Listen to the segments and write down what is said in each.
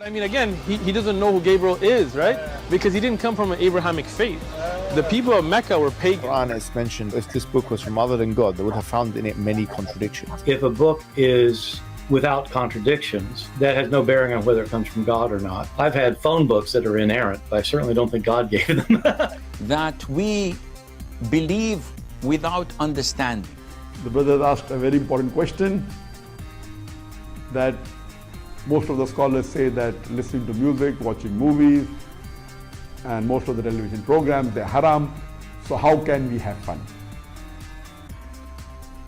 I mean, again, he doesn't know who Gabriel is, right? Because he didn't come from an Abrahamic faith. The people of Mecca were pagan. Quran is mentioned. If this book was from other than God, they would have found in it many contradictions. If a book is without contradictions, that has no bearing on whether it comes from God or not. I've had phone books that are inerrant, but I certainly don't think God gave them. That we believe without understanding. The brother asked a very important question, that most of the scholars say that listening to music, watching movies, and most of the television programs, they're haram. So how can we have fun?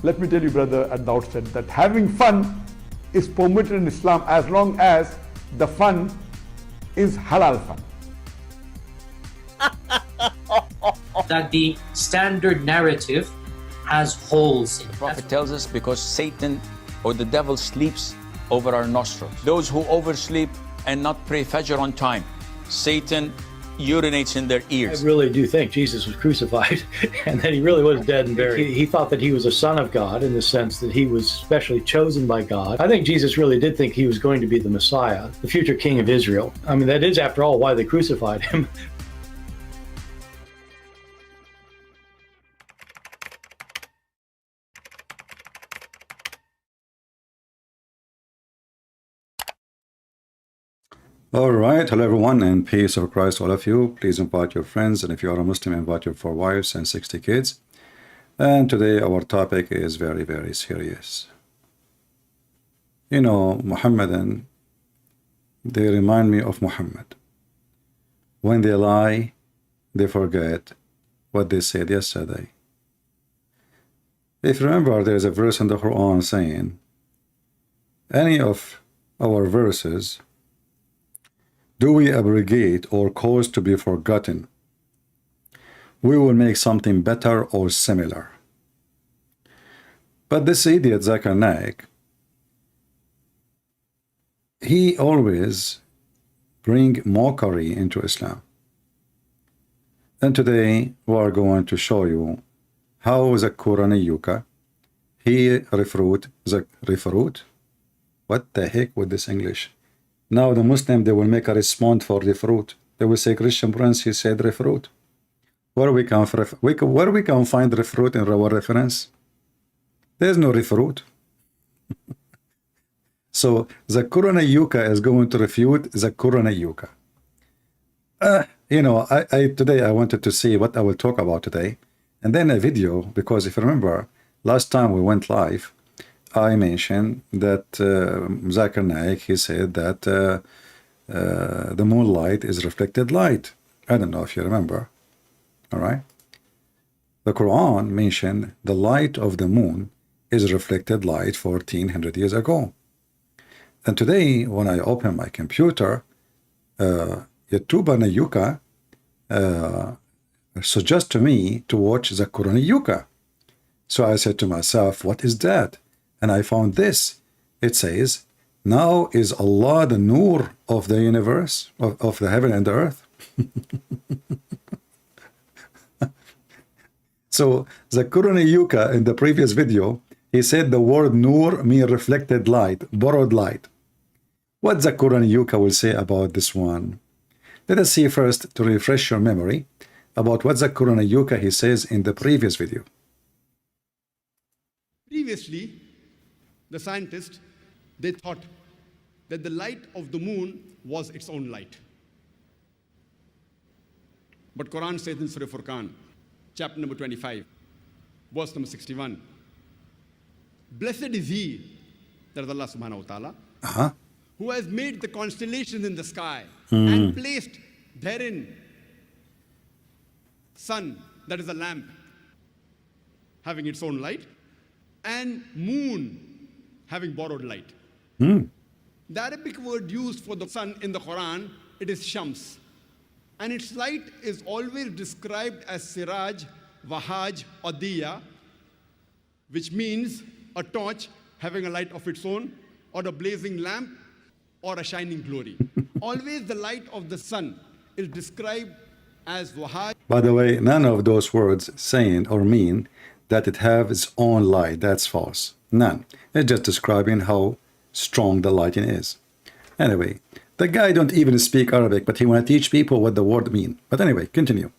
Let me tell you, brother, at the outset, that having fun is permitted in Islam as long as the fun is halal fun. That the standard narrative has holes in it. The Prophet tells us because Satan or the devil sleeps over our nostrils. Those who oversleep and not pray Fajr on time, Satan urinates in their ears. I really do think Jesus was crucified and that he really was dead and buried. He thought that he was a son of God in the sense that he was specially chosen by God. I think Jesus really did think he was going to be the Messiah, the future king of Israel. I mean, that is, after all, why they crucified him. All right, hello everyone, and peace of Christ all of you. Please invite your friends, and if you are a Muslim, invite your 4 wives and 60 kids. And today our topic is very, very serious. You know, Muhammadan, they remind me of Muhammad. When they lie, they forget what they said yesterday. If you remember, there is a verse in the Quran saying, any of our verses do we abrogate or cause to be forgotten, we will make something better or similar. But this idiot Zakir Naik, he always bring mockery into Islam. And today we are going to show you how Zakir Naik, he referred, what the heck with this English? Now the Muslim, they will make a response for the fruit. They will say, Christian Prince, he said fruit. Where we can find the fruit in our reference? There's no fruit. So Zakir Naik is going to refute Zakir Naik. You know, today I wanted to see what I will talk about today, and then a video, because if you remember, last time we went live, I mentioned that Zakir Naik, he said that the moonlight is reflected light. I don't know if you remember. All right. The Quran mentioned the light of the moon is reflected light 1400 years ago. And today, when I open my computer, YouTuber Naik suggests to me to watch Zakir Naik. So I said to myself, what is that? And I found this. It says, now is Allah the Nur of the universe, of the heaven and the earth. So Zakir Naik, in the previous video, he said the word Nur means reflected light, borrowed light. What Zakir Naik will say about this one? Let us see first, to refresh your memory, about what Zakir Naik he says in the previous video. Previously, the scientists, they thought that the light of the moon was its own light. But Quran says in Surah Furqan, chapter number 25, verse number 61, blessed is he, that is Allah subhanahu wa ta'ala, who has made the constellations in the sky and placed therein sun, that is a lamp, having its own light, and moon, having borrowed light. The Arabic word used for the sun in the Quran, it is Shams. And its light is always described as Siraj, Wahaj, or Diya, which means a torch having a light of its own, or a blazing lamp, or a shining glory. Always the light of the sun is described as Wahaj. By the way, none of those words saying or mean that it has its own light. That's false. None. It's just describing how strong the lighting is. Anyway, The guy don't even speak Arabic, but he want to teach people what the word mean. But anyway, continue.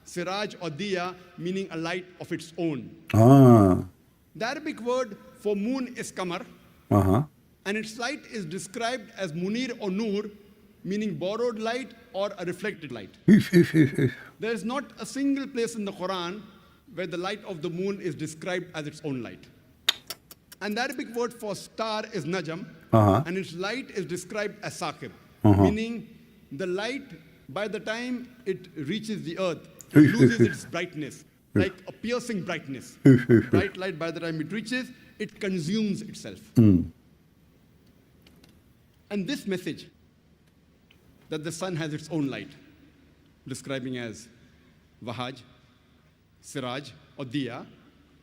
Siraj or diya, meaning a light of its own. Ah. The Arabic word for moon is kamar, and its light is described as munir or nur, meaning borrowed light or a reflected light. There is not a single place in the Quran where the light of the moon is described as its own light. And the Arabic word for star is najam, and its light is described as saqib, meaning the light, by the time it reaches the earth, it loses its brightness, like a piercing brightness. Bright light, by the time it reaches, it consumes itself. And this message, that the sun has its own light, describing as Vahaj, Siraj or Diya,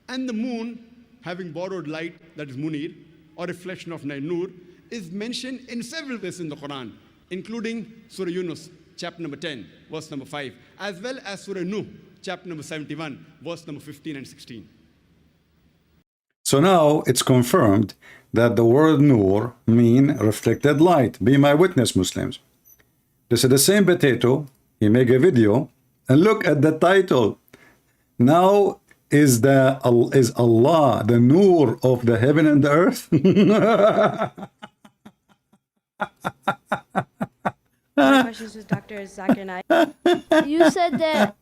and the moon having borrowed light, that is Munir, or reflection of Nur, is mentioned in several places in the Quran, including Surah Yunus, chapter number 10, verse number 5, as well as Surah Nuh, chapter number 71, verse number 15 and 16. So now it's confirmed that the word Nur mean reflected light. Be my witness, Muslims. This is the same potato. He make a video and look at the title. Now is Allah the Nur of the heaven and the earth? My questions with Dr. Zakir Naik. You said that.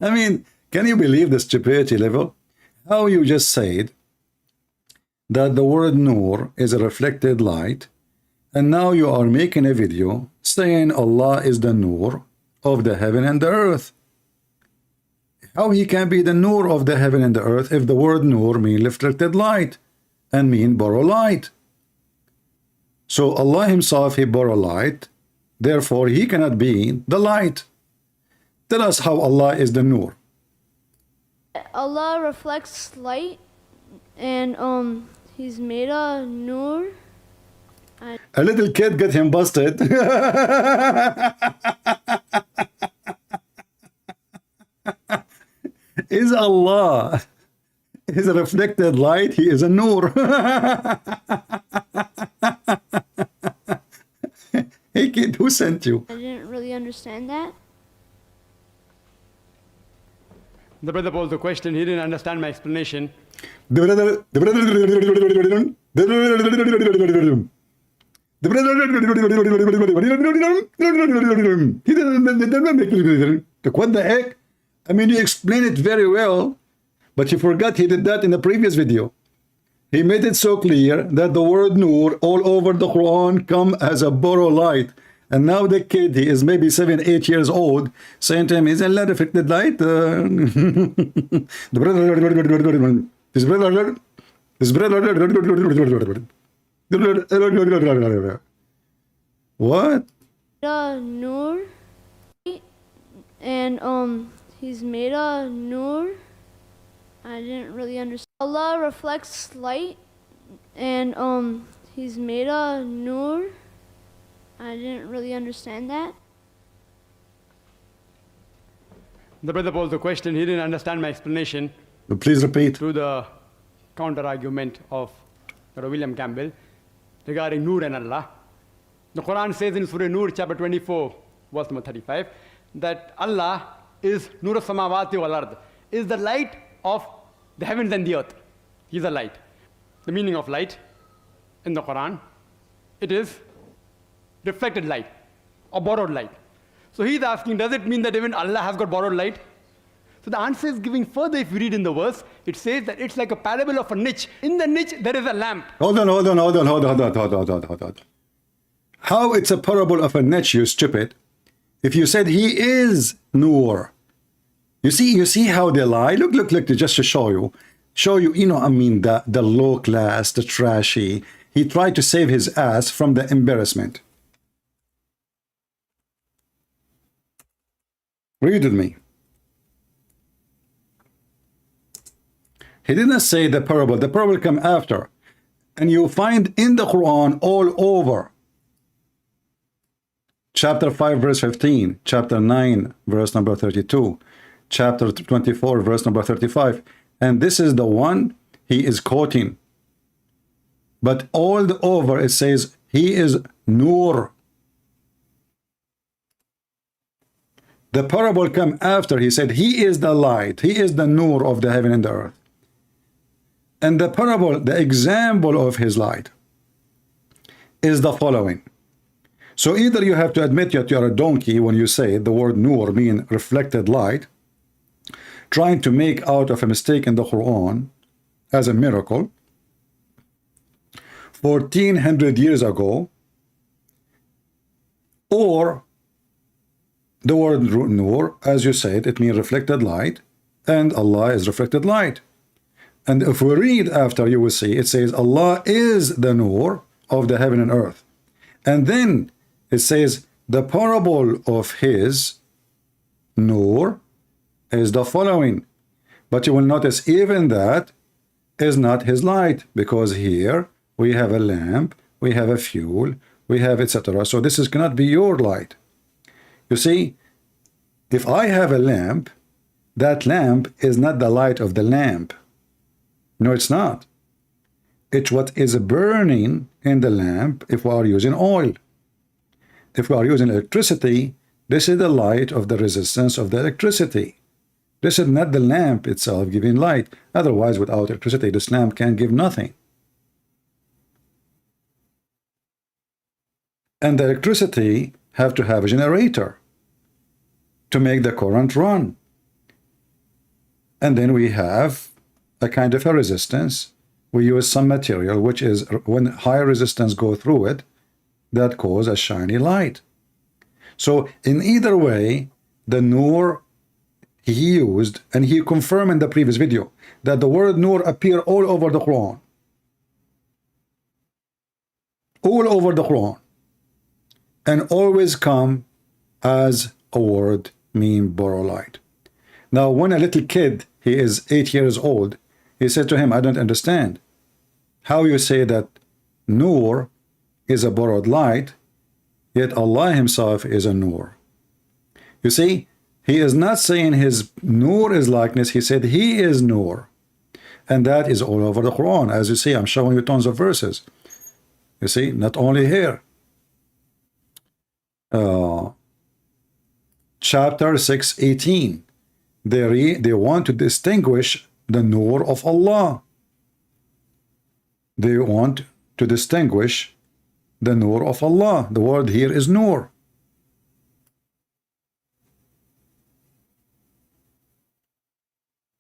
I mean, can you believe the stupidity level? How you just said that the word Nur is a reflected light, and now you are making a video saying Allah is the Nur of the heaven and the earth. How he can be the Nur of the heaven and the earth if the word Nur mean reflected light and mean borrow light? So Allah himself, he borrow light, therefore he cannot be the light. Tell us how Allah is the Nur. Allah reflects light, and he's made a nur. A little kid get him busted. Is Allah is a reflected light? He is a nur. Hey kid, who sent you? I didn't really understand that. The brother posed the question, he didn't understand my explanation. The what the heck? I mean, you explained it very well, but you forgot he did that in the previous video. He made it so clear that the word Nur all over the Quran come as a borrow light. And now the kid, he is maybe 7, 8 years old, saying to him, is Allah reflected light? What? Nur, and he's made a nur. I didn't really understand. Allah reflects light, and he's made a nur. I didn't really understand that. The brother posed the question, he didn't understand my explanation. Please repeat. To the counter-argument of Dr. William Campbell regarding Nur and Allah. The Quran says in Surah Nur, chapter 24, verse number 35, that Allah is Nur samawati wal ard, is the light of the heavens and the earth. He is a light. The meaning of light in the Quran, it is reflected light or borrowed light. So he's asking, does it mean that even Allah has got borrowed light? So the answer is giving further. If you read in the verse, it says that it's like a parable of a niche. In the niche, there is a lamp. Hold on. How it's a parable of a niche, you stupid? If you said he is Nur. You see how they lie? Look, just to show you, you know, I mean, the low class, the trashy. He tried to save his ass from the embarrassment. Read with me. He didn't say the parable come after. And you find in the Quran all over. Chapter 5, verse 15. Chapter 9, verse number 32. Chapter 24, verse number 35. And this is the one he is quoting. But all over it says he is Nur. The parable come after. He said he is the light, he is the Nur of the heaven and the earth. And the parable, the example of his light is the following. So either you have to admit that you are a donkey when you say the word Nur mean reflected light, trying to make out of a mistake in the Quran as a miracle 1400 years ago, or the word Nur, as you said, it means reflected light, and Allah is reflected light. And if we read after, you will see it says Allah is the Nur of the heaven and earth. And then it says the parable of his Nur is the following. But you will notice even that is not his light, because here we have a lamp, we have a fuel, we have etc. So this cannot be your light. You see, if I have a lamp, that lamp is not the light of the lamp. No, it's not. It's what is burning in the lamp if we are using oil. If we are using electricity, this is the light of the resistance of the electricity. This is not the lamp itself giving light. Otherwise, without electricity, this lamp can give nothing. And the electricity have to have a generator to make the current run. And then we have a kind of a resistance. We use some material which is, when high resistance go through it, that cause a shiny light. So in either way, the Nur he used, and he confirmed in the previous video that the word Nur appear all over the Quran. All over the Quran. And always come as a word mean borrow light. Now when a little kid, he is 8 years old, he said to him, I don't understand how you say that Nur is a borrowed light, yet Allah himself is a Nur. You see, he is not saying his Nur is likeness, he said he is Nur. And that is all over the Quran. As you see, I'm showing you tons of verses. You see, not only here. Chapter 6:18. They want to distinguish the Nur of Allah. They want to distinguish the Nur of Allah. The word here is Nur.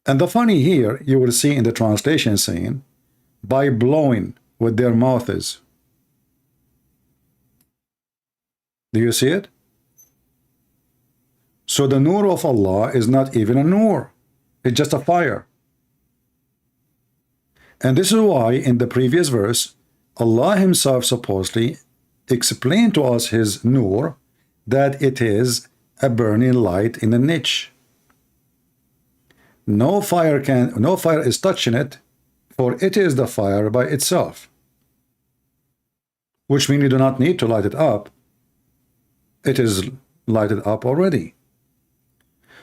And the funny here, you will see in the translation saying, by blowing with their mouths. Do you see it? So the Nur of Allah is not even a Nur. It's just a fire. And this is why in the previous verse, Allah himself supposedly explained to us his Nur, that it is a burning light in a niche. No fire is touching it, for it is the fire by itself. Which means you do not need to light it up. It is lighted up already.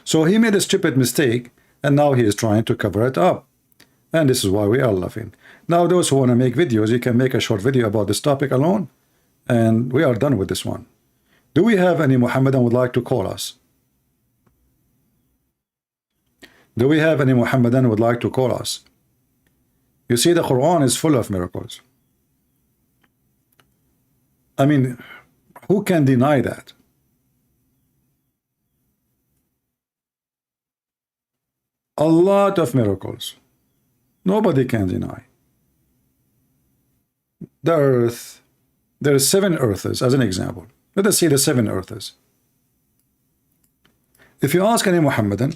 So he made a stupid mistake, and now he is trying to cover it up. And this is why we are laughing. Now those who want to make videos, you can make a short video about this topic alone, and we are done with this one. Do we have any Muhammadan would like to call us? Do we have any Muhammadan would like to call us? You see, the Quran is full of miracles. I mean, who can deny that? A lot of miracles. Nobody can deny. The earth, there are 7 earths as an example. Let us see the 7 earths. If you ask any Muhammadan,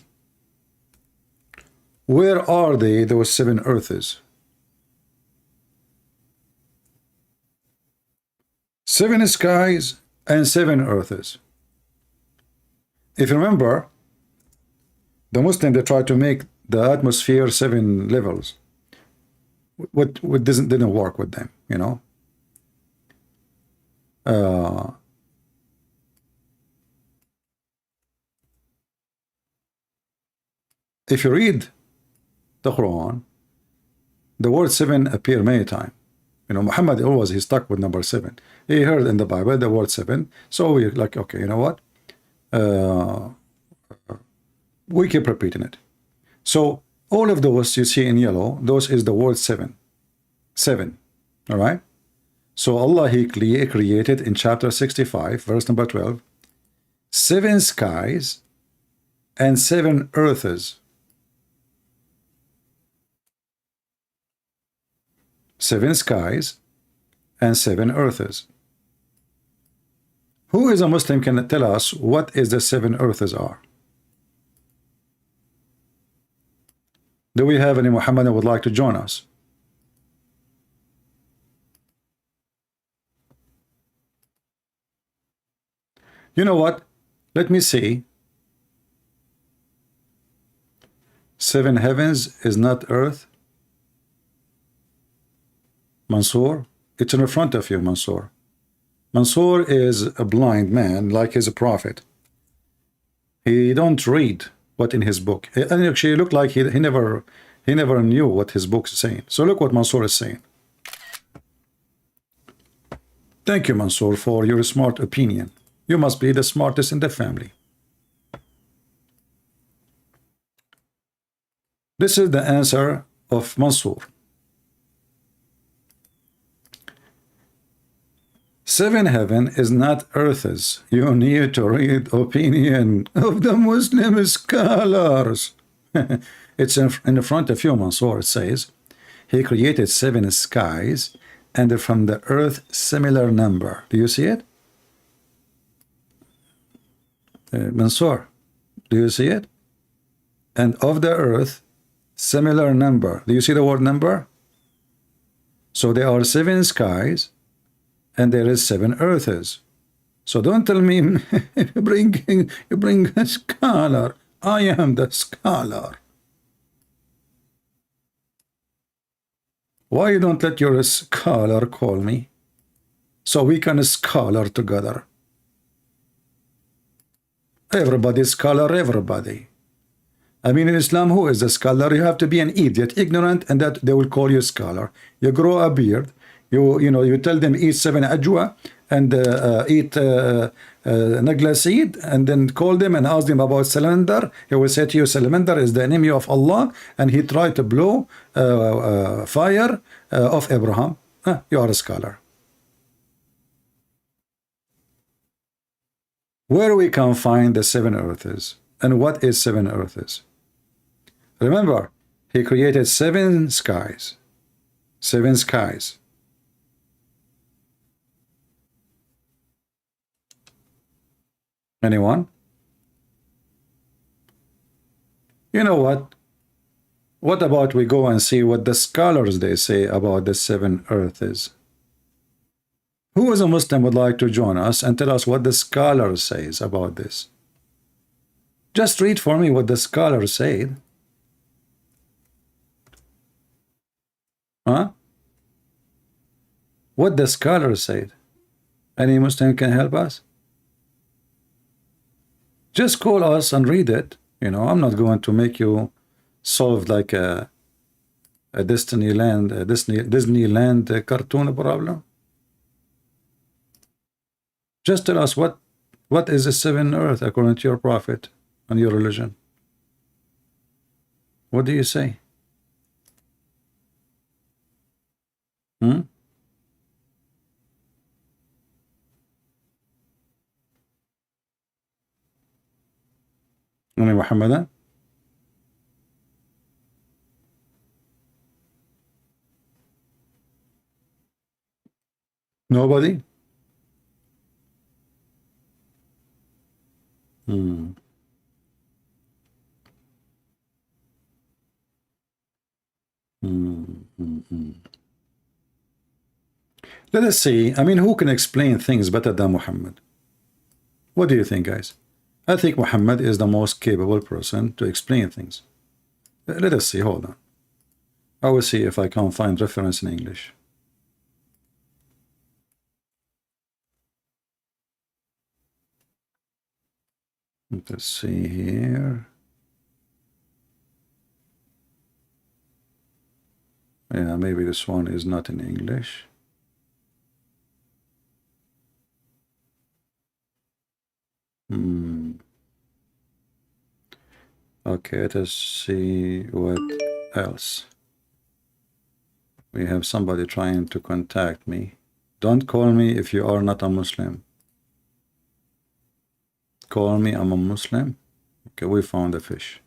where are they, those 7 earths? 7 skies and 7 earths. If you remember, the Muslim, they try to make the atmosphere 7 levels. What didn't work with them, you know. If you read the Quran, the word 7 appear many times. You know, Muhammad always, he stuck with number 7. He heard in the Bible the word 7. So we like, okay, you know what? We keep repeating it. So all of those you see in yellow, those is the word 7. 7. All right? So Allah, he created in chapter 65, verse number 12, 7 skies and 7 earths. 7 skies and 7 earths. Who is a Muslim can tell us what is the 7 earths are? Do we have any Muhammadan would like to join us? You know what? Let me see. 7 heavens is not earth. Mansour, it's in front of you, Mansour. Mansour is a blind man, like he's a prophet. He don't read what in his book. And actually, it looked like he never knew what his book is saying. So look what Mansour is saying. Thank you, Mansour, for your smart opinion. You must be the smartest in the family. This is the answer of Mansour. 7 heaven is not earths. You need to read opinion of the Muslim scholars. It's in the front of you, Mansour. It says, he created 7 skies and from the earth similar number. Do you see it? Mansour, do you see it? And of the earth similar number. Do you see the word number? So there are 7 skies and there is 7 earths. So don't tell me you bring a scholar. I am the scholar. Why you don't let your scholar call me so we can scholar together? Everybody scholar, everybody. I mean, in Islam, who is a scholar? You have to be an idiot, ignorant, and that they will call you scholar. You grow a beard. You tell them eat 7 ajwa and eat nagla seed, and then call them and ask them about salamander. He will say to you, salamander is the enemy of Allah, and he tried to blow fire of Abraham. You are a scholar. Where we can find the 7 earths, and what is 7 earths? Remember, he created 7 skies. 7 skies. Anyone? You know what? What about we go and see what the scholars they say about the 7 earths? Who is a Muslim would like to join us and tell us what the scholar says about this? Just read for me what the scholar said. Huh? What the scholar said. Any Muslim can help us? Just call us and read it. I'm not going to make you solve like a Disneyland cartoon problem. Just tell us what is the 7 earth according to your prophet and your religion. What do you say? Only Muhammadan? Nobody? Let us see. I mean, who can explain things better than Muhammad? What do you think, guys? I think Muhammad is the most capable person to explain things. Let us see. Hold on. I will see if I can find reference in English. Let's see here. Yeah, maybe this one is not in English. Okay, let us see what else. We have somebody trying to contact me. Don't call me if you are not a Muslim. Call me, I'm a Muslim. Okay, we found a fish.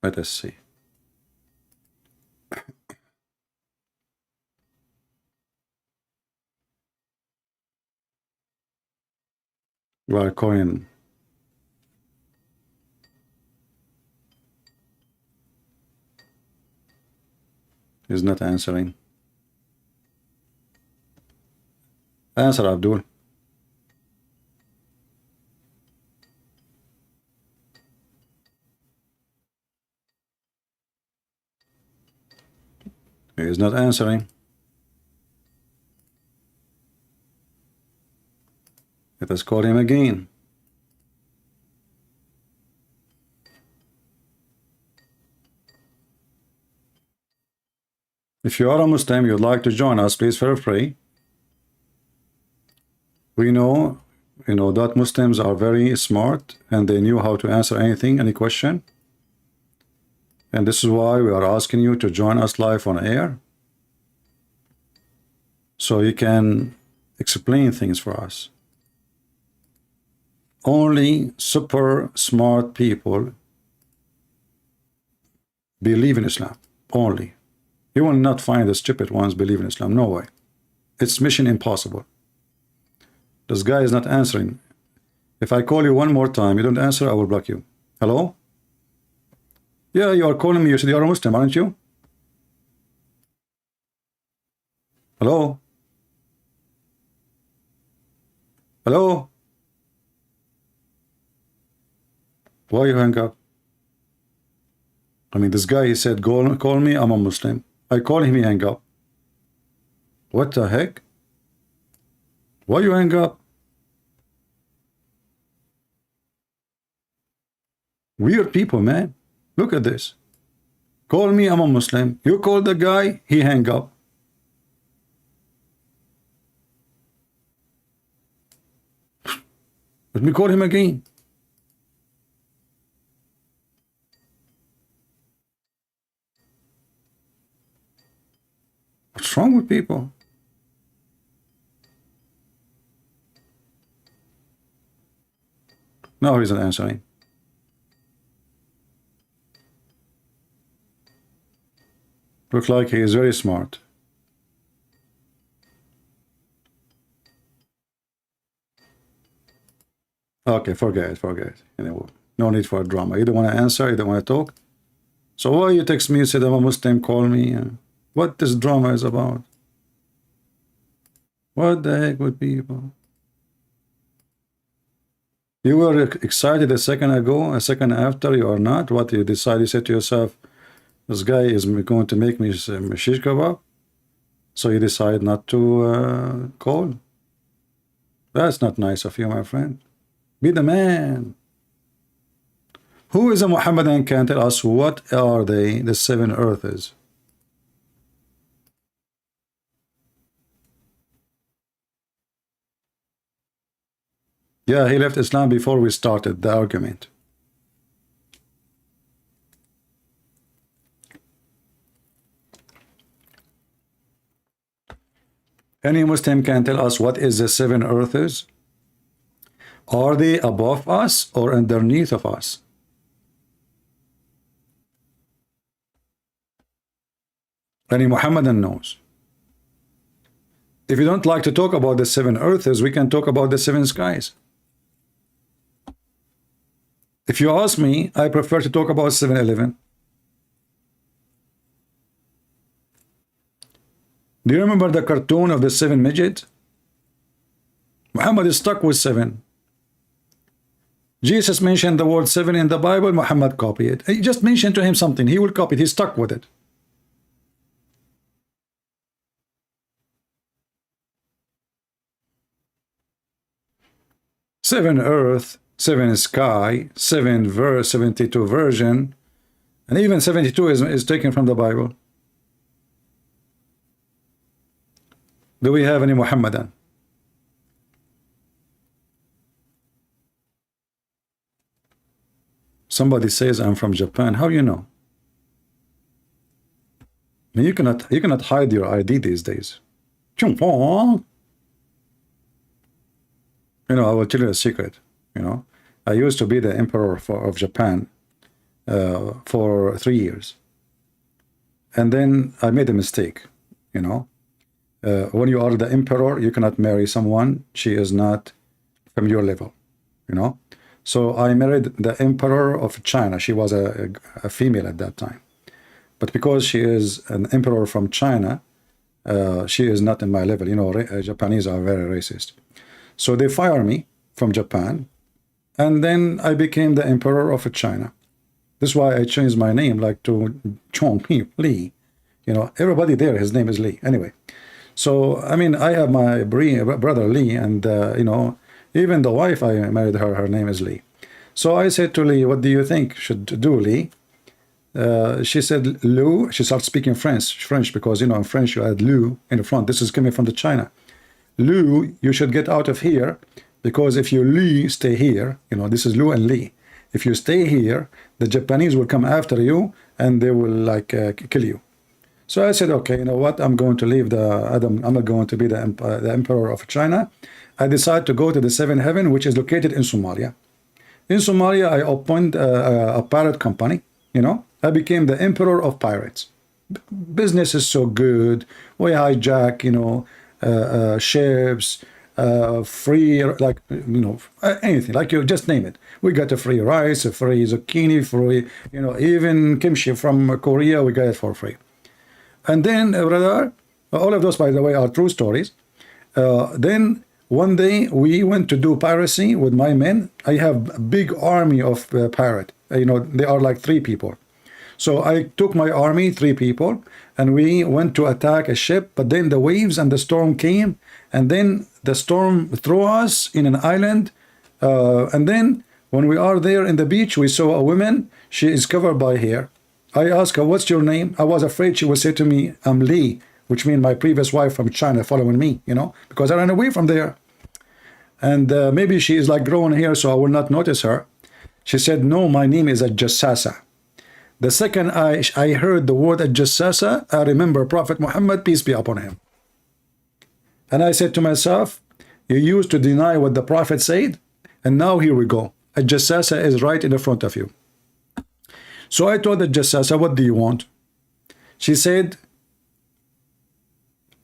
Let us see. You are calling. He's not answering. Answer, Abdul. He is not answering. Let us call him again. If you are a Muslim, you'd like to join us, please feel free. We know, that Muslims are very smart and they knew how to answer anything, any question. And this is why we are asking you to join us live on air, so you can explain things for us. Only super smart people believe in Islam. Only. You will not find the stupid ones believe in Islam. No way. It's mission impossible. This guy is not answering. If I call you one more time, you don't answer, I will block you. Hello? Yeah, you are calling me. You said you are a Muslim, aren't you? Hello? Hello? Why you hang up? I mean, this guy, he said, call me, I'm a Muslim. I call him, he hang up. What the heck? Why you hang up? Weird people, man. Look at this. Call me, I'm a Muslim. You call the guy, he hang up. Let me call him again. What's wrong with people? No, he's not answering. Look like he is very smart. Okay, forget it. No need for drama. You don't want to answer, you don't want to talk. So why you text me, you said I'm a Muslim, call me? What this drama is about? What the heck with people? You were excited a second ago, a second after, you are not. What you decide, you said to yourself, this guy is going to make me shish kebab, so you decide not to call. That's not nice of you, my friend. Be the man. Who is a Muhammadan can tell us what are they, the 7 earths? Yeah, he left Islam before we started the argument. Any Muslim can tell us what is the 7 earths? Are they above us or underneath of us? Any Muhammadan knows. If you don't like to talk about the 7 earths, we can talk about the 7 skies. If you ask me, I prefer to talk about 7-Eleven. Do you remember the cartoon of the 7 midgets? Muhammad is stuck with 7. Jesus mentioned the word 7 in the Bible, Muhammad copied it. He just mentioned to him something, he will copy it, he's stuck with it. Seven earth, 7 sky, 7 verse, 72 version, and even 72 is taken from the Bible. Do we have any Muhammadan? Somebody says I'm from Japan. How you know? I mean, you cannot hide your ID these days. You know, I will tell you a secret. You know, I used to be the emperor of Japan for 3 years, and then I made a mistake. You know, when you are the emperor, you cannot marry someone she is not from your level. You know, so I married the emperor of China. She was a female at that time, but because she is an emperor from China, she is not in my level. You know, Japanese are very racist. So they fire me from Japan, and then I became the emperor of China. This is why I changed my name, like to Chong Li. You know, everybody there, his name is Li. Anyway, so I mean, I have my brother Li, and you know, even the wife I married her name is Li. So I said to Li, what do you think should do, Li? She said, Lou. She started speaking French, because, you know, in French you add Lou in the front. This is coming from the China. Lou, you should get out of here, because if you Li stay here, you know, this is Lou and Li. If you stay here, the Japanese will come after you and they will like kill you. So I said, okay, you know what? I'm going to leave I'm not going to be the emperor of China. I decided to go to the seventh heaven, which is located in Somalia. In Somalia, I opened a pirate company. You know, I became the emperor of pirates. Business is so good. We hijack, you know, ships, free, like, you know, anything, like you just name it. We got a free rice, a free zucchini, free, you know, even kimchi from Korea, we got it for free. And then, brother, all of those, by the way, are true stories. Then one day we went to do piracy with my men. I have a big army of pirate. You know, they are like 3 people. So I took my army, 3 people, and we went to attack a ship. But then the waves and the storm came, and then the storm threw us in an island. And then when we are there in the beach, we saw a woman. She is covered by hair. I asked her, what's your name? I was afraid she would say to me, I'm Li, which means my previous wife from China following me, you know, because I ran away from there. And maybe she is like growing hair, so I will not notice her. She said, no, my name is Jassasa. The second I heard the word Jassasa, I remember Prophet Muhammad, peace be upon him. And I said to myself, you used to deny what the Prophet said, and now here we go. Jassasa is right in the front of you. So I told the Jassasa, what do you want? She said,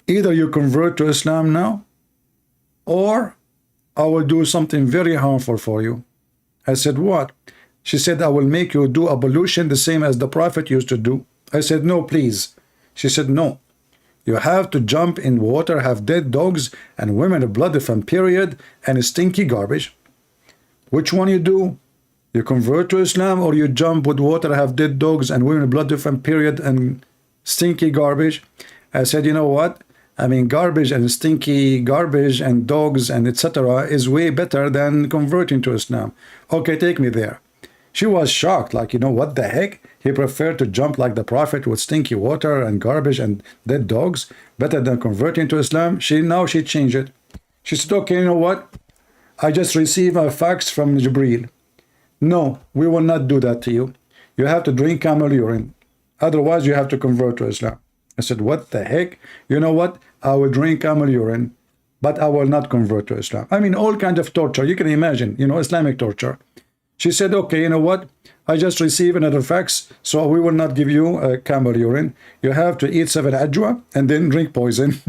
either you convert to Islam now, or I will do something very harmful for you. I said, what? She said, I will make you do ablution the same as the Prophet used to do. I said, no, please. She said, no. You have to jump in water, have dead dogs and women blood from period and stinky garbage. Which one you do? You convert to Islam, or you jump with water, have dead dogs and women blood from period and stinky garbage? I said, you know what? I mean, garbage and stinky garbage and dogs and etc. is way better than converting to Islam. Okay, take me there. She was shocked, like, you know, what the heck? He preferred to jump like the Prophet with stinky water and garbage and dead dogs, better than converting to Islam. Now she changed it. She said, okay, you know what? I just received a fax from Jibreel. No, we will not do that to you. You have to drink camel urine. Otherwise, you have to convert to Islam. I said, what the heck? You know what? I will drink camel urine, but I will not convert to Islam. I mean, all kinds of torture. You can imagine, you know, Islamic torture. She said, okay, you know what? I just received another fax, so we will not give you camel urine. You have to eat 7 ajwa and then drink poison.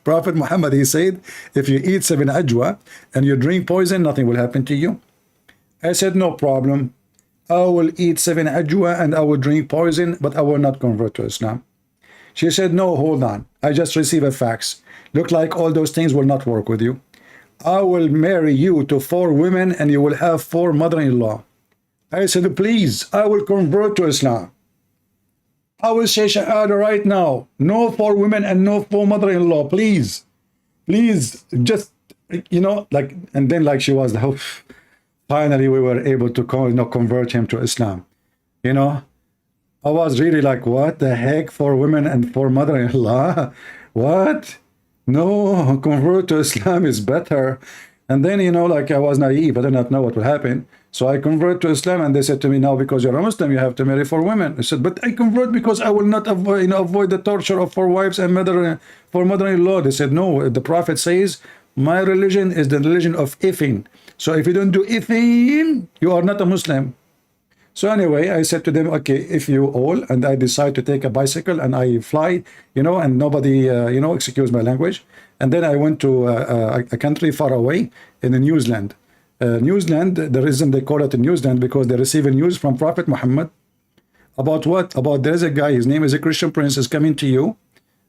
Prophet Muhammad, he said, if you eat 7 ajwa and you drink poison, nothing will happen to you. I said, no problem. I will eat 7 ajwa and I will drink poison, but I will not convert to Islam. She said, no, hold on. I just received a fax. Look like all those things will not work with you. I will marry you to 4 women and you will have 4 mother-in-law. I said, please, I will convert to Islam. I will say Shahada right now. No 4 women and no 4 mother-in-law, please. Please, just, you know, like, and then like she was the hope. Finally, we were able to convert him to Islam. You know, I was really like, what the heck, 4 women and 4 mother-in-law? What? No, convert to Islam is better. And then, you know, like I was naive, I did not know what would happen. So I convert to Islam, and they said to me, now because you're a Muslim, you have to marry 4 women. I said, but I convert because I will not avoid, you know, avoid the torture of 4 wives and mother-in-law. They said, no, the Prophet says, my religion is the religion of ifin. So if you don't do ifin, you are not a Muslim. So anyway, I said to them, okay, if you all, and I decide to take a bicycle and I fly, you know, and nobody, you know, excuse my language. And then I went to a country far away in New Zealand. New Zealand, the reason they call it a New Zealand, because they receive news from Prophet Muhammad about what? About there's a guy, his name is a Christian prince, is coming to you.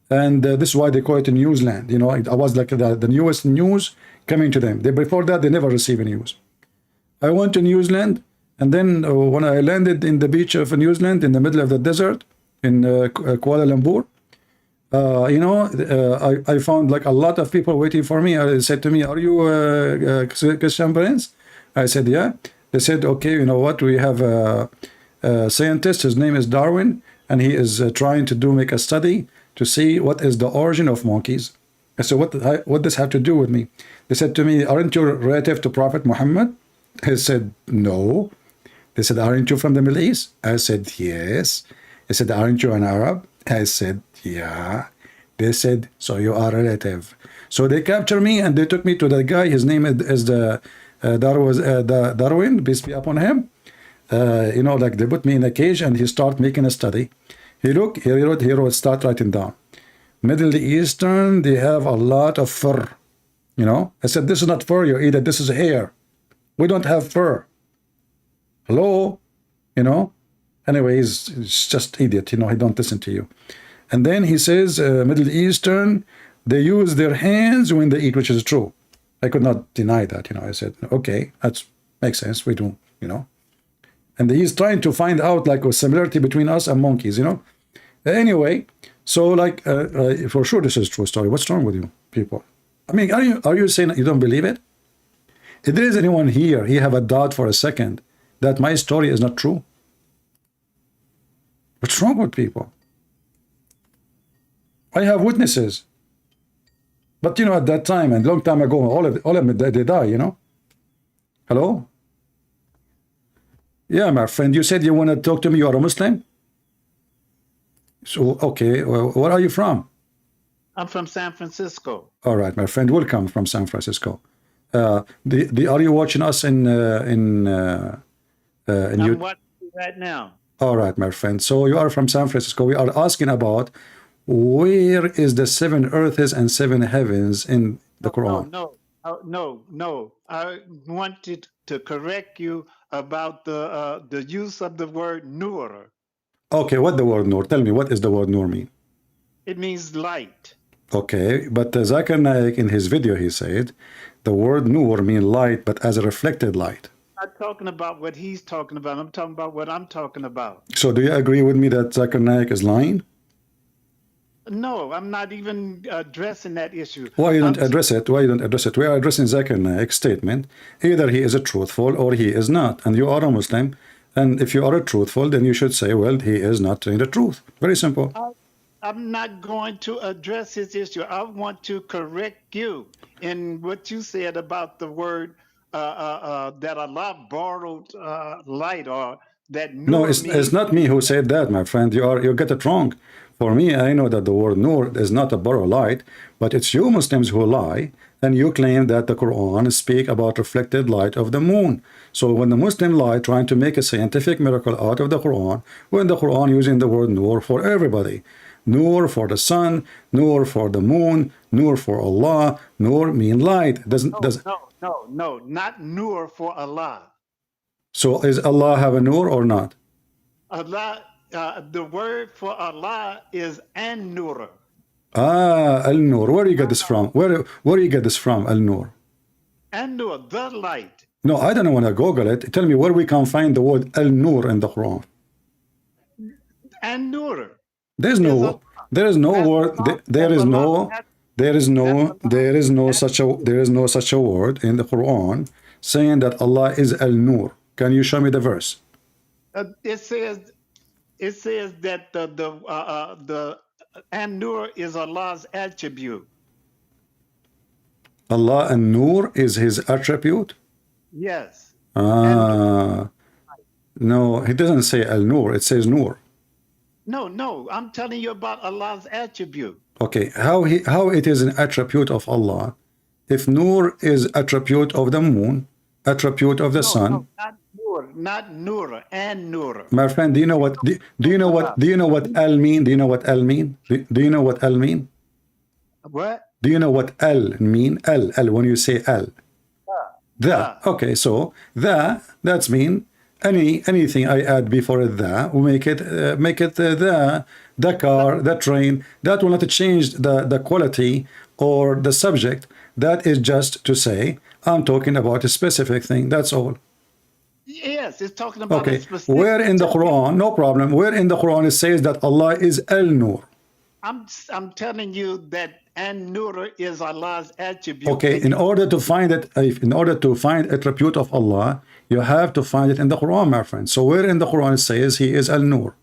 And this is why they call it a New Zealand. You know, I was like the newest news coming to them. Before that, they never receive news. I went to New Zealand. And then when I landed in the beach of New Zealand, in the middle of the desert, in Kuala Lumpur, you know, I found like a lot of people waiting for me. They said to me, are you a Christian prince? I said, yeah. They said, okay, you know what, we have a scientist, his name is Darwin, and he is trying to make a study to see what is the origin of monkeys. I said, what does have to do with me? They said to me, aren't you relative to Prophet Muhammad? I said, no. They said, aren't you from the Middle East? I said, yes. They said, aren't you an Arab? I said, yeah. They said, so you are a relative. So they captured me and they took me to the guy. His name is Darwin, peace be upon him. You know, like they put me in a cage and he started making a study. He wrote, start writing down. Middle Eastern, they have a lot of fur. You know, I said, this is not fur you eat it, this is hair. We don't have fur. Hello? You know? Anyway, he's just idiot, you know, he don't listen to you. And then he says, Middle Eastern, they use their hands when they eat, which is true. I could not deny that, you know. I said, okay, that makes sense, we do, you know. And he's trying to find out like a similarity between us and monkeys, you know. Anyway, so like, for sure this is a true story. What's wrong with you people? I mean, are you saying that you don't believe it? If there is anyone here, he have a doubt for a second that my story is not true. What's wrong with people? I have witnesses. But you know, at that time and long time ago, all of them, they die, you know. Hello? Yeah, my friend, you said you want to talk to me. You are a Muslim? So, okay, well, where are you from? I'm from San Francisco. All right, my friend, welcome from San Francisco. Are you watching us in I'm watching right now. All right, my friend. So you are from San Francisco. We are asking about where is the 7 earths and 7 heavens in the Quran? No. I wanted to correct you about the use of the word nur. Okay, what the word nur? Tell me, what is the word nur mean? It means light. Okay, but Zakir Naik in his video, he said, the word nur mean light, but as a reflected light. I'm not talking about what he's talking about. I'm talking about what I'm talking about. So do you agree with me that Zakir Naik is lying? No, I'm not even addressing that issue. Why you don't address it? Why you don't address it? We are addressing Zakir Naik's statement. Either he is a truthful or he is not. And you are a Muslim. And if you are a truthful, then you should say, well, he is not telling the truth. Very simple. I'm not going to address his issue. I want to correct you in what you said about the word that Allah borrowed light, or that nur. No, it's not me who said that, my friend. You get it wrong. For me, I know that the word nur is not a borrowed light, but it's you Muslims who lie, and you claim that the Quran speak about reflected light of the moon. So when the Muslim lie, trying to make a scientific miracle out of the Quran, when the Quran using the word nur for everybody, nur for the sun, nur for the moon, nur for Allah, nur mean light. No, not nur for Allah. So is Allah have a nur or not? Allah, the word for Allah is an-nur. Al-Nur. Where do you get this from? Where do you get this from, Al-Nur? An-nur, the light. No, I don't want to Google it. Tell me where we can find the word Al-Nur in the Quran. An-nur. There is no word. There is no such a word in the Quran saying that Allah is Al-Nur. Can you show me the verse? It says that the An-Nur is Allah's attribute. Allah and Nur is his attribute? Yes. No, he doesn't say Al-Nur, it says Nur. No, I'm telling you about Allah's attribute. Okay, how it is an attribute of Allah if Nur is attribute of the moon, attribute of the sun? No, not Nur, An-Nur. My friend, do you know what Al mean? Do you know what Al mean? Do you know what Al mean? What? Do you know what Al mean? Al when you say Al. Okay, so that's mean anything I add before the will make it the car, the train. That will not change the quality or the subject. That is just to say I'm talking about a specific thing. That's all. Yes, it's talking about okay. a specific. Where in the Quran? No problem. Where in the Quran it says that Allah is Al-Nur? I'm telling you that An-Nur is Allah's attribute. Okay, in order to find it, in order to find attribute of Allah, you have to find it in the Quran, my friend. So where in the Quran it says he is Al-Nur?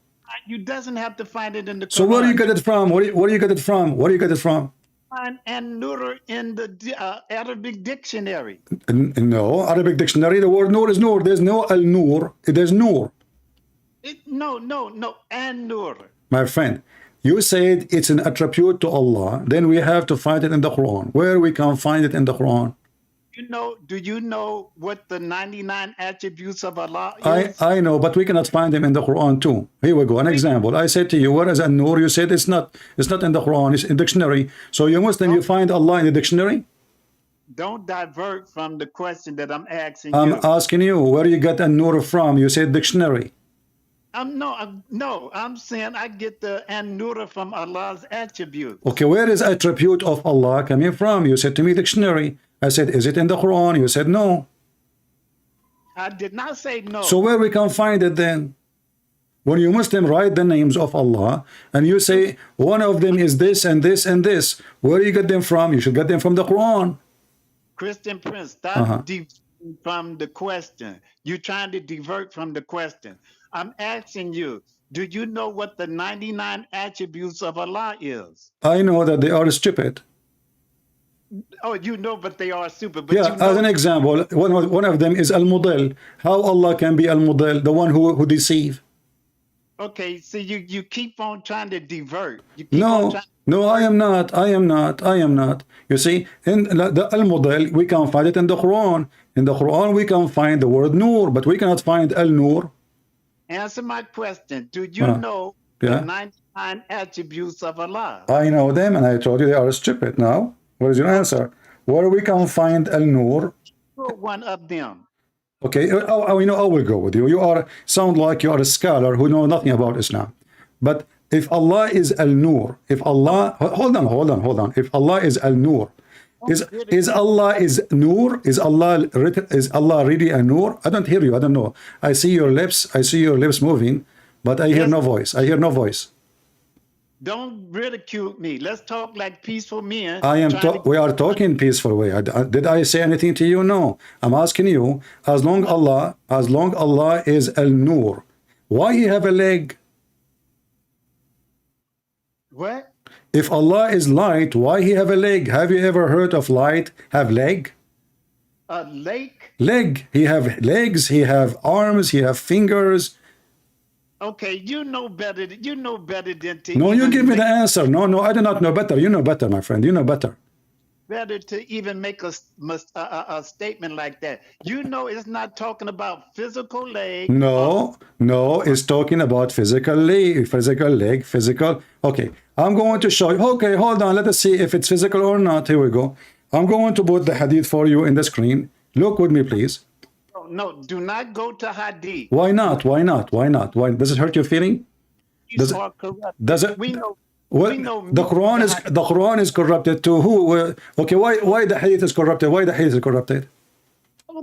You doesn't have to find it in the Quran. So where do you get it from? Where do you get it from? Where do you get it from? Find An-Nur in the Arabic dictionary. No, Arabic dictionary, the word Nur is Nur. There's no Al-Nur. There's Nur. No, An-Nur. My friend, you said it's an attribute to Allah. Then we have to find it in the Quran. Where we can find it in the Quran? Do you know what the 99 attributes of Allah is? I know, but we cannot find them in the Quran too. Here we go. An example. I said to you, where is An-Nur? You said it's not in the Quran, it's in the dictionary. So you Muslim, you find Allah in the dictionary? Don't divert from the question that I'm asking I'm you. asking you, where you get An-Nur from? You said dictionary. I'm saying I get the An-Nur from Allah's attribute. Okay, where is attribute of Allah coming from? You said to me dictionary. I said, is it in the Quran? You said no. I did not say no. So where we can find it then? When you Muslim write the names of Allah and you say one of them is this and this and this, where do you get them from? You should get them from the Quran. Christian Prince, stop diverting from the question. You're trying to divert from the question. I'm asking you, do you know what the 99 attributes of Allah is? I know that they are stupid. Oh, you know, but they are stupid. But yeah, as an example, one of them is Al-Mudil. How Allah can be Al-Mudil, the one who deceive? Okay, so you keep on trying to divert. No, I am not. You see, in the Al-Mudil, we can find it in the Quran. In the Quran, we can find the word Nur, but we cannot find Al-Nur. Answer my question. Do you know the 99 attributes of Allah? I know them, and I told you they are stupid. Now, what is your answer? Where we can find Al-Nur? One of them. Okay, I will go with you. You sound like you are a scholar who know nothing about Islam. But if Allah is Al-Nur, if Allah, hold on. If Allah is Al-Nur, is Allah is Nur? Is Allah really a Nur? I don't hear you. I don't know. I see your lips moving, but I hear no voice. Don't ridicule me. Let's talk like peaceful men. We are talking peaceful way. Did I say anything to you? No. I'm asking you, as long Allah is Al-Nur, why he have a leg? What? If Allah is light, why he have a leg? Have you ever heard of light have leg? A leg? Leg. He have legs, he have arms, he have fingers. Okay, you know better than to. No, you give me the answer. No, I do not know better. You know better, my friend. You know better. Better to even make a statement like that. You know, it's not talking about physical leg. No, it's talking about physical leg, physical. Okay, I'm going to show you. Okay, hold on. Let us see if it's physical or not. Here we go. I'm going to put the hadith for you in the screen. Look with me, please. No, do not go to hadith. Why not? Why does it hurt your feeling? Does it? We know. The Quran is corrupted too. Who? Okay, why the hadith is corrupted? Why the hadith is corrupted?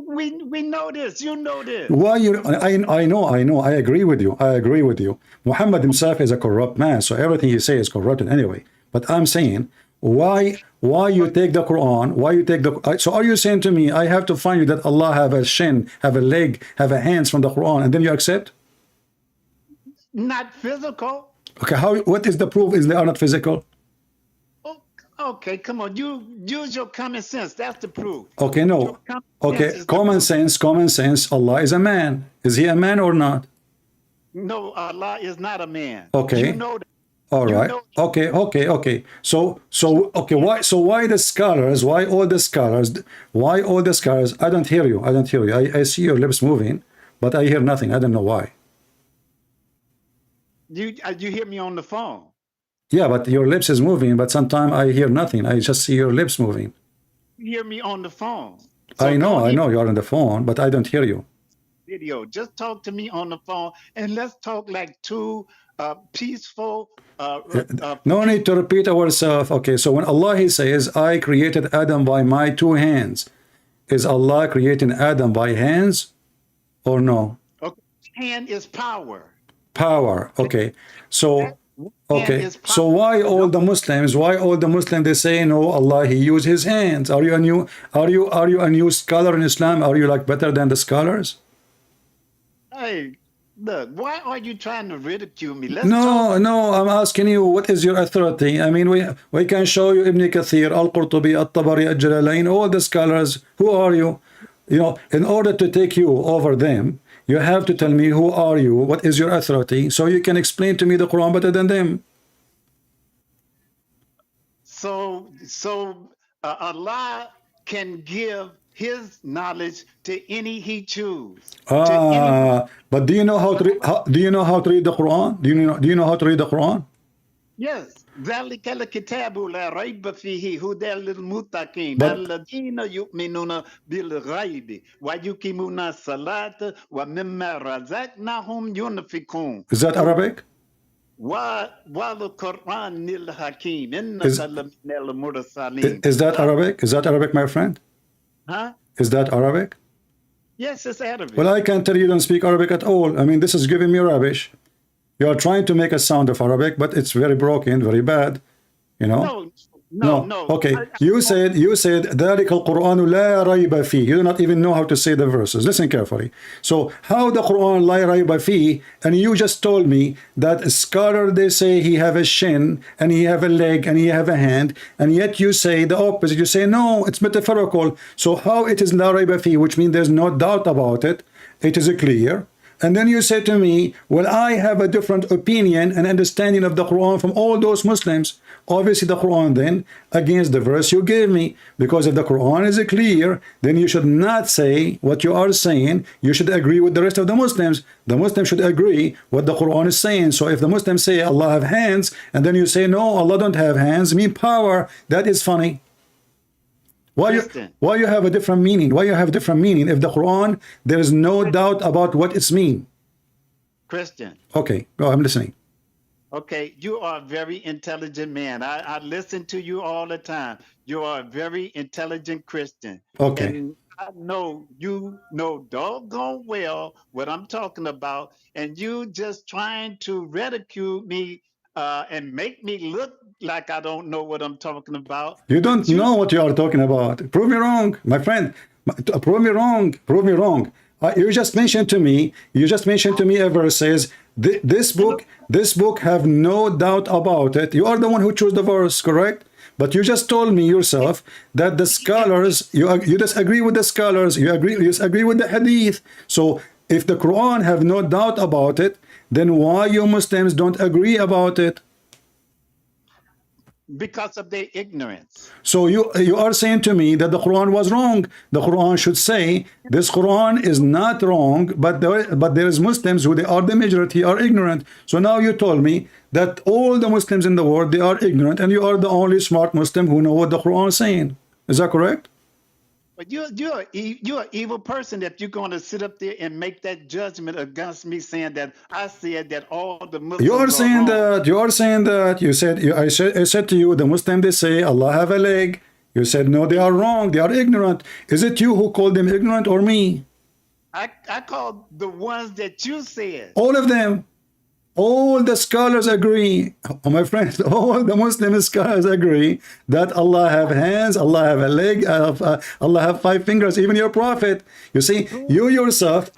We know this. You know this. Why you? I know. I agree with you. Muhammad himself is a corrupt man, so everything he says is corrupted anyway. But I'm saying, why you take the Quran? Why you take the? So are you saying to me, I have to find you that Allah have a shin, have a leg, have a hands from the Quran, and then you accept? Not physical. Okay, how? What is the proof? Is they are not physical? Oh, okay, come on. You use your common sense. That's the proof. Okay, no. Okay, common sense. Common sense. Allah is a man. Is he a man or not? No, Allah is not a man. Okay. You know that. All right. Okay. So okay. Why? So why the scholars? Why all the scholars? Why all the scholars? I don't hear you. I don't hear you. I see your lips moving, but I hear nothing. I don't know why. You hear me on the phone? Yeah, but your lips is moving. But sometimes I hear nothing. I just see your lips moving. You hear me on the phone? So I know you're on the phone, but I don't hear you. Video. Just talk to me on the phone, and let's talk like two peaceful. No need to repeat ourselves. Okay, so when Allah he says, "I created Adam by my two hands," is Allah creating Adam by hands, or no? Okay, hand is power. Power. Okay, so. Okay, so why all the Muslims? Why all the Muslims? They say no. Allah He used His hands. Are you a new? Are you a new scholar in Islam? Are you like better than the scholars? Hey, look. Why are you trying to ridicule me? No. I'm asking you. What is your authority? I mean, we can show you Ibn Kathir, Al-Qurtubi, At-Tabari, Al-Jalalain, all the scholars. Who are you? You know, in order to take you over them, you have to tell me who are you, what is your authority, so you can explain to me the Quran better than them. So Allah can give His knowledge to any He choose. But do you know how to read the Quran? Do you know how to read the Quran? Yes. ذلك الكتاب لا ريب فيه هدى للمتقين الذين يؤمنون بالغيب ويقيمون الصلاة ومما رزقناهم ينفقون. Is that Arabic? والقرآن الحكيم إنك لمن المرسلين. Is that Arabic? Is that Arabic, my friend? Huh? Is that Arabic? Yes, it's Arabic. Well, I can tell you don't speak Arabic at all. I mean, this is giving me rubbish. You are trying to make a sound of Arabic, but it's very broken, very bad. You know? No. Okay. You said ذلك القرآن لا ريب فيه. You do not even know how to say the verses. Listen carefully. So how the Quran لا ريب فيه, and you just told me that a scholar, they say he have a shin and he have a leg and he have a hand, and yet you say the opposite. You say no, it's metaphorical. So how it is لا ريب فيه, which means there's no doubt about it. It is clear. And then you say to me, well, I have a different opinion and understanding of the Quran from all those Muslims. Obviously, the Quran then against the verse you gave me. Because if the Quran is clear, then you should not say what you are saying. You should agree with the rest of the Muslims. The Muslims should agree what the Quran is saying. So if the Muslims say Allah have hands, and then you say, no, Allah don't have hands, mean power, that is funny. Why you have a different meaning? Why you have different meaning? If the Quran, there is no doubt about what it's mean. Christian. Okay, go, I'm listening. Okay, you are a very intelligent man. I listen to you all the time. You are a very intelligent Christian. Okay. And I know you know doggone well what I'm talking about, and you just trying to ridicule me and make me look like I don't know what I'm talking about. You don't know what you are talking about. Prove me wrong, my friend. Prove me wrong. Prove me wrong. You just mentioned to me a verse says, this book have no doubt about it. You are the one who chose the verse, correct? But you just told me yourself that the scholars, you disagree with the scholars, you disagree with the hadith. So if the Quran have no doubt about it, then why you Muslims don't agree about it? Because of their ignorance. So you are saying to me that the Quran was wrong. The Quran should say this Quran is not wrong, but there is Muslims who they are the majority are ignorant. So now you told me that all the Muslims in the world, they are ignorant, and you are the only smart Muslim who know what the Quran is saying. Is that correct? But you're an evil person that you're going to sit up there and make that judgment against me, saying that I said that all the Muslims you are saying that you said I said to you the Muslim, they say Allah have a leg. You said no, they are wrong, they are ignorant. Is it you who called them ignorant or me? I called the ones that you said. All of them. All the scholars agree, my friends, all the Muslim scholars agree that Allah have hands, Allah have a leg, Allah have 5 fingers, even your prophet. You see, you yourself,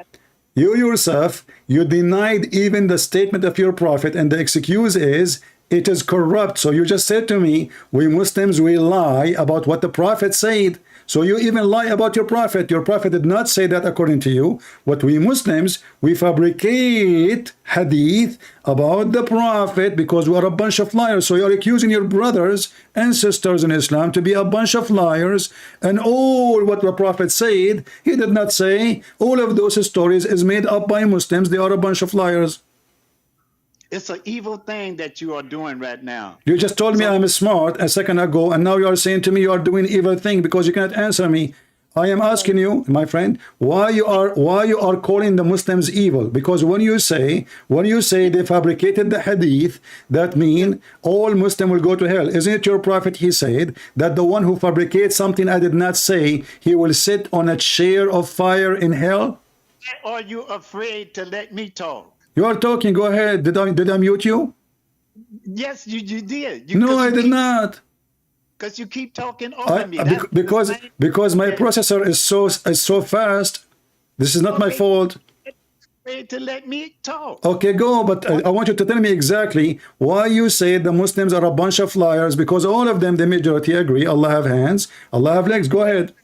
You yourself, you denied even the statement of your prophet, and the excuse is it is corrupt. So you just said to me, we Muslims, we lie about what the prophet said. So you even lie about your prophet. Your prophet did not say that according to you. What we Muslims, we fabricate hadith about the prophet because we are a bunch of liars. So you're accusing your brothers and sisters in Islam to be a bunch of liars, and all what the prophet said, he did not say. All of those stories is made up by Muslims. They are a bunch of liars. It's an evil thing that you are doing right now. You just told me I'm smart a second ago, and now you are saying to me you are doing evil thing because you cannot answer me. I am asking you, my friend, why you are calling the Muslims evil? Because when you say they fabricated the hadith, that mean all Muslim will go to hell. Isn't it your prophet? He said that the one who fabricates something I did not say, he will sit on a chair of fire in hell. Are you afraid to let me talk? You are talking. Go ahead. Did I mute you? Yes, you did. No, I did not. Because you keep talking over me. Because my processor is so fast. This is not my fault. Afraid to let me talk. Okay, go. But I want you to tell me exactly why you say the Muslims are a bunch of liars. Because all of them, the majority, agree. Allah have hands. Allah have legs. Go ahead.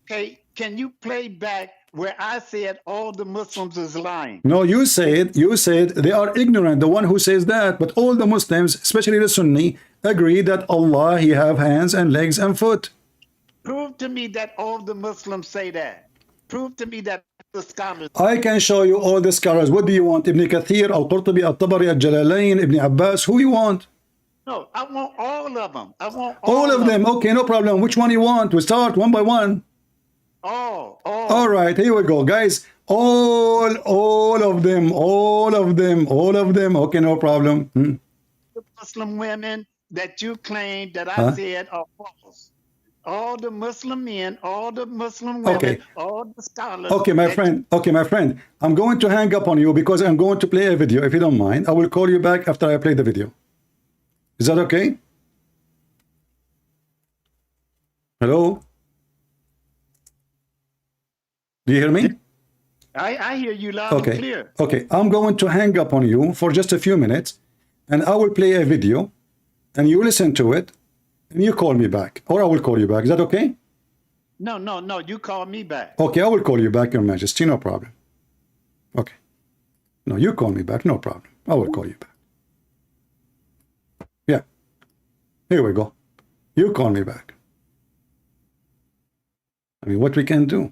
Okay, can you play back where I said all the Muslims is lying? No, you said they are ignorant, the one who says that, but all the Muslims, especially the Sunni, agree that Allah, he have hands and legs and foot. Prove to me that all the Muslims say that. Prove to me that the scholars. I can show you all the scholars. What do you want? Ibn Kathir, Al-Qurtubi, Al-Tabari, Al-Jalalain, Ibn Abbas, who you want? No, I want all of them. I want all of them. Okay, no problem. Which one you want? We start one by one. All right, here we go, guys. All of them. Okay, no problem. The Muslim women that you claim that I said are false. All the Muslim men, all the Muslim women, all the scholars. Okay, my friend. I'm going to hang up on you because I'm going to play a video. If you don't mind, I will call you back after I play the video. Is that okay? Hello? Do you hear me? I hear you loud and clear. Okay, I'm going to hang up on you for just a few minutes, and I will play a video, and you listen to it, and you call me back, or I will call you back. Is that okay? No, you call me back. Okay, I will call you back, Your Majesty, no problem. Okay. No, you call me back, no problem. I will call you back. Yeah. Here we go. You call me back. I mean, what we can do.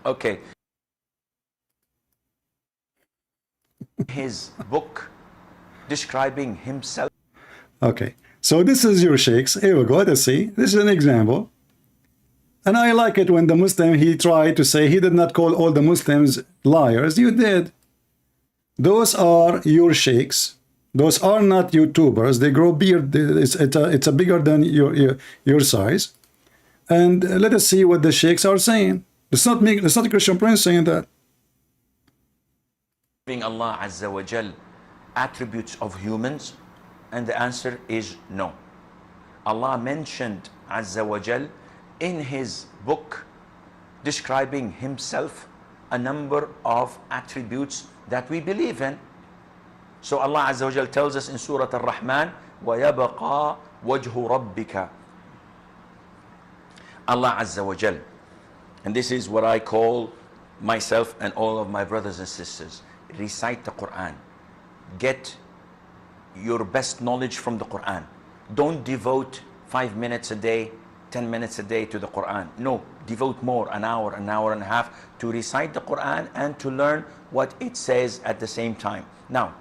Okay. His book describing himself. Okay. So this is your sheikhs. Here we go. Let's see. This is an example. And I like it when the Muslim, he tried to say he did not call all the Muslims liars. You did. Those are your sheikhs. Those are not YouTubers. They grow beard. It's a bigger than your size. And let us see what the sheikhs are saying. It's not me. It's not the Christian Prince saying that. Allah Azza wa Jal attributes of humans, and the answer is no. Allah mentioned Azza wa Jal in his book describing himself a number of attributes that we believe in. So Allah Azza wa Jal tells us in Surah Ar-Rahman, وَيَبَقَى وَجْهُ رَبِّكَ. Allah Azza wa Jal. And this is what I call myself and all of my brothers and sisters. Recite the Quran. Get your best knowledge from the Quran. Don't devote 5 minutes a day, 10 minutes a day to the Quran. No, devote more, an hour and a half to recite the Quran and to learn what it says at the same time. Now,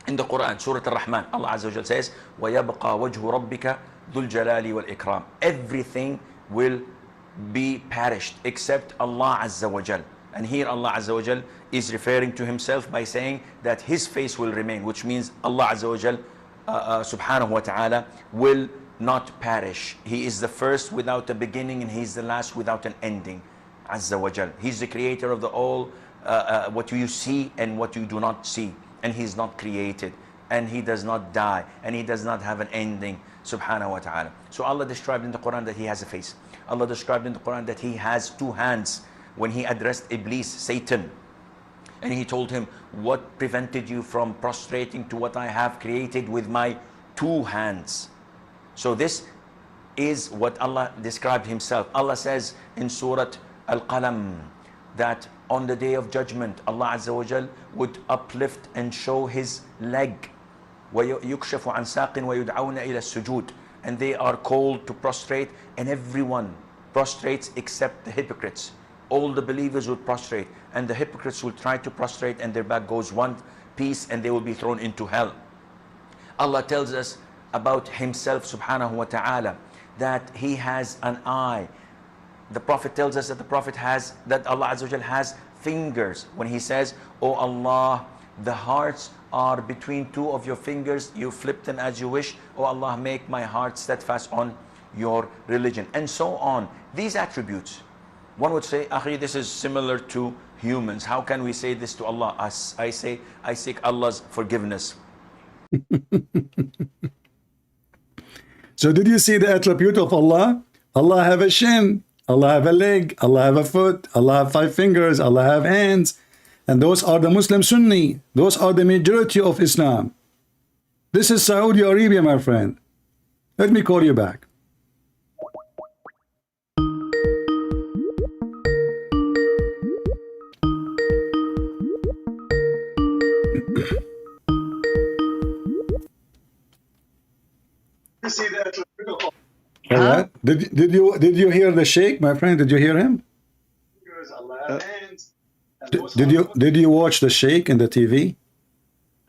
in the Quran, Surah Ar-Rahman, Allah Azza wa Jal says, وَيَبْقَى وَجْهُ رَبِّكَ ذُو الْجَلَالِ وَالْإِكْرَامِ. Everything will be perished except Allah Azza wa Jal. And here Allah Azza wa Jal is referring to himself by saying that his face will remain, which means Allah Azza wa Jal subhanahu wa ta'ala will not perish. He is the first without a beginning, and he's the last without an ending. Azza wa Jal. He's the creator of the all, what you see and what you do not see. And he's not created, and he does not die, and he does not have an ending, subhanahu wa ta'ala. So Allah described in the Quran that he has a face. Allah described in the Quran that he has two hands. when he addressed Iblis, Satan, and he told him, what prevented you from prostrating to what I have created with my 2 hands? So this is what Allah described himself. Allah says in Surah Al-Qalam that on the day of judgment, Allah Azza wa Jal would uplift and show his leg. وَيُكْشَفُ عَنْ سَاقٍ وَيُدْعَوْنَ إِلَى السُّجُودِ, and they are called to prostrate, and everyone prostrates except the hypocrites. All the believers would prostrate, and the hypocrites will try to prostrate, and their back goes one piece, and they will be thrown into hell. Allah tells us about himself subhanahu wa ta'ala that he has an eye. The Prophet tells us that Allah Azza wa Jal has fingers. When he says, "Oh Allah, the hearts are between 2 of your fingers, you flip them as you wish. Oh Allah, make my heart steadfast on your religion," and so on. These attributes, one would say, "Akhi, this is similar to humans. How can we say this to Allah?" I say, I seek Allah's forgiveness. So did you see the attribute of Allah? Allah have a shin, Allah have a leg, Allah have a foot, Allah have 5 fingers, Allah have hands. And those are the Muslim Sunni. Those are the majority of Islam. This is Saudi Arabia, my friend. Let me call you back. All right. Did you hear the Sheikh, my friend? Did you hear him? Did you watch the Sheikh in the TV?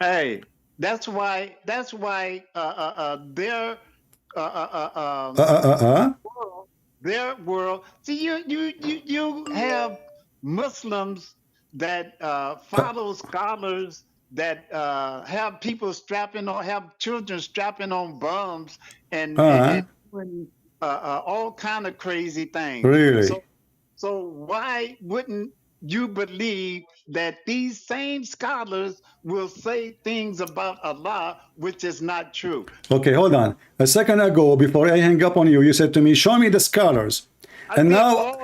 Hey, that's why their world. See, you have Muslims that follow scholars that have people have children strapping on bombs and doing all kind of crazy things. Really? So why wouldn't you believe that these same scholars will say things about Allah which is not true? Okay, hold on. A second ago, before I hang up on you, you said to me, "Show me the scholars." And now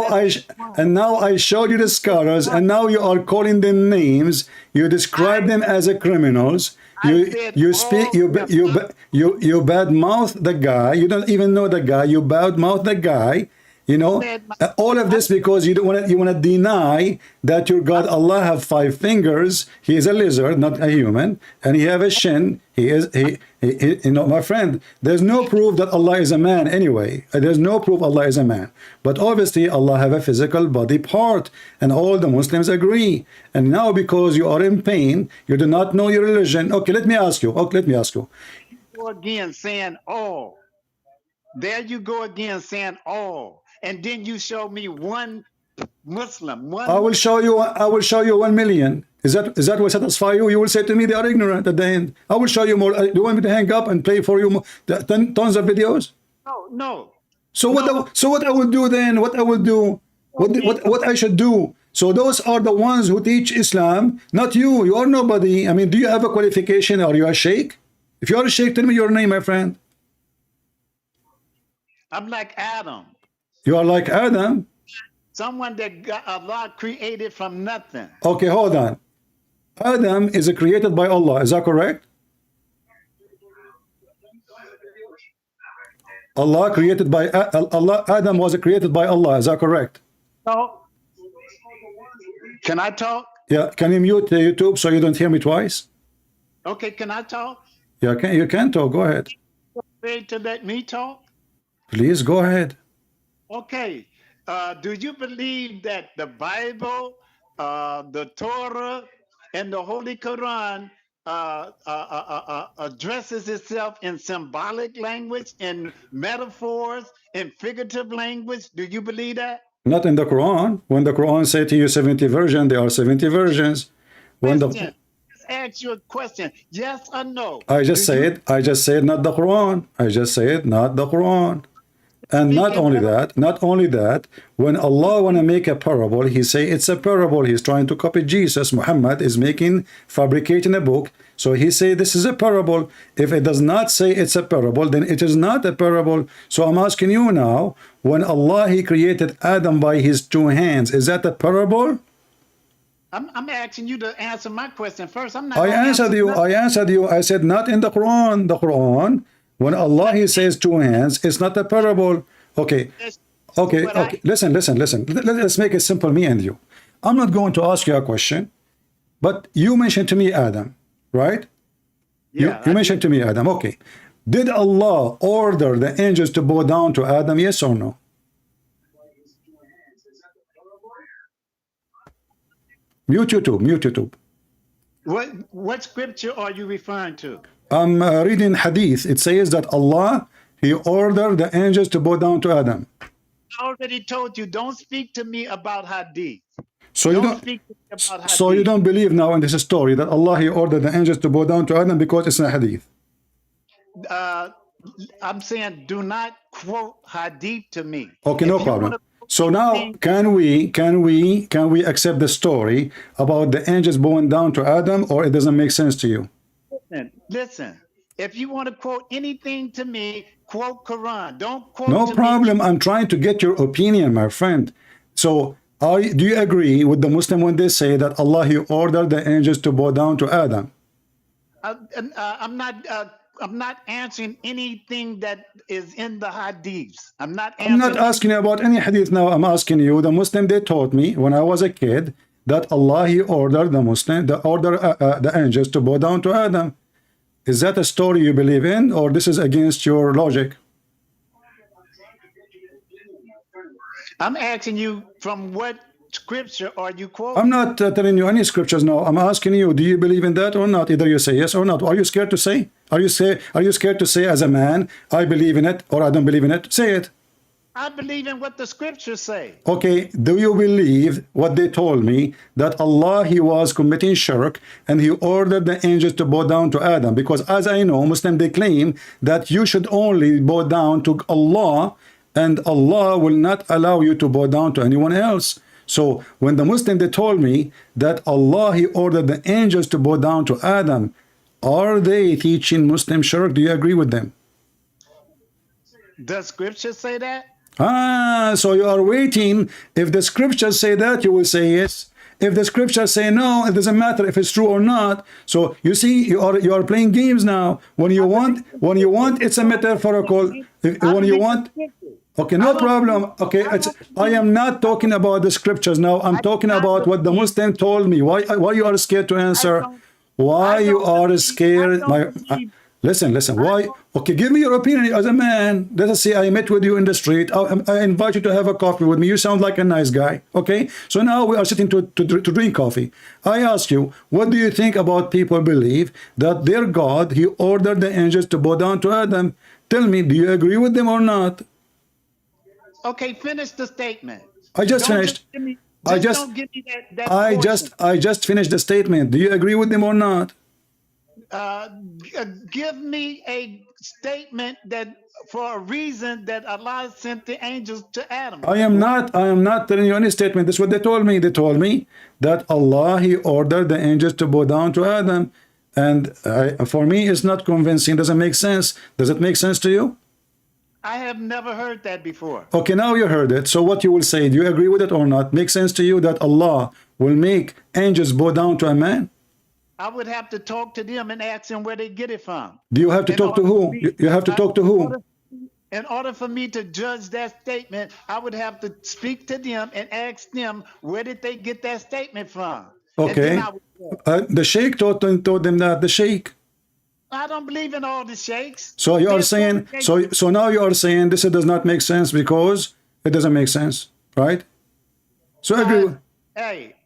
I showed you the scholars, and now you are calling them names. You describe them as a criminals. You bad mouth the guy. You don't even know the guy. You bad mouth the guy. You know, all of this because you want to deny that your God Allah have 5 fingers. He is a lizard, not a human, and he have a shin. He you know, my friend. There's no proof that Allah is a man anyway. There's no proof Allah is a man. But obviously Allah have a physical body part, and all the Muslims agree. And now because you are in pain, you do not know your religion. Okay, let me ask you. Go again saying all. There you go again saying all. And then you show me one Muslim. I will show you 1 million. Is that what satisfy you? You will say to me they are ignorant at the end. I will show you more. Do you want me to hang up and play for you tons of videos? No. So what I will do then? What I will do? What I should do? So those are the ones who teach Islam, not you. You are nobody. I mean, do you have a qualification? Are you a sheikh? If you are a sheikh, tell me your name, my friend. I'm like Adam. You are like Adam? Someone that Allah created from nothing. Okay, hold on. Adam is created by Allah. Is that correct? Allah created by Allah. Adam was created by Allah. Is that correct? No. Can I talk? Yeah. Can you mute the YouTube so you don't hear me twice? Okay. Can I talk? Yeah. You can talk. Go ahead. Ready to let me talk? Please go ahead. Okay. Do you believe that the Bible, the Torah, and the Holy Quran addresses itself in symbolic language, in metaphors, in figurative language? Do you believe that? Not in the Quran. When the Quran say to you 70 versions, there are 70 versions. Just ask you a question. Yes or no? I just said not the Quran. I just said not the Quran. And not only that, when Allah want to make a parable, he say it's a parable. He's trying to copy Jesus. Muhammad is fabricating a book. So he say this is a parable. If it does not say it's a parable, then it is not a parable. So I'm asking you now, when Allah, he created Adam by his 2 hands, is that a parable? I'm asking you to answer my question first. I'm not. I answered you. I said not in the Quran. The Quran, when Allah, he says 2 hands, it's not a parable. Okay. Listen. Let's make it simple, me and you. I'm not going to ask you a question, but you mentioned to me Adam, right? Yeah. You mentioned to me Adam. Okay. Did Allah order the angels to bow down to Adam? Yes or no? Mute YouTube. What scripture are you referring to? I'm reading hadith. It says that Allah, he ordered the angels to bow down to Adam. I already told you, don't speak to me about hadith. So you don't believe now in this story that Allah, he ordered the angels to bow down to Adam because it's a hadith. I'm saying do not quote hadith to me. Okay, no problem. So now can we accept the story about the angels bowing down to Adam, or it doesn't make sense to you? Listen. If you want to quote anything to me, quote Quran. Don't quote. No problem. I'm trying to get your opinion, my friend. So do you agree with the Muslim when they say that Allah, he ordered the angels to bow down to Adam? I'm not answering anything that is in the hadiths. I'm not asking you about any hadith now. I'm asking you, the Muslim, they taught me when I was a kid that Allah, he ordered the angels to bow down to Adam. Is that a story you believe in, or this is against your logic? I'm asking you, from what scripture are you quoting? I'm not telling you any scriptures now. I'm asking you, do you believe in that or not? Either you say yes or not. Are you scared to say? Are you scared to say as a man, I believe in it or I don't believe in it? Say it. I believe in what the scriptures say. Okay, do you believe what they told me, that Allah, he was committing shirk and he ordered the angels to bow down to Adam? Because as I know, Muslim, they claim that you should only bow down to Allah, and Allah will not allow you to bow down to anyone else. So when the Muslim, they told me that Allah, he ordered the angels to bow down to Adam, are they teaching Muslim shirk? Do you agree with them? Does scripture say that? So you are waiting. If the scriptures say that, you will say yes. If the scriptures say no, it doesn't matter if it's true or not. So you see, you are playing games now. When you want, it's a metaphorical. When you want, okay, no problem. Okay, I am not talking about the scriptures now. I'm talking about what the Muslim told me. Why you are scared to answer? Why you are scared? Listen. Why? Okay, give me your opinion as a man. Let us say I met with you in the street. I invite you to have a coffee with me. You sound like a nice guy. Okay, so now we are sitting to drink coffee. I ask you, what do you think about people believe that their God, he ordered the angels to bow down to Adam? Tell me, do you agree with them or not? Okay, finish the statement. I just finished. I just finished the statement. Do you agree with them or not? Give me a statement that for a reason that Allah sent the angels to Adam. I am not telling you any statement. This is what they told me. They told me that Allah, he ordered the angels to bow down to Adam, and for me it's not convincing. Doesn't make sense. Does it make sense to you? I have never heard that before. Okay, now you heard it. So what you will say, do you agree with it or not? Make sense to you that Allah will make angels bow down to a man? I would have to talk to them and ask them where they get it from. Do you have to talk to who? You have to talk to who? In order for me to judge that statement, I would have to speak to them and ask them where did they get that statement from. Okay. The sheikh told them that. The sheikh. I don't believe in all the sheikhs. So you are saying, so now you are saying this does not make sense because it doesn't make sense, right? So agree. Hey,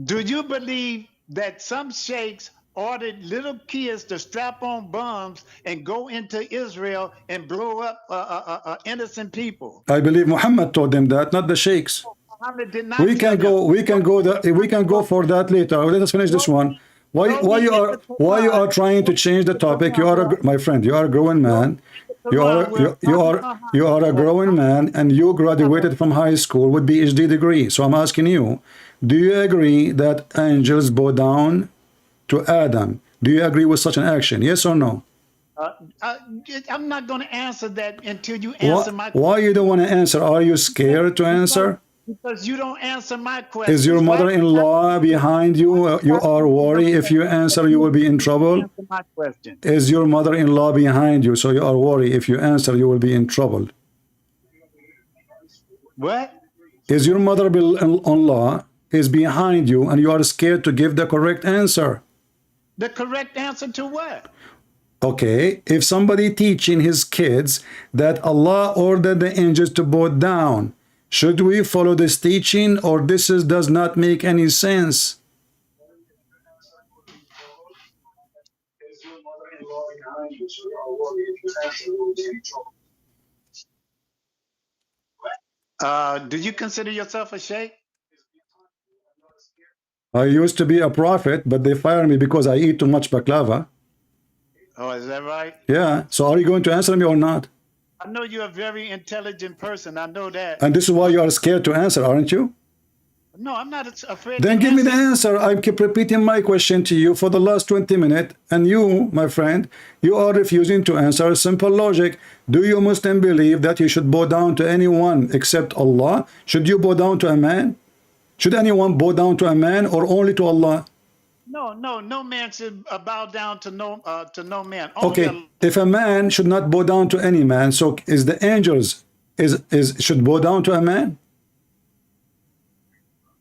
do you believe that some sheikhs ordered little kids to strap on bombs and go into Israel and blow up innocent people? I believe Muhammad told them that, not the sheikhs. Muhammad did not. We can go for that later. Let us finish this one. Why you are trying to change the topic? You are my friend. You are a grown man. You are a grown man, and you graduated from high school with PhD degree. So I'm asking you, do you agree that angels bow down to Adam? Do you agree with such an action? Yes or no? I'm not going to answer that until you answer my question. Why you don't want to answer? Are you scared to answer? Because you don't answer my question. Is your mother-in-law behind you? You are worried if you answer you will be in trouble? Answer my question. Is your mother-in-law behind you? So you are worried if you answer you will be in trouble. What? Is your mother-in-law is behind you and you are scared to give the correct answer? The correct answer to what? Okay, if somebody teaching his kids that Allah ordered the angels to bow down, should we follow this teaching, or does not make any sense? Do you consider yourself a sheikh? I used to be a prophet, but they fired me because I eat too much baklava. Oh, is that right? Yeah, so are you going to answer me or not? I know you're a very intelligent person. I know that. And this is why you are scared to answer, aren't you? No, I'm not afraid. Then give me the answer. I keep repeating my question to you for the last 20 minutes, and you, my friend, you are refusing to answer simple logic. Do you Muslim believe that you should bow down to anyone except Allah? Should you bow down to a man? Should anyone bow down to a man or only to Allah? No man should bow down to no man. Okay, if a man should not bow down to any man, so is the angels should bow down to a man?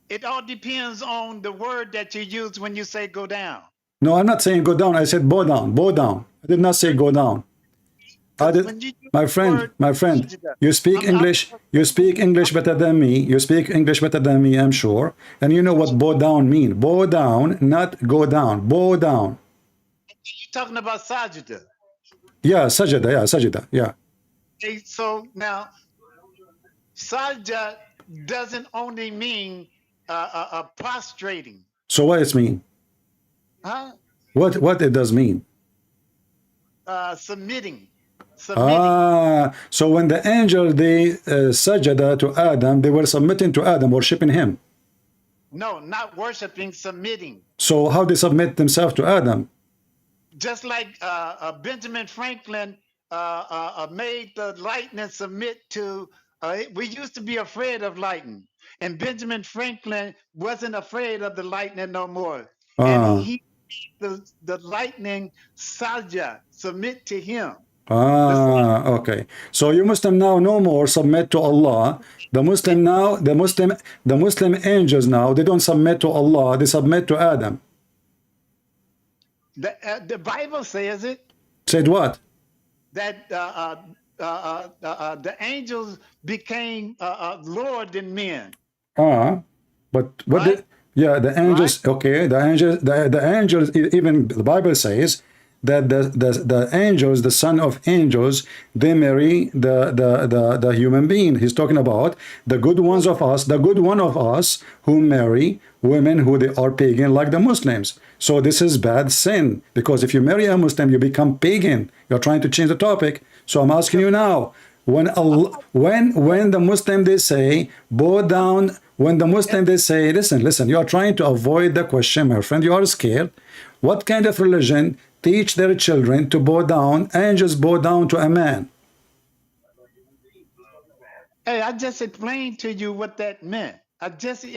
It all depends on the word that you use when you say go down. No, I'm not saying go down. I said bow down. Bow down. I did not say go down. My friend, you speak English. You speak English better than me. You speak English better than me, I'm sure. And you know what bow down mean. Bow down, not go down. Bow down. You're talking about sajda. Yeah, sajda. Yeah, sajda. Yeah. Okay, so now, sajda doesn't only mean prostrating. So what it mean? Huh? What it does mean? Submitting. So when the angel they sajada to Adam, they were submitting to Adam, worshiping him. No, not worshiping, submitting. So how they submit themselves to Adam? Just like Benjamin Franklin made the lightning submit to. We used to be afraid of lightning, and Benjamin Franklin wasn't afraid of the lightning no more. And he made the lightning sajda, submit to him. Okay. So you Muslim now no more submit to Allah. The Muslim now, the Muslim angels now, they don't submit to Allah, they submit to Adam. The Bible says it. Said what? That the angels became lower than men. But what? Right? The angels. Right? Okay, the angels. Even the Bible says that the angels, the son of angels, they marry the human being. He's talking about the good ones of us, the good one of us who marry women who they are pagan like the Muslims. So this is bad sin, because if you marry a Muslim, you become pagan. You're trying to change the topic. So I'm asking you now, when the Muslim they say bow down, when the Muslim they say listen, you are trying to avoid the question, my friend. You are scared. What kind of religion teach their children to bow down and just bow down to a man? Hey, I just explained to you what that meant.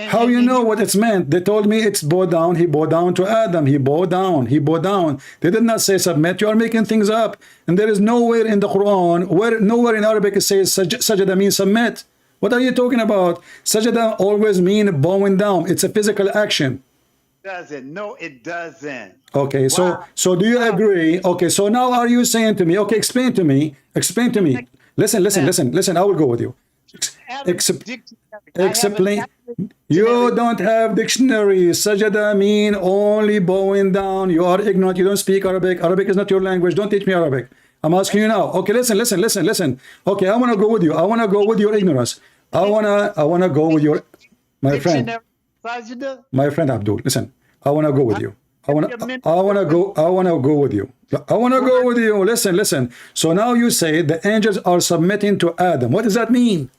How you know what it's meant? They told me it's bow down. He bowed down to Adam. He bowed down. He bowed down. They did not say submit. You are making things up. And there is nowhere in the Quran, nowhere in Arabic it says sajda means submit. What are you talking about? Sajda always mean bowing down. It's a physical action. Doesn't. No, it doesn't. Okay, so do you agree? Okay, so now are you saying to me, okay, explain to me. Listen, I will go with you. Explain. You don't have dictionary. Sajada mean only bowing down. You are ignorant. You don't speak Arabic. Arabic is not your language. Don't teach me Arabic. I'm asking you now. Okay, listen. Okay, I want to go with you. I want to go with your ignorance. I want to go with your, my friend Abdul. Listen, I want to go with you. I wanna go with you. I wanna go with you. Listen. So now you say the angels are submitting to Adam. What does that mean?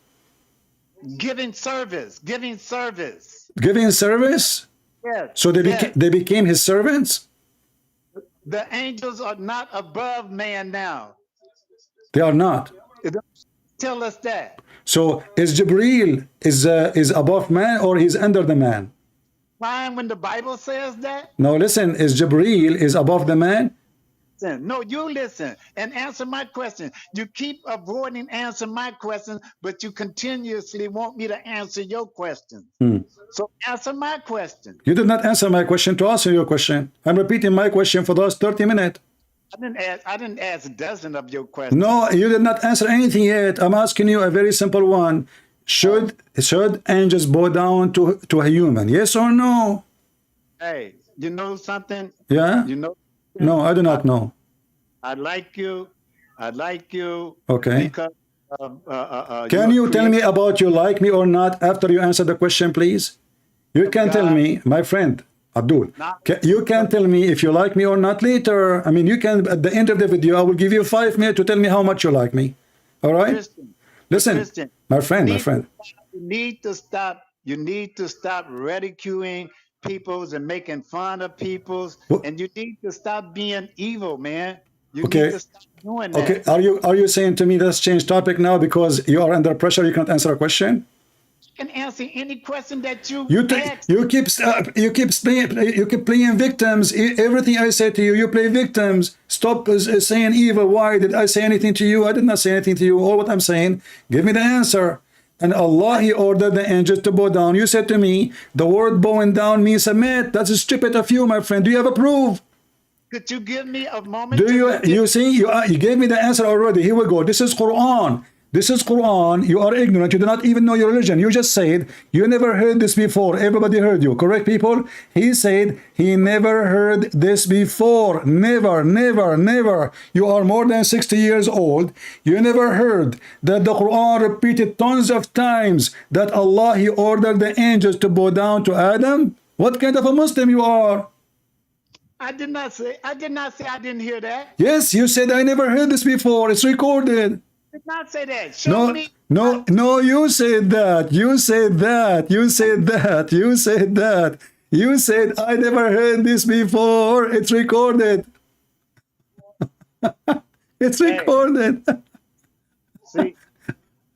Giving service. Giving service? Yes. So they became his servants? The angels are not above man now. They are not. Tell us that. So is Jibreel is above man or he's under the man? Fine when the Bible says that? No, listen, is Jibreel is above the man? No, you listen and answer my question. You keep avoiding answering my questions, but you continuously want me to answer your question. So answer my question. You did not answer my question to answer your question. I'm repeating my question for the last 30 minutes. I didn't ask a dozen of your questions. No, you did not answer anything yet. I'm asking you a very simple one. Should angels bow down to a human? Yes or no? Hey, you know something? Yeah? You know? No, I do not know. I like you. Okay. Because can you tell me about you like me or not after you answer the question, please? You can tell me, my friend Abdul. You can tell me if you like me or not later. I mean, you can at the end of the video. I will give you 5 minutes to tell me how much you like me. All right? Listen, my friend. You need to stop. You need to stop ridiculing peoples and making fun of peoples, and you need to stop being evil, man. You need to stop doing that. Okay, are you saying to me let's change topic now because you are under pressure? You can't answer a question. I can answer any question that you ask. You keep playing victims. Everything I say to you, you play victims. Stop saying evil. Why did I say anything to you? I did not say anything to you. All what I'm saying, give me the answer. And Allah, he ordered the angels to bow down. You said to me, the word bowing down means submit. That's stupid of you, my friend. Do you have a proof? Could you give me a moment? Do you see? You gave me the answer already. Here we go. This is Quran. This is Quran. You are ignorant. You do not even know your religion. You just said you never heard this before. Everybody heard you. Correct, people? He said he never heard this before. Never, never, never. You are more than 60 years old. You never heard that the Quran repeated tons of times that Allah, he ordered the angels to bow down to Adam? What kind of a Muslim you are? I did not say I didn't hear that. Yes, you said I never heard this before. It's recorded. I did not say that. Show me. No, you said that. You said I never heard this before. It's recorded. It's recorded. See,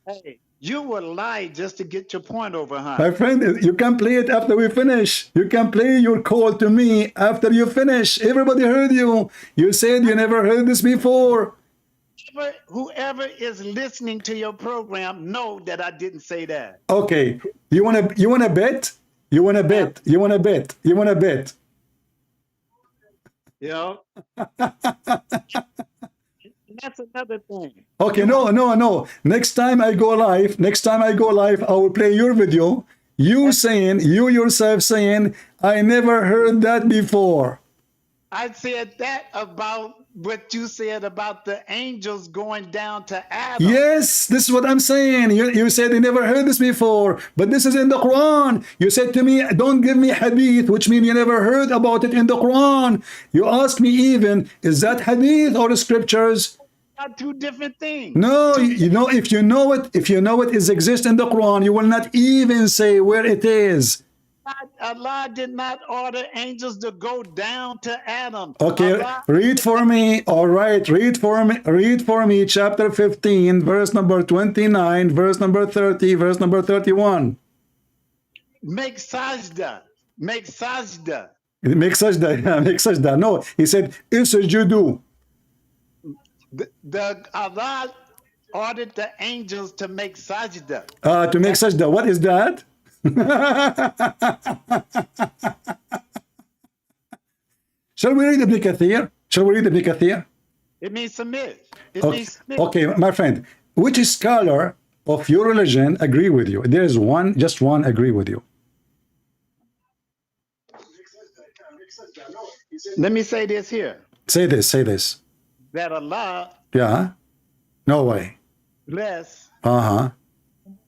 hey, you will lie just to get your point over, huh? My friend, you can play it after we finish. You can play your call to me after you finish. Everybody heard you. You said you never heard this before. Whoever is listening to your program know that I didn't say that. Okay. You wanna bet? You wanna bet? You know? That's another thing. Okay, no. Next time I go live, I will play your video. You yourself saying, I never heard that before. I said that about what you said about the angels going down to Adam. Yes, this is what I'm saying. You said you never heard this before, but this is in the Quran. You said to me, don't give me hadith, which means you never heard about it in the Quran. You asked me even, is that hadith or scriptures? Are two different things. No, you know, if you know it is exist in the Quran, you will not even say where it is. Allah did not order angels to go down to Adam. Okay, read for me. All right, read for me chapter 15, verse number 29, verse number 30, verse number 31. Make sajda. Make sajda. Make sajda. Yeah, make sajda. No, he said, isjudu. The Allah ordered the angels to make sajda. To make sajda. What is that? Shall we read Ibn Kathir? It means submit. Okay, my friend, which scholar of your religion agree with you? There is just one agree with you. Let me say this here. Say this. That Allah. Yeah. No way. Bless.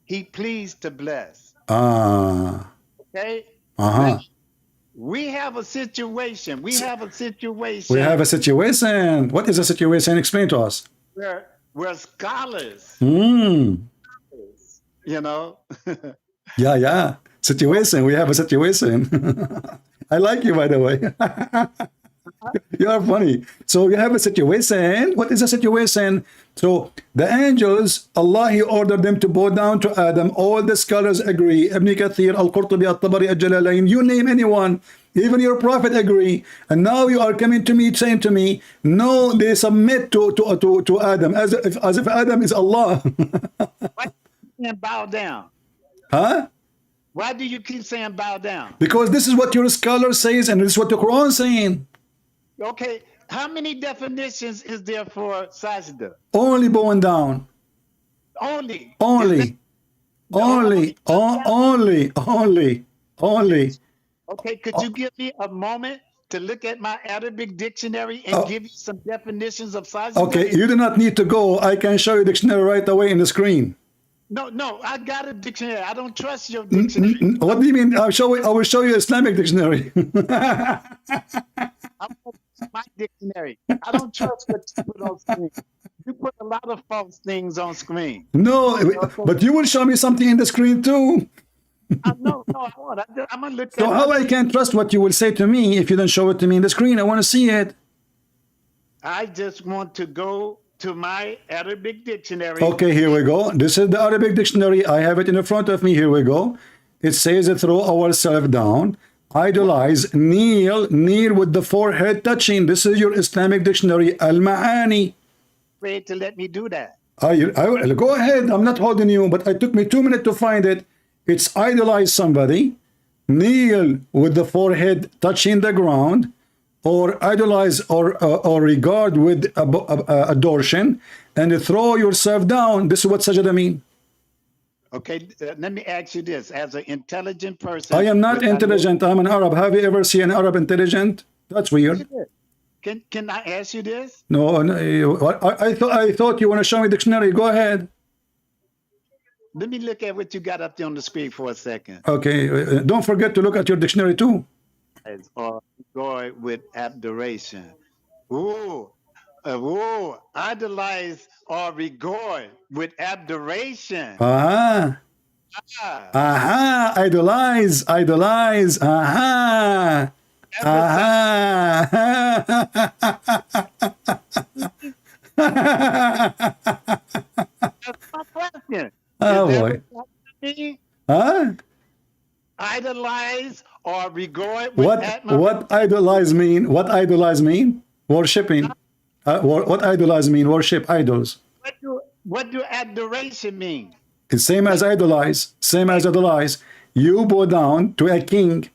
He pleased to bless. Okay. Bless We have a situation. We have a situation. We have a situation. What is a situation? Explain to us. Where scholars, Hmm. you know. Yeah. Situation. We have a situation. I like you, by the way. You are funny. So you have a situation. What is a situation? So the angels, Allah, He ordered them to bow down to Adam. All the scholars agree. Ibn Kathir, Al-Qurtubi, Al-Tabari, Al-Jalalain, you name anyone. Even your prophet agree. And now you are coming to me saying to me, no, they submit to Adam as if Adam is Allah. Why do you keep saying bow down? Huh? Why do you keep saying bow down? Because this is what your scholar says and this is what the Quran is saying. Okay, how many definitions is there for sajda? Only bowing down. Only. Only. Okay, could you give me a moment to look at my Arabic dictionary and give you some definitions of sajda? Okay, you do not need to go. I can show you dictionary right away in the screen. No, I got a dictionary. I don't trust your dictionary. What do you mean? I will show you Islamic dictionary. I want my dictionary. I don't trust what you put on screen. You put a lot of false things on screen. No, but you will show me something in the screen too. No, I won't. I'm gonna look. So how I can trust what you will say to me if you don't show it to me in the screen? I want to see it. I just want to go to my Arabic dictionary. Okay, here we go. This is the Arabic dictionary. I have it in front of me. Here we go. It says throw ourselves down, idolize, kneel with the forehead touching. This is your Islamic dictionary, Al-Ma'ani. Afraid to let me do that. I will go ahead. I'm not holding you, but it took me 2 minutes to find it. It's idolize somebody, kneel with the forehead touching the ground, or idolize or regard with adoration, and throw yourself down. This is what sajda mean. Okay, let me ask you this: as an intelligent person, I am not intelligent. I'm an Arab. Have you ever seen an Arab intelligent? That's weird. Can I ask you this? No, I thought you want to show me dictionary. Go ahead. Let me look at what you got up there on the screen for a second. Okay, don't forget to look at your dictionary too. Or joy with adoration. Idolize or regard with adoration. Idolize. That's my question. Oh boy. Idolize or regard with what idolize mean? What idolize mean? Worshipping. What idolize mean? Worship idols. What do adoration mean? It's same as idolize. Same as idolize. You bow down to a king.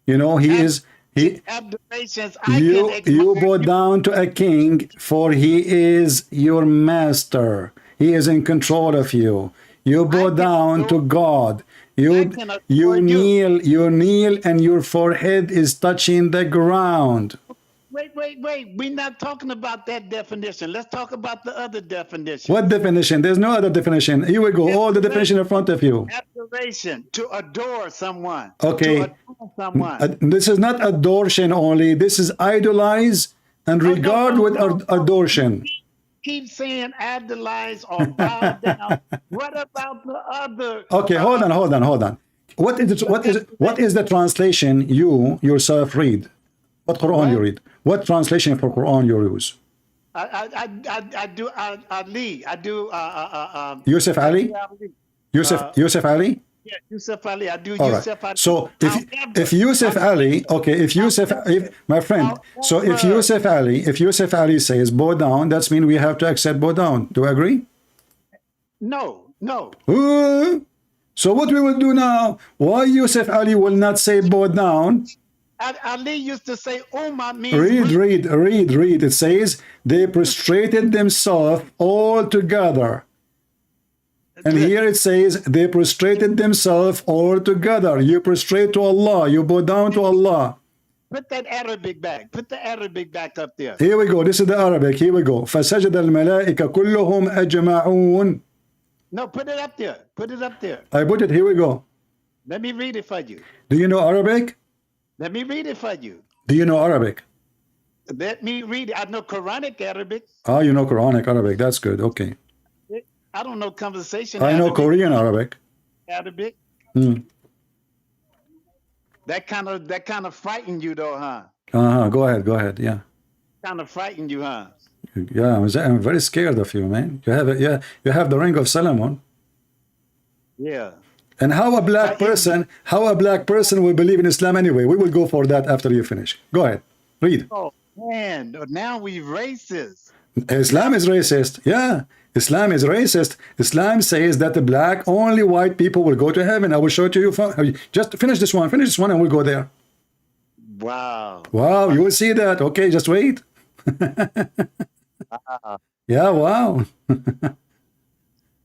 You know he is. Adorations. You bow down to a king, for he is your master. He is in control of you. You bow down to God. You kneel, and your forehead is touching the ground. Wait. We're not talking about that definition. Let's talk about the other definition. What definition? There's no other definition. Here we go. All the definition in front of you. Adoration, to adore someone. Okay. To adore someone. This is not adoration only. This is idolize and regard with adoration. Keep saying idolize or bow down. What about the other? Okay, hold on. What is the translation you yourself read? What Quran you read? What translation for Quran you use? I do Ali. I do Yusuf Ali? Yusuf Ali? Yeah, Yusuf Ali. I do All Yusuf right. Ali. So if Yusuf Ali, okay, my friend, so if Yusuf Ali says bow down, that's mean we have to accept bow down. Do you agree? No. So what we will do now? Why Yusuf Ali will not say bow down? Ali used to say, Ummah means... Read. It says, they prostrated themselves all together. And here it says, they prostrated themselves all together. You prostrate to Allah. You bow down to Allah. Put that Arabic back. Put the Arabic back up there. Here we go. This is the Arabic. Here we go. فَسَجَدَ الْمَلَائِكَ كُلُّهُمْ أَجْمَعُونَ. No, put it up there. Put it up there. I put it. Here we go. Let me read it for you. Do you know Arabic? Let me read it for you. Do you know Arabic? Let me read it. I know Quranic Arabic. Oh, you know Quranic Arabic. That's good. Okay. I don't know conversation I know Arabic. Korean Arabic. Arabic. Hmm. That kind of frightened you though, huh? Go ahead. Go ahead. Yeah. Kind of frightened you, huh? Yeah. I'm very scared of you, man. You have it. Yeah. You have the ring of Solomon. Yeah. And how a black person will believe in Islam anyway? We will go for that after you finish. Go ahead. Read. Oh man, now we racist. Islam is racist. Yeah. Islam is racist. Islam says that the black, only white people will go to heaven. I will show it to you. Just finish this one, and we'll go there. Wow. Wow, you will see that. Okay, just wait. Yeah, wow.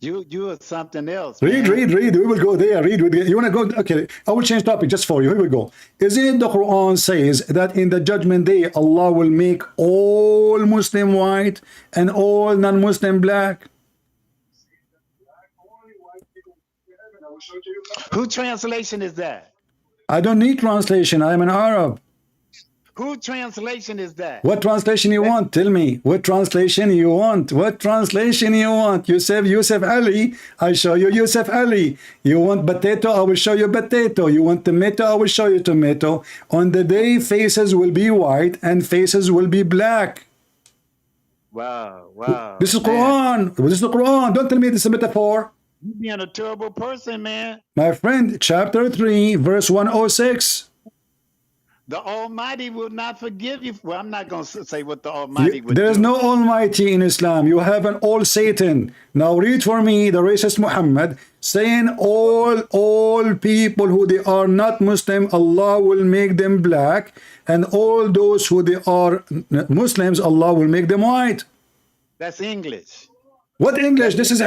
You are something else. Read. We will go there. Read. You want to go? Okay, I will change topic just for you. Here we go. Isn't it the Quran says that in the judgment day, Allah will make all Muslim white and all non-Muslim black? Who translation is that? I don't need translation. I am an Arab. Who translation is that? What translation you want? Tell me. What translation you want? What translation you want? Yusuf Ali. I show you Yusuf Ali. You want potato? I will show you potato. You want tomato? I will show you tomato. On the day, faces will be white and faces will be black. Wow. This is Quran. This is the Quran. Don't tell me this is a metaphor. You being a terrible person, man. My friend, chapter 3, verse 106. The Almighty will not forgive you. Well, I'm not going to say what the Almighty would do. There is no Almighty in Islam. You have an all Satan. Now read for me the racist Muhammad saying all people who they are not Muslim, Allah will make them black, and all those who they are Muslims, Allah will make them white. That's English. What English? This is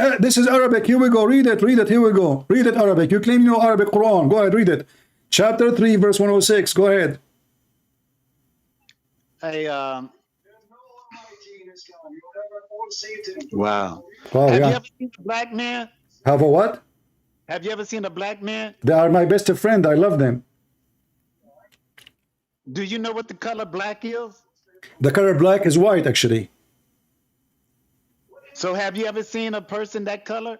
Arabic. Here we go. Read it. Here we go. Read it Arabic. You claim you know Arabic Quran. Go ahead, read it. Chapter 3, verse 106. Go ahead. Wow. Oh, Have yeah. you ever seen a black man? Have a what? Have you ever seen a black man? They are my best friend. I love them. Do you know what the color black is? The color black is white, actually. So have you ever seen a person that color?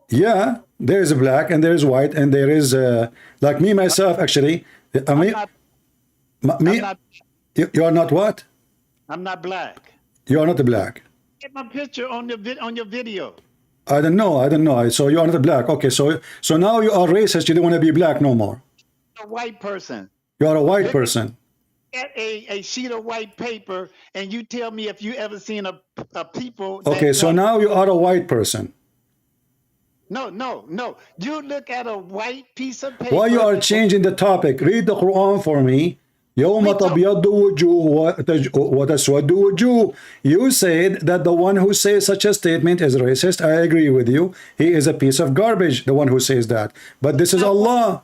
Yeah, there is a black and there is white and there is like me myself actually. You are not what? I'm not black. You are not a black. Get my picture on your video. I don't know. So you are not a black. Okay, so now you are racist. You don't want to be black no more. A white person. You are a white person. Get a sheet of white paper and you tell me if you ever seen a people. Okay, so now you are a white person. No. You look at a white piece of paper. Why you are changing the topic? Read the Quran for me. يوم تبيض وجوه وتسود وجوه. You said that the one who says such a statement is racist. I agree with you. He is a piece of garbage, the one who says that. But this is Allah.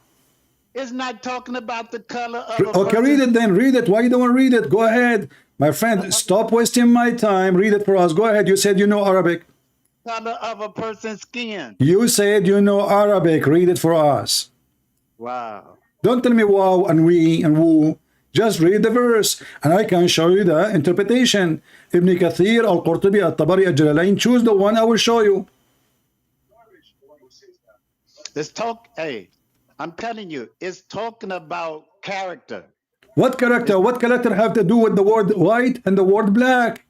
It's not talking about the color of a Okay, person. read it then. Read it. Why you don't want to read it? Go ahead. My friend, stop wasting my time. Read it for us. Go ahead. You said you know Arabic. Color of a person's skin. You said you know Arabic. Read it for us. Wow. Don't tell me wow and we and woo. Just read the verse and I can show you the interpretation. Ibn Kathir, Al-Qurtubi, Al-Tabari, Al-Jalalain. Choose the one I will show you. Let's talk. Hey, I'm telling you, it's talking about character. What character? What character have to do with the word white and the word black?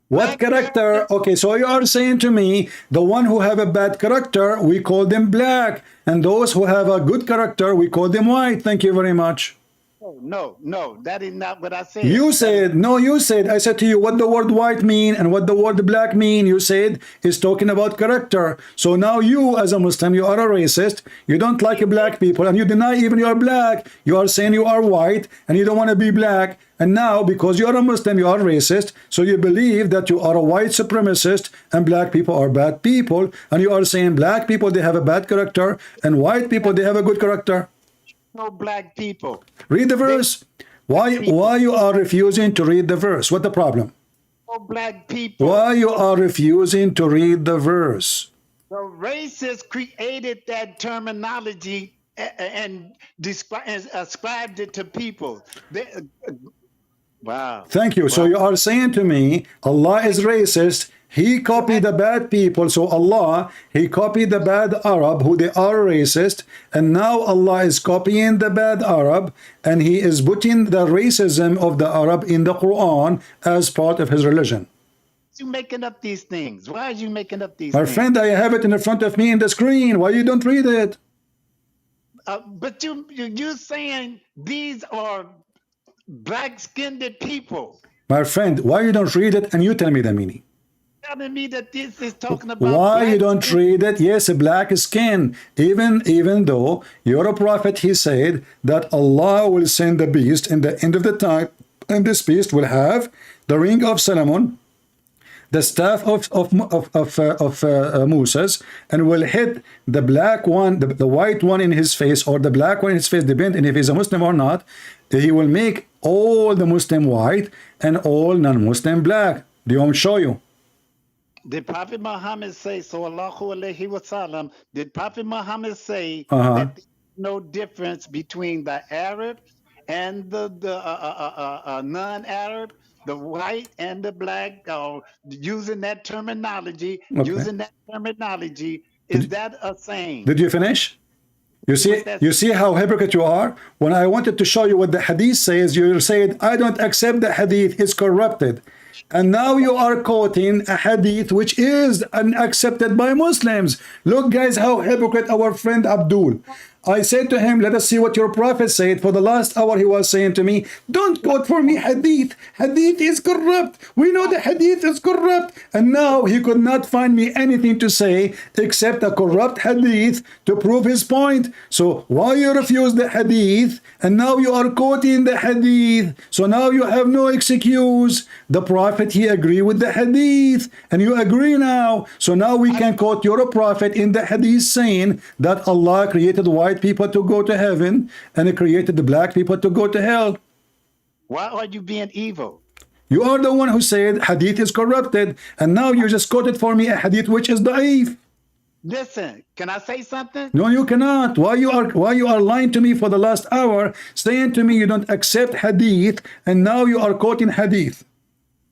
What character? Okay, so you are saying to me, the one who have a bad character, we call them black. And those who have a good character, we call them white. Thank you very much. No, that is not what I said. You said, no, you said, I said to you what the word white mean and what the word black mean. You said is talking about character. So now you as a Muslim, you are a racist. You don't like black people and you deny even you are black. You are saying you are white and you don't want to be black. And now because you are a Muslim, you are racist. So you believe that you are a white supremacist and black people are bad people. And you are saying black people, they have a bad character and white people, they have a good character. No black people. Read the verse. Why you are refusing to read the verse? What the problem? No black people. Why you are refusing to read the verse? The racists created that terminology and ascribed it to people. Wow. Thank you. So you are saying to me, Allah is racist. He copied the bad people. So Allah, he copied the bad Arab, who they are racist. And now Allah is copying the bad Arab, and he is putting the racism of the Arab in the Quran as part of his religion. You making up these things? Why are you making up these My things? friend, I have it in front of me in the screen. Why you don't read it? But you're saying these are black-skinned people. My friend, why you don't read it and you tell me the meaning? Telling me that this is talking about why you don't skin? read it? Yes, a black skin. Even though you're a prophet, he said that Allah will send the beast in the end of the time, and this beast will have the ring of Solomon, the staff of Moses, and will hit the black one, the white one in his face, or the black one in his face, depending if he's a Muslim or not. He will make all the Muslim white and all non-Muslim black. Do you want me to show you? Did Prophet Muhammad say, sallallahu alaihi wasallam, did Prophet Muhammad say Uh-huh. that there's no difference between the Arab and the non-Arab, the white and the black, using that terminology, is that a saying? Did you finish? You see how hypocrite you are? When I wanted to show you what the hadith says, you said, I don't accept the hadith, it's corrupted. And now you are quoting a hadith which is unaccepted by Muslims. Look, guys, how hypocrite our friend Abdul. I said to him, let us see what your prophet said. For the last hour, he was saying to me, don't quote for me hadith. Hadith is corrupt. We know the hadith is corrupt. And now he could not find me anything to say except a corrupt hadith to prove his point. So why you refuse the hadith? And now you are quoting the hadith. So now you have no excuse. The prophet, he agreed with the hadith. And you agree now. So now we can quote your prophet in the hadith saying that Allah created white people to go to heaven and he created the black people to go to hell. Why are you being evil? You are the one who said hadith is corrupted, and now you just quoted for me a hadith which is da'if. Listen, can I say something? No, you cannot. Why you are lying to me for the last hour, saying to me you don't accept hadith, and now you are quoting hadith.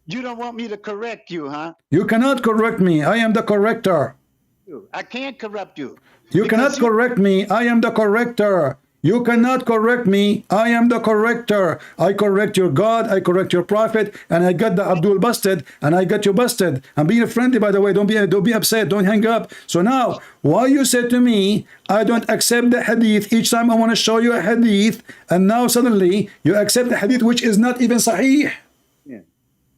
You don't want me to correct you, huh? You cannot correct me. I am the corrector. I can't corrupt you. You cannot correct me. I am the corrector. You cannot correct me. I am the corrector. I correct your God. I correct your prophet. And I got the Abdul busted. And I got you busted. I'm being friendly, by the way. Don't be upset. Don't hang up. So now, why you said to me, I don't accept the hadith. Each time I want to show you a hadith. And now suddenly you accept the hadith which is not even sahih. Yeah.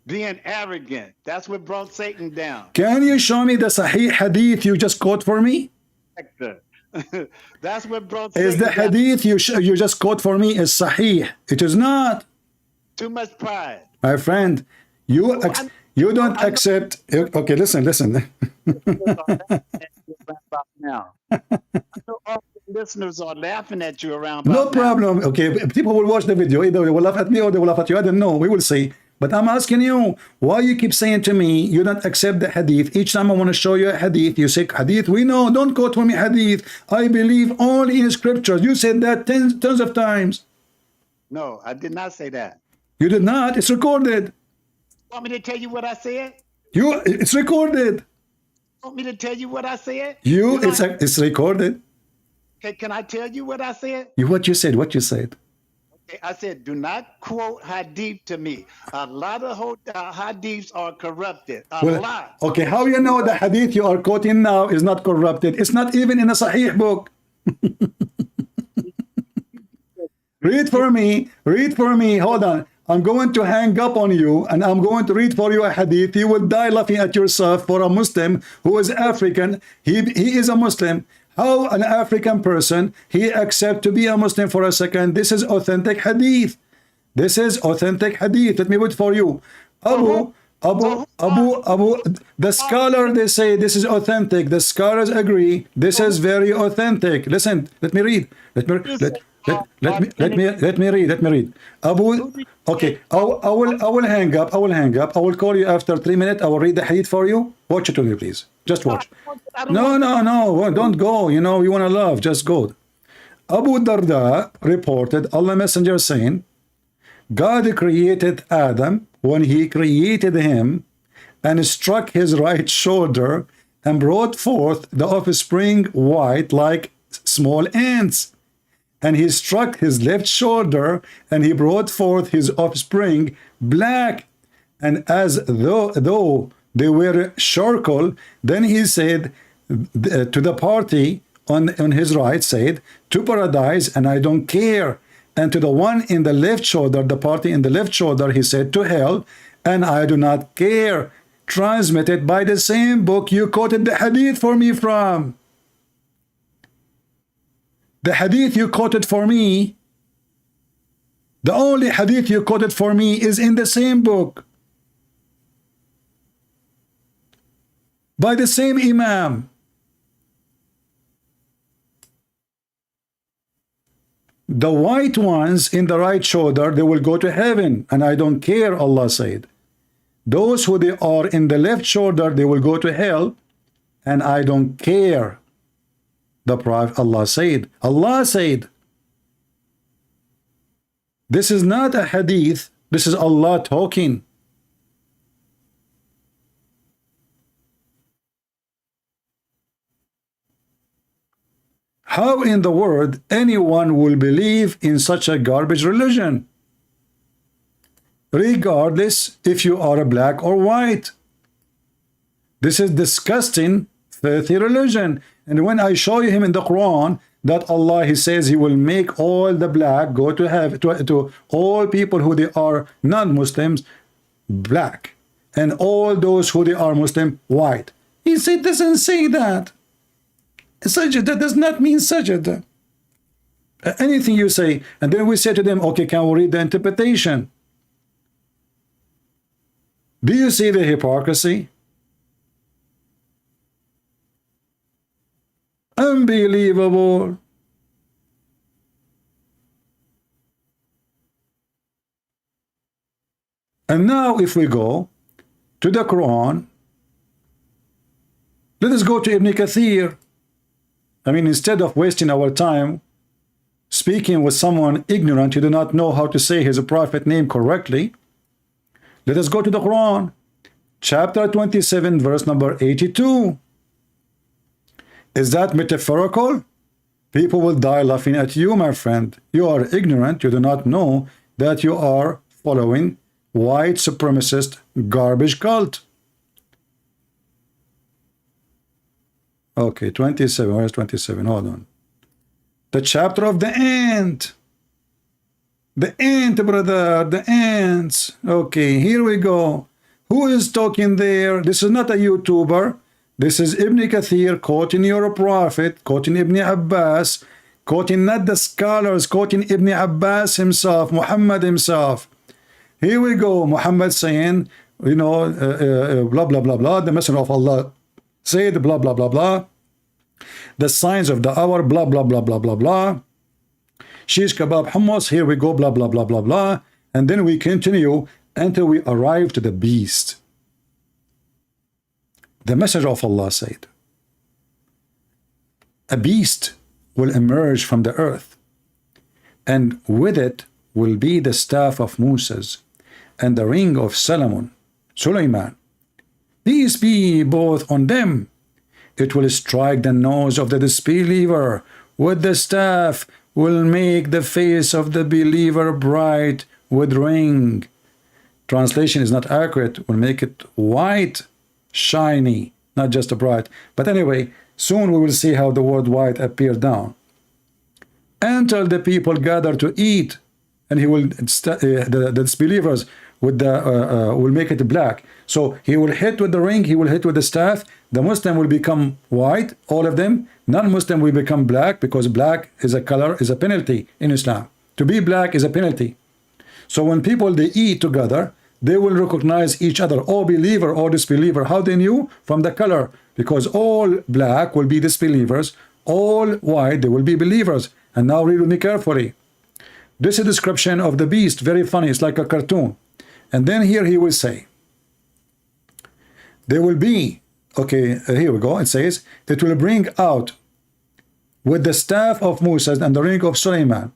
Being arrogant. That's what brought Satan down. Can you show me the sahih hadith you just quote for me? That's what brought Satan Is the hadith you just quote for me is sahih? It is not. Too much pride. My friend, you don't accept. Okay, listen. Now, all the listeners are laughing at you around. No problem. Okay, people will watch the video. Either they will laugh at me or they will laugh at you. I don't know. We will see. But I'm asking you, why you keep saying to me, you don't accept the hadith. Each time I want to show you a hadith, you say, hadith, we know, don't quote for me hadith. I believe only in scriptures. You said that tons of times. No, I did not say that. You did not. It's recorded. Want me to tell you what I said? It's recorded. Want me to tell you what I said? It's recorded. Okay, can I tell you what I said? What you said. I said, do not quote hadith to me. A lot of hadiths are corrupted. A lot. Okay, how you know the hadith you are quoting now is not corrupted? It's not even in a sahih book. Read for me. Hold on. I'm going to hang up on you and I'm going to read for you a hadith. You will die laughing at yourself for a Muslim who is African. He is a Muslim. How an African person, he accept to be a Muslim for a second. This is authentic hadith. Let me read for you. Abu, the scholar, they say this is authentic. The scholars agree. This is very authentic. Listen, let me read. Let me read. Abu, okay, I will hang up. I will call you after 3 minutes. I will read the hadith for you. Watch it with me, please. Just watch. No, don't go. You know, you want to love. Just go. Abu Darda reported Allah Messenger saying, God created Adam when he created him and struck his right shoulder and brought forth the offspring white like small ants. And he struck his left shoulder and he brought forth his offspring black. And as though they were charcoal, then he said to the party on his right, said, to paradise, and I don't care. And to the one in the left shoulder, the party in the left shoulder, he said, to hell, and I do not care. Transmitted by the same book you quoted the hadith for me from. The hadith you quoted for me, the only hadith you quoted for me is in the same book. By the same Imam. The white ones in the right shoulder, they will go to heaven, and I don't care, Allah said. Those who they are in the left shoulder, they will go to hell, and I don't care. The Prophet, Allah said. Allah said. This is not a hadith. This is Allah talking. How in the world anyone will believe in such a garbage religion? Regardless if you are black or white. This is disgusting, filthy religion. And when I show you him in the Quran that Allah, he says he will make all the black go to heaven, to all people who they are non-Muslims black, and all those who they are Muslim white. He said doesn't say that. Sajda does not mean sajda. Anything you say, and then we say to them, okay, can we read the interpretation? Do you see the hypocrisy? Unbelievable. And now if we go to the Quran, let us go to Ibn Kathir. I mean, instead of wasting our time speaking with someone ignorant who do not know how to say his prophet name correctly, let us go to the Quran, chapter 27, verse number 82. Is that metaphorical? People will die laughing at you, my friend. You are ignorant. You do not know that you are following white supremacist garbage cult. Okay, 27. Where's 27? Hold on. The chapter of the ant. The ant, brother. The ants. Okay, here we go. Who is talking there? This is not a YouTuber. This is Ibn Kathir quoting your prophet, quoting Ibn Abbas, quoting not the scholars, quoting Ibn Abbas himself, Muhammad himself. Here we go. Muhammad saying, you know, blah, blah, blah, blah. The Messenger of Allah said, blah, blah, blah, blah. The signs of the hour, blah, blah, blah, blah, blah, blah. Shish kebab hummus, here we go, blah, blah, blah, blah, blah. And then we continue until we arrive to the beast. The Messenger of Allah said, a beast will emerge from the earth, and with it will be the staff of Moses and the ring of Sulaiman. Peace be both on them. It will strike the nose of the disbeliever. With the staff will make the face of the believer bright with ring. Translation is not accurate. Will make it white, shiny, not just a bright. But anyway, soon we will see how the word white appears down. Until the people gather to eat, and he will the disbelievers with the will make it black. So he will hit with the ring, he will hit with the staff. The Muslim will become white, all of them. Non-Muslim will become black, because black is a color, is a penalty in Islam. To be black is a penalty. So when people they eat together, they will recognize each other, oh believer, oh disbeliever. How they knew? From the color, because all black will be disbelievers, all white they will be believers. And now read with me carefully. This is a description of the beast, very funny, it's like a cartoon. And then here he will say, there will be, okay, here we go, it says, it will bring out with the staff of Moses and the ring of Suleiman,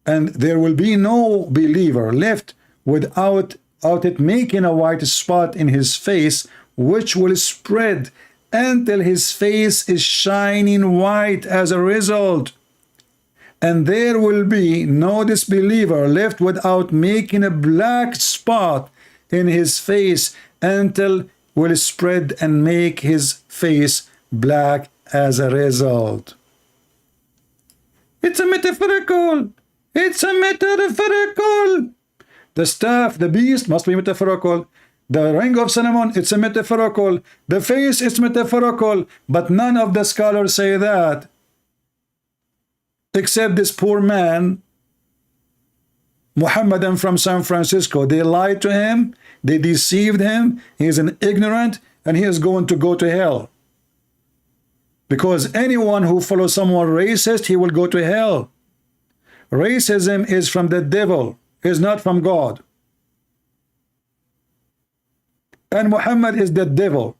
and there will be no believer left without it making a white spot in his face, which will spread until his face is shining white as a result. And there will be no disbeliever left without making a black spot in his face until will spread and make his face black as a result. It's a metaphorical. It's a metaphorical. The staff, the beast must be metaphorical. The ring of Solomon, it's a metaphorical. The face is metaphorical. But none of the scholars say that, except this poor man, Muhammadan from San Francisco. They lied to him. They deceived him. He is an ignorant, and he is going to go to hell. Because anyone who follows someone racist, he will go to hell. Racism is from the devil, is not from God. And Muhammad is the devil.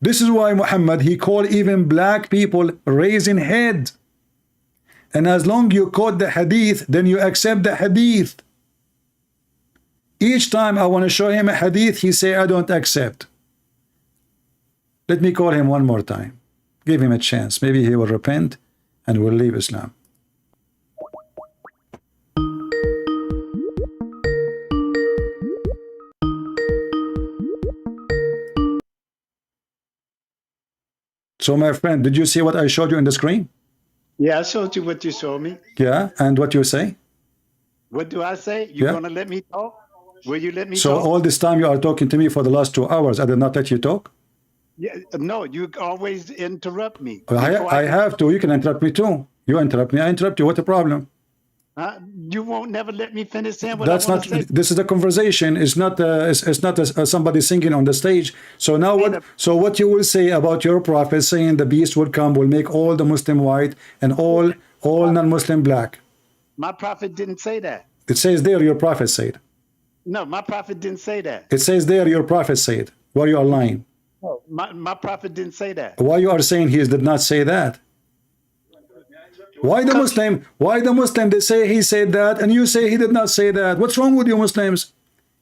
This is why Muhammad, he called even black people raising head. And as long you quote the hadith, then you accept the hadith. Each time I want to show him a hadith, he say, I don't accept. Let me call him one more time. Give him a chance. Maybe he will repent and will leave Islam. So my friend, did you see what I showed you in the screen? Yeah, I showed you what you showed me. Yeah, and what you say? What do I say? You Yeah. gonna let me talk? Will you let me So talk? all this time you are talking to me for the last 2 hours. I did not let you talk. Yeah, no, you always interrupt me. I have to. You can interrupt me too. You interrupt me, I interrupt you. What the problem? You won't never let me finish saying what That's I not. want to say. This is a conversation. It's not. It's not somebody singing on the stage. So now what? So what you will say about your prophet saying the beast will come, will make all the Muslim white and all non-Muslim black? My prophet didn't say that. It says there your prophet said. No, my prophet didn't say that. It says there your prophet said. Why you are lying? No, my prophet didn't say that. Why you are saying he did not say that? Why the Muslim? Why the Muslim? They say he said that, and you say he did not say that. What's wrong with you Muslims?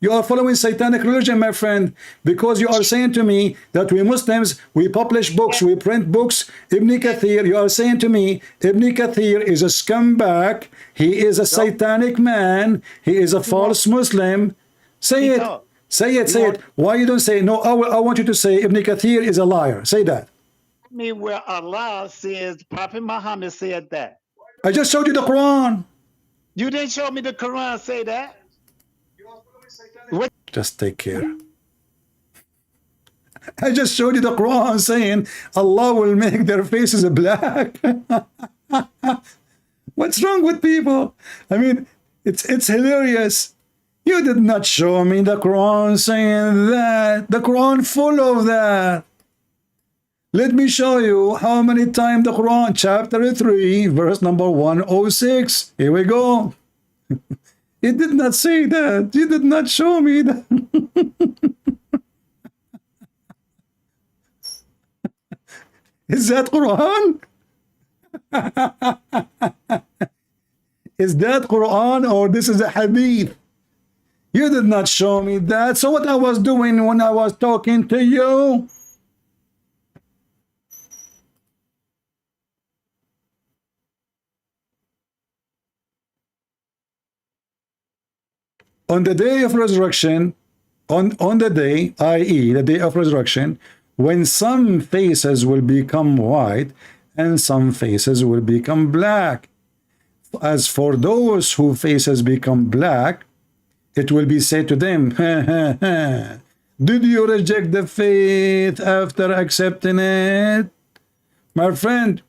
You are following satanic religion, my friend, because you are saying to me that we Muslims, we publish books, we print books. Ibn Kathir, you are saying to me, Ibn Kathir is a scumbag. He is a satanic man. He is a false Muslim. Say it. Say it. Say it. Why you don't say no? I want you to say Ibn Kathir is a liar. Say that. Me where Allah says, Prophet Muhammad said that. I just showed you the Quran. You didn't show me the Quran say that. What? Just take care. I just showed you the Quran saying Allah will make their faces black. What's wrong with people? I mean, it's hilarious. You did not show me the Quran saying that. The Quran full of that. Let me show you how many times the Quran, chapter 3, verse number 106. Here we go. It did not say that. You did not show me that. Is that Quran? Is that Quran or this is a hadith? You did not show me that. So what I was doing when I was talking to you? On the day of resurrection, on the day, i.e. the day of resurrection, when some faces will become white and some faces will become black. As for those whose faces become black, it will be said to them, did you reject the faith after accepting it? My friend,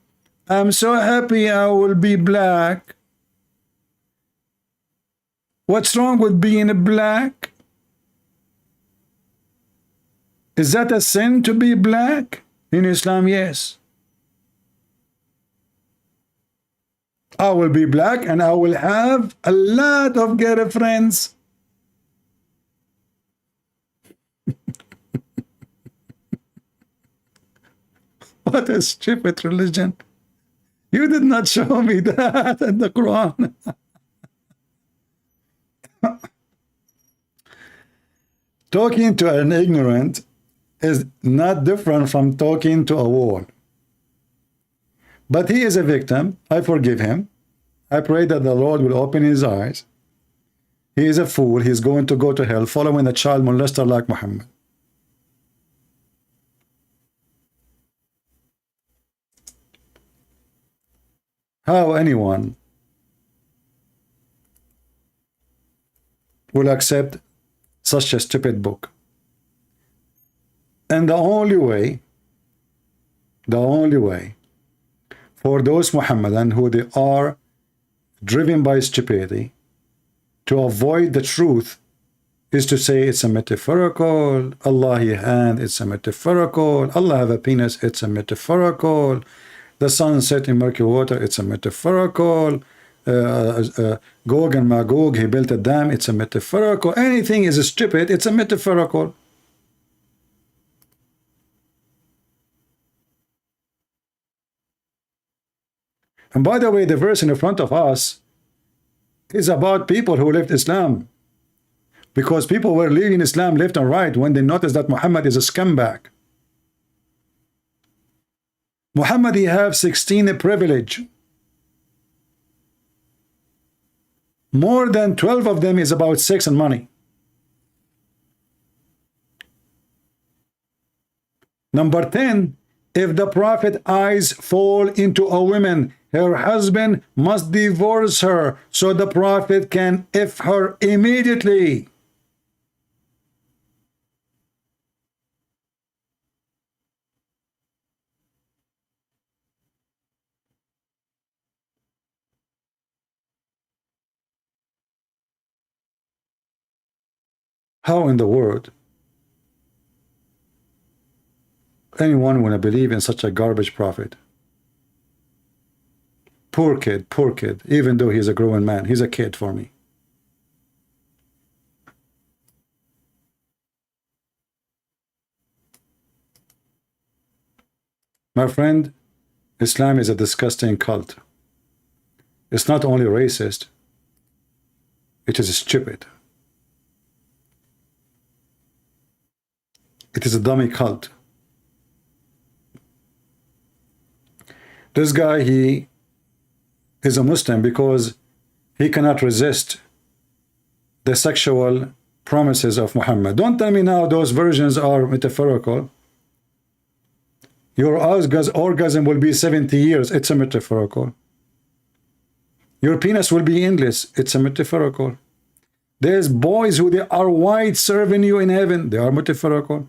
I'm so happy I will be black. What's wrong with being black? Is that a sin to be black? In Islam, yes. I will be black and I will have a lot of girlfriends. What a stupid religion. You did not show me that in the Quran. Talking to an ignorant is not different from talking to a wall. But he is a victim. I forgive him. I pray that the Lord will open his eyes. He is a fool. He's going to go to hell following a child molester like Muhammad. How anyone will accept such a stupid book? And the only way for those Muhammadan who they are driven by stupidity to avoid the truth is to say it's a metaphorical. Allah he hand, it's a metaphorical. Allah have a penis, it's a metaphorical. The sun set in murky water, it's a metaphorical. Gog and Magog, he built a dam, it's a metaphorical. Anything is stupid, it's a metaphorical. And by the way, the verse in front of us is about people who left Islam, because people were leaving Islam left and right when they noticed that Muhammad is a scumbag. Muhammad, he have 16 privilege. More than 12 of them is about sex and money. Number 10, if the Prophet eyes fall into a woman, her husband must divorce her so the Prophet can F her immediately. How in the world anyone want to believe in such a garbage prophet? Poor kid, even though he's a grown man, he's a kid for me. My friend, Islam is a disgusting cult. It's not only racist, it is stupid. It is a dummy cult. This guy, he is a Muslim because he cannot resist the sexual promises of Muhammad. Don't tell me now those versions are metaphorical. Your orgasm will be 70 years. It's a metaphorical. Your penis will be endless. It's a metaphorical. There's boys who they are white serving you in heaven. They are metaphorical.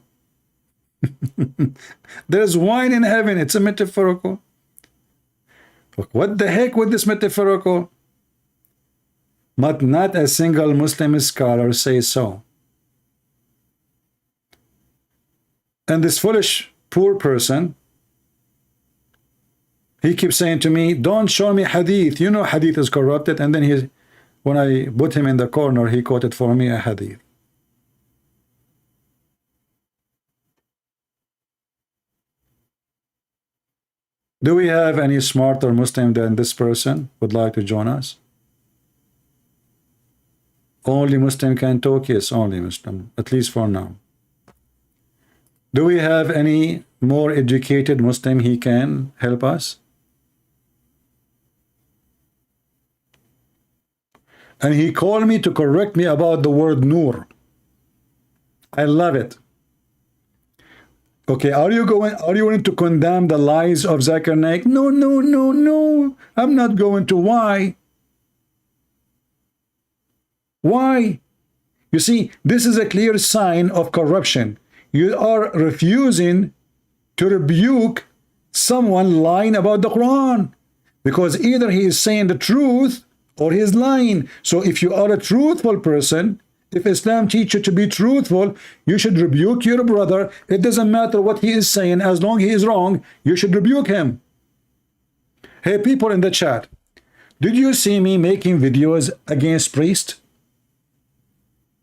There's wine in heaven. It's a metaphorical. What the heck with this metaphorical? But not a single Muslim scholar says so. And this foolish poor person, he keeps saying to me, don't show me hadith. You know hadith is corrupted. And then when I put him in the corner, he quoted for me a hadith. Do we have any smarter Muslim than this person would like to join us? Only Muslim can talk? Yes, only Muslim, at least for now. Do we have any more educated Muslim he can help us? And he called me to correct me about the word Nur. I love it. Okay, are you going to condemn the lies of Zakir Naik? No. I'm not going to. Why? Why? You see, this is a clear sign of corruption. You are refusing to rebuke someone lying about the Quran, because either he is saying the truth or he is lying. So if you are a truthful person, if Islam teaches you to be truthful, you should rebuke your brother. It doesn't matter what he is saying, as long as he is wrong, you should rebuke him. Hey, people in the chat, did you see me making videos against priests?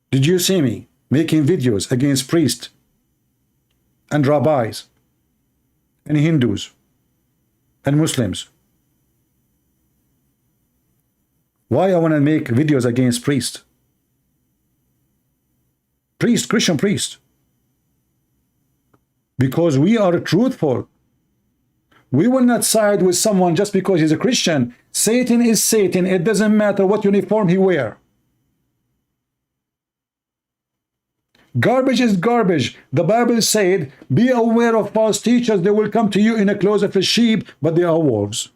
Did you see me making videos against priests and rabbis and Hindus and Muslims. Why I want to make videos against priests? Priest, Christian priest. Because we are truthful. We will not side with someone just because he's a Christian. Satan is Satan. It doesn't matter what uniform he wears. Garbage is garbage. The Bible said, be aware of false teachers. They will come to you in a clothes of a sheep, but they are wolves.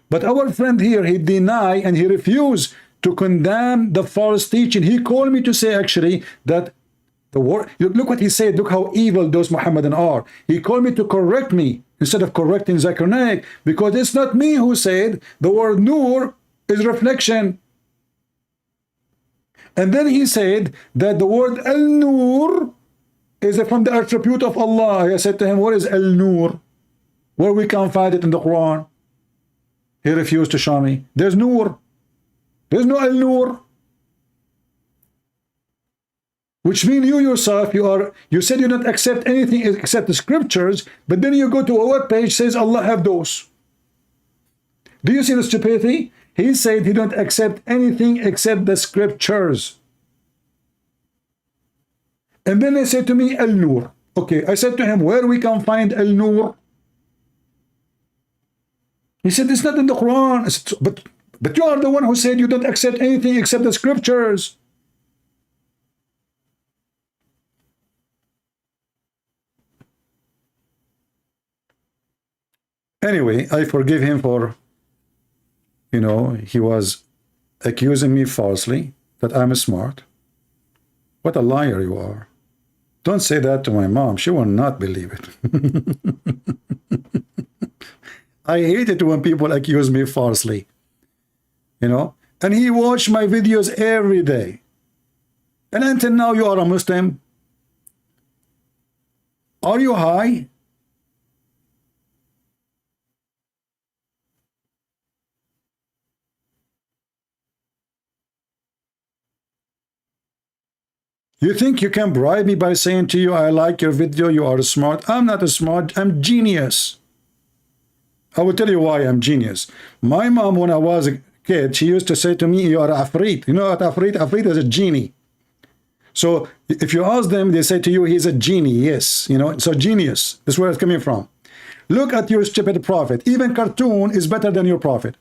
But our friend here, he denied and he refused to condemn the false teaching. He called me to say actually that the word, look what he said, look how evil those Muhammadan are. He called me to correct me instead of correcting Zakir Naik, because it's not me who said the word nur is reflection. And then he said that the word al-nur is from the attribute of Allah. I said to him, what is al-nur? Where we can find it in the Quran? He refused to show me. There's nur. There's no al-nur. Which means you yourself, you said you don't accept anything except the scriptures, but then you go to a web page says Allah have those. Do you see the stupidity? He said he don't accept anything except the scriptures. And then they said to me, Al-Nur. Okay, I said to him, where we can find Al-Nur? He said, it's not in the Quran. I said, but you are the one who said you don't accept anything except the scriptures. Anyway, I forgive him for, you know, he was accusing me falsely that I'm smart. What a liar you are. Don't say that to my mom. She will not believe it. I hate it when people accuse me falsely. You know, and he watched my videos every day. And until now you are a Muslim. Are you high? You think you can bribe me by saying to you, I like your video, you are smart? I'm not smart, I'm genius. I will tell you why I'm genius. My mom, when I was a kid, she used to say to me, you are afreet. You know what afreet? Afreet is a genie. So if you ask them, they say to you, he's a genie. Yes, you know, so genius. That's where it's coming from. Look at your stupid prophet. Even cartoon is better than your prophet.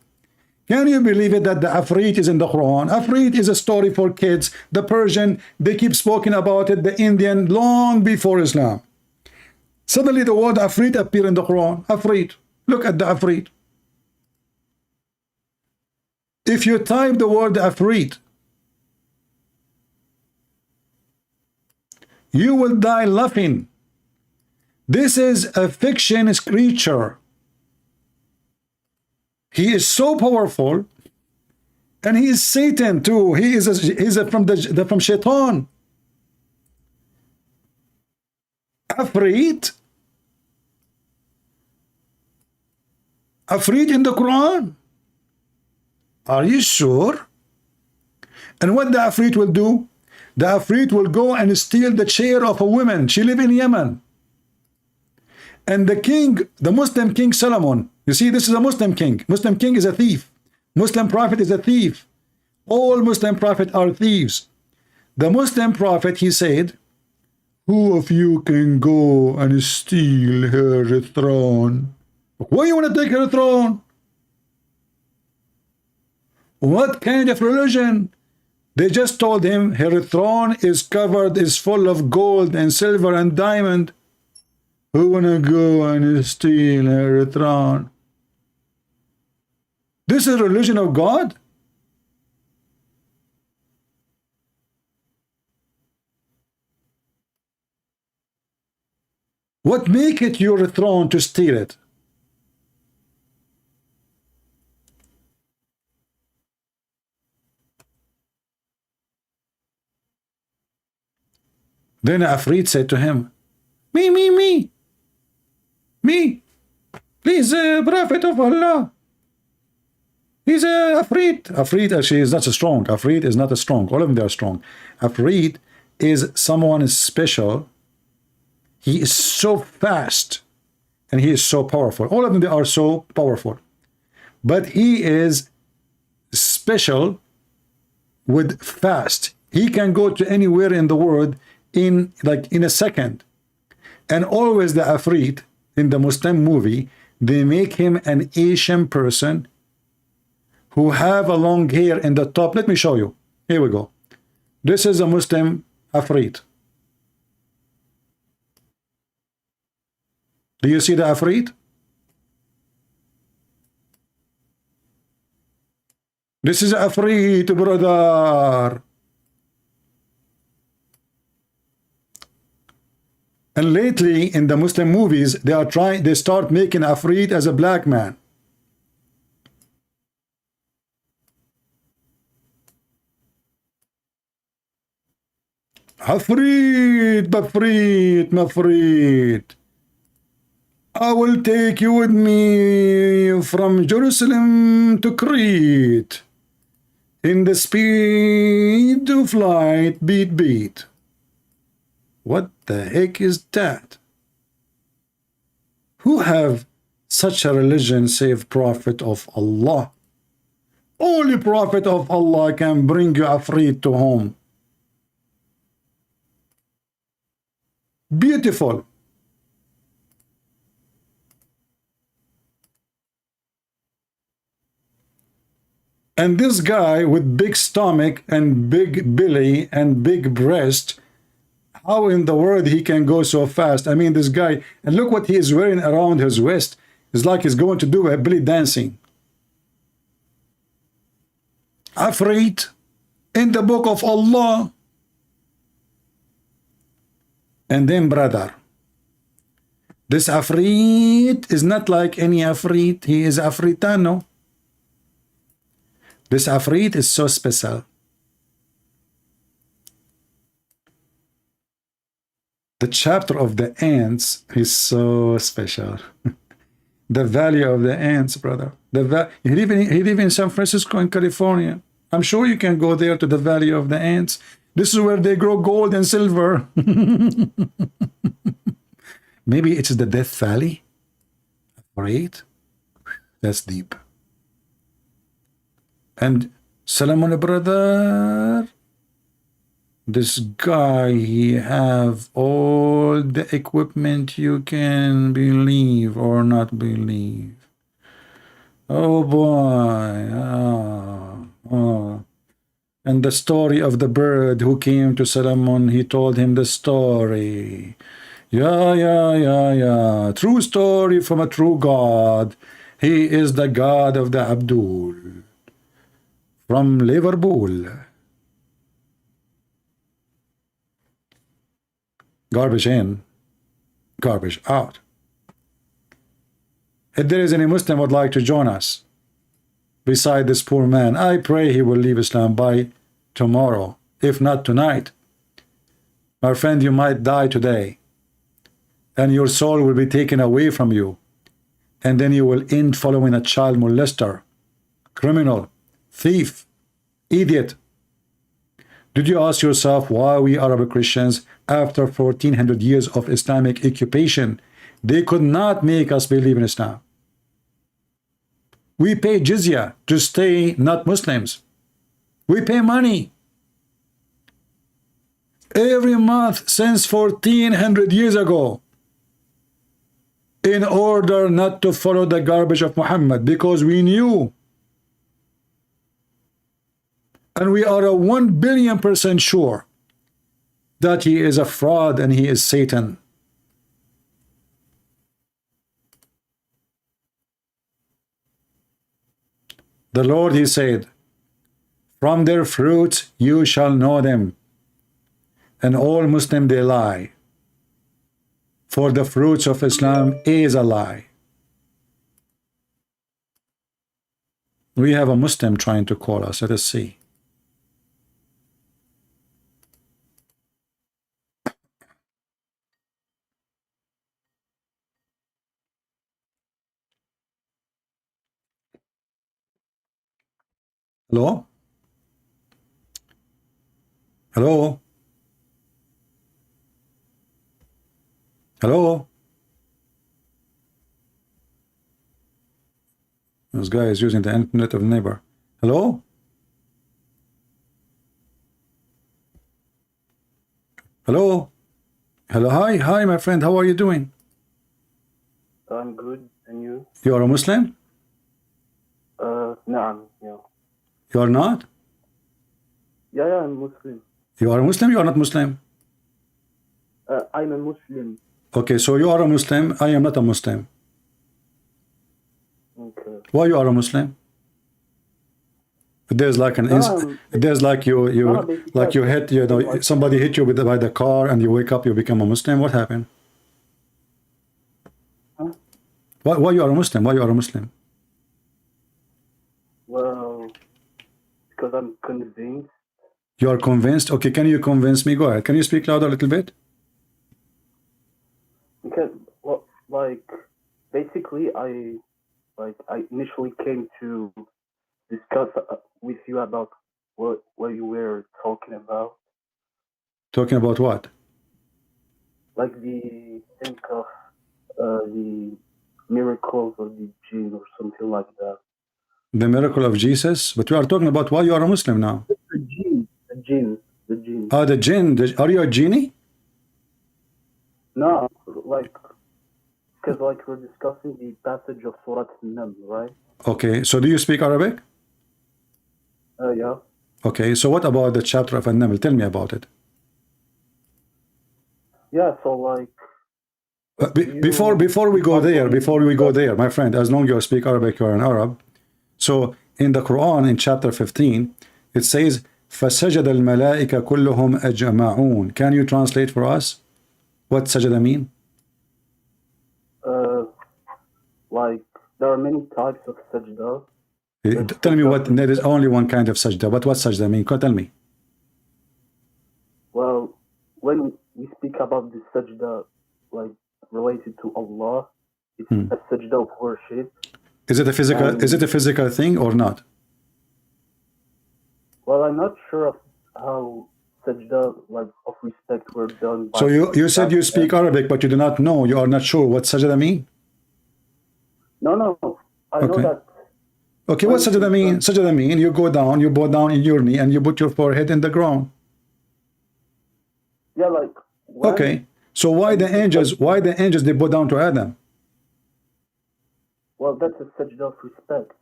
Can you believe it that the Afreet is in the Quran? Afreet is a story for kids. The Persian, they keep speaking about it. The Indian, long before Islam. Suddenly the word Afreet appeared in the Quran. Afreet. Look at the Afreet. If you type the word Afreet, you will die laughing. This is a fiction creature. He is so powerful, and he is Satan too. He's from Shaitan. Afreet in the Quran. Are you sure? And what the Afreet will do? The Afreet will go and steal the chair of a woman. She lives in Yemen. And the king, the Muslim king Solomon, you see, this is a Muslim king. Muslim king is a thief. Muslim prophet is a thief. All Muslim prophets are thieves. The Muslim prophet, he said, who of you can go and steal her throne? Why you want to take her throne? What kind of religion? They just told him her throne is covered, is full of gold and silver and diamond. Who wanna go and steal her throne? This is religion of God? What make it your throne to steal it? Then Afreet said to him, me, please, Prophet of Allah. He's a Afreet. Afreet actually is not so strong. Afreet is not as strong. All of them, they are strong. Afreet is someone special. He is so fast and he is so powerful. All of them, they are so powerful. But he is special with fast. He can go to anywhere in the world in a second. And always the Afrit in the Muslim movie, they make him an Asian person who have a long hair in the top. Let me show you. Here we go. This is a Muslim Afrit. Do you see the Afrit? This is Afrit, brother. And lately in the Muslim movies, they start making Afrit as a black man. Afrit, Mafrit, Mafrit. I will take you with me from Jerusalem to Crete. In the speed of light, beat, beat. What the heck is that? Who have such a religion save Prophet of Allah? Only Prophet of Allah can bring you Afrit to home. Beautiful. And this guy with big stomach and big belly and big breast, how in the world he can go so fast? I mean, this guy, and look what he is wearing around his waist. It's like he's going to do a belly dancing. Afrit in the book of Allah. And then, brother, this Afrit is not like any Afrit. He is Afritano. This Afrit is so special. The chapter of the ants is so special. The value of the ants, brother. He live in San Francisco in California. I'm sure you can go there to the valley of the ants. This is where they grow gold and silver. Maybe it's the Death Valley. Right? That's deep. And Solomon, brother, this guy, he have all the equipment you can believe or not believe. Oh boy. Oh. And the story of the bird who came to Solomon, he told him the story. Yeah. True story from a true God. He is the God of the Abdul. From Liverpool. Garbage in, garbage out. If there is any Muslim would like to join us, beside this poor man, I pray he will leave Islam by tomorrow, if not tonight. My friend, you might die today, and your soul will be taken away from you, and then you will end following a child molester, criminal, thief, idiot. Did you ask yourself why we Arab Christians, after 1400 years of Islamic occupation, they could not make us believe in Islam? We pay jizya to stay not Muslims. We pay money every month since 1400 years ago in order not to follow the garbage of Muhammad, because we knew, and we are a 1,000,000,000% sure that he is a fraud and he is Satan. The Lord, he said, from their fruits you shall know them. And all Muslims, they lie. For the fruits of Islam is a lie. We have a Muslim trying to call us. Let us see. Hello? Hello? Hello? This guy is using the internet of the neighbor. Hello? Hello? Hello, hi, my friend. How are you doing? I'm good, and you? You are a Muslim? No, yeah. You are not? Yeah, I'm Muslim. You are a Muslim? You are not Muslim? I'm a Muslim. Okay, so you are a Muslim. I am not a Muslim. Okay. Why you are a Muslim? There's like an there's like you hit, you know, somebody hit you with by the car and you wake up, you become a Muslim. What happened? Huh? Why you are a Muslim? Why you are a Muslim? Well, because I'm convinced. You are convinced? Okay, can you convince me? Go ahead. Can you speak louder a little bit? Because, well, like, basically, I initially came to discuss with you about what you were talking about. Talking about what? Like the think of the miracles of the jinn or something like that. The miracle of Jesus? But we are talking about why you are a Muslim now. The jinn. Ah, the jinn. Are you a genie? No, like, because like we're discussing the passage of Surah An-Naml, right? Okay, so do you speak Arabic? Yeah. Okay, so what about the chapter of An-Naml? Tell me about it. Yeah, so like... Before we go there, my friend, as long as you speak Arabic, you're an Arab. So in the Quran, in chapter 15, it says, فَسَجَدَ الْمَلَائِكَ كُلُّهُمْ أَجْمَعُونَ. Can you translate for us what sajada mean? Like, there are many types of sajda. Tell me what, there is only one kind of sajda, but what sajda mean? Tell me. Well, when we speak about the sajda, like, related to Allah, it's a sajda of worship. Is it a physical thing or not? Well, I'm not sure of how sajda, like, of respect were done by... So you said you speak Arabic, but you do not know, you are not sure what sajda mean? No, I know that. Okay, what sajda mean? Sajda mean you go down, you bow down in your knee, and you put your forehead in the ground. Yeah, like... Okay, so why the angels they bow down to Adam? Well, that's a sajda of respect.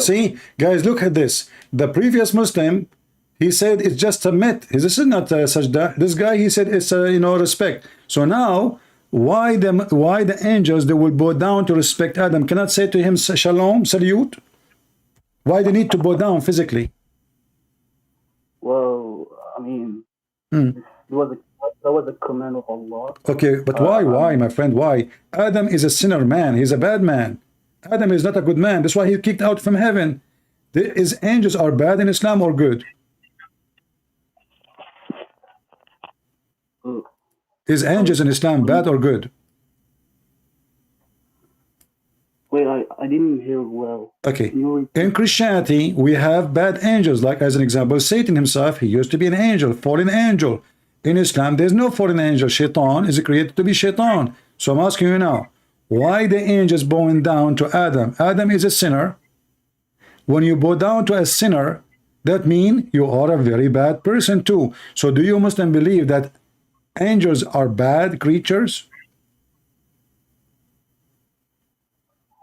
See, guys, look at this. The previous Muslim, he said it's just submit. This is not sajda. This guy, he said it's respect. So now, why the angels they will bow down to respect Adam? Cannot say to him shalom, salute. Why they need to bow down physically? Well, I mean, that was a command of Allah. Okay, but why, my friend? Why? Adam is a sinner man. He's a bad man. Adam is not a good man. That's why he kicked out from heaven. Is angels are bad in Islam or good? Is angels in Islam bad or good? Wait, I didn't hear well. Okay. In Christianity, we have bad angels. Like as an example, Satan himself, he used to be an angel, fallen angel. In Islam, there's no fallen angel. Shaitan is created to be shaitan. So I'm asking you now, why the angels bowing down to Adam? Adam is a sinner. When you bow down to a sinner, that means you are a very bad person too. So do you Muslim believe that angels are bad creatures?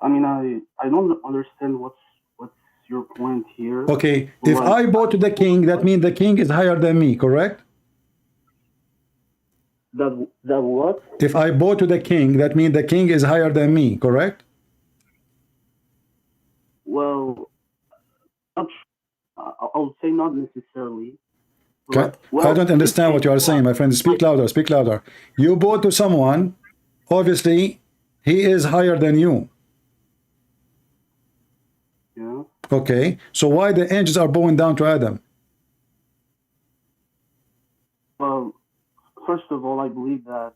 I mean, I don't understand what's your point here. Okay, if I bow to the king, that means the king is higher than me, correct? That what? If I bow to the king, that means the king is higher than me, correct? Well, I would say not necessarily. Okay. I don't understand what you are saying, my friend. Speak louder, speak louder. You bow to someone, obviously, he is higher than you. Yeah. Okay, so why the angels are bowing down to Adam? Well, first of all, I believe that,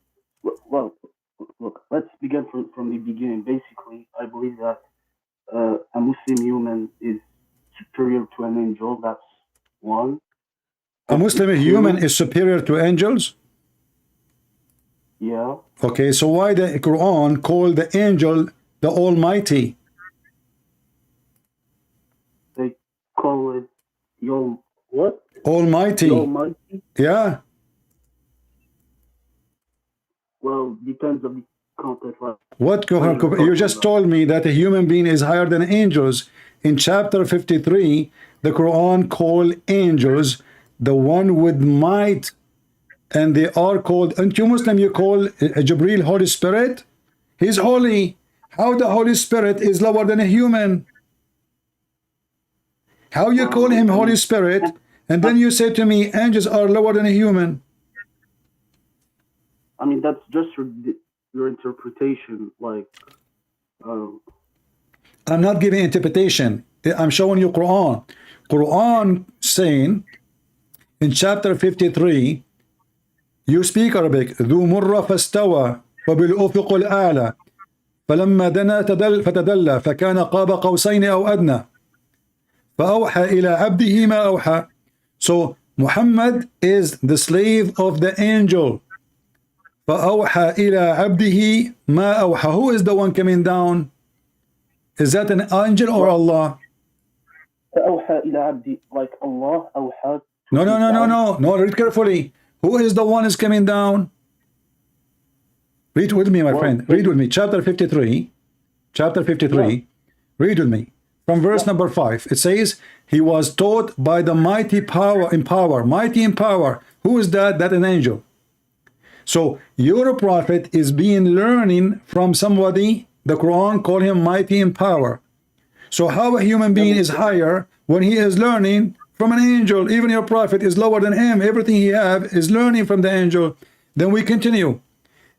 well, look, let's begin from the beginning. Basically, I believe that a Muslim human is superior to an angel. That's one. A Muslim human is superior to angels? Yeah. Okay, so why the Quran called the angel the Almighty? They call it Yo. What? Almighty. The Almighty. Yeah. Well, depends on the context. Like, What you just told me that a human being is higher than angels. In chapter 53, the Quran called angels the one with might, and they are called, and you Muslim, you call Jibreel Holy Spirit. He's holy. How the Holy Spirit is lower than a human? How you call him Holy Spirit, and then you say to me angels are lower than a human? I mean, that's just your interpretation. Like, I'm not giving interpretation. I'm showing you Quran. Quran saying in chapter 53, you speak Arabic. ذو مرة فاستوى وبالأفق الأعلى فلما دنا فتدلى فكان قاب قوسين أو أدنى فأوحى إلى عبده ما أوحى. So Muhammad is the slave of the angel. فأوحى إلى عبده ما أوحى. Who is the one coming down? Is that an angel or Allah? فأوحى إلى عبدي, like Allah أوحى. No, read carefully. Who is the one is coming down? Read with me, my friend. Read with me. Chapter 53. Chapter 53. Yeah. Read with me. From verse number 5. It says, he was taught by the mighty power in power. Mighty in power. Who is that? That an angel. So your prophet is being learning from somebody. The Quran call him mighty in power. So how a human being is higher when he is learning from an angel? Even your prophet is lower than him. Everything he have is learning from the angel. Then we continue.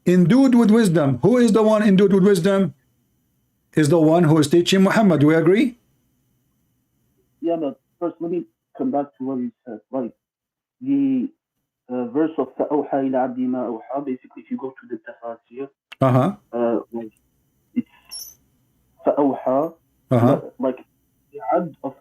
Endued with wisdom. Who is the one endued with wisdom? Is the one who is teaching Muhammad. Do we agree? Yeah, but first let me come back to what you said. Like the verse of فَأَوْحَى إِلَى عَبْدِي مَا أَوْحَى. Basically, if you go to the tafsir, like it's فَأَوْحَى, like the abd of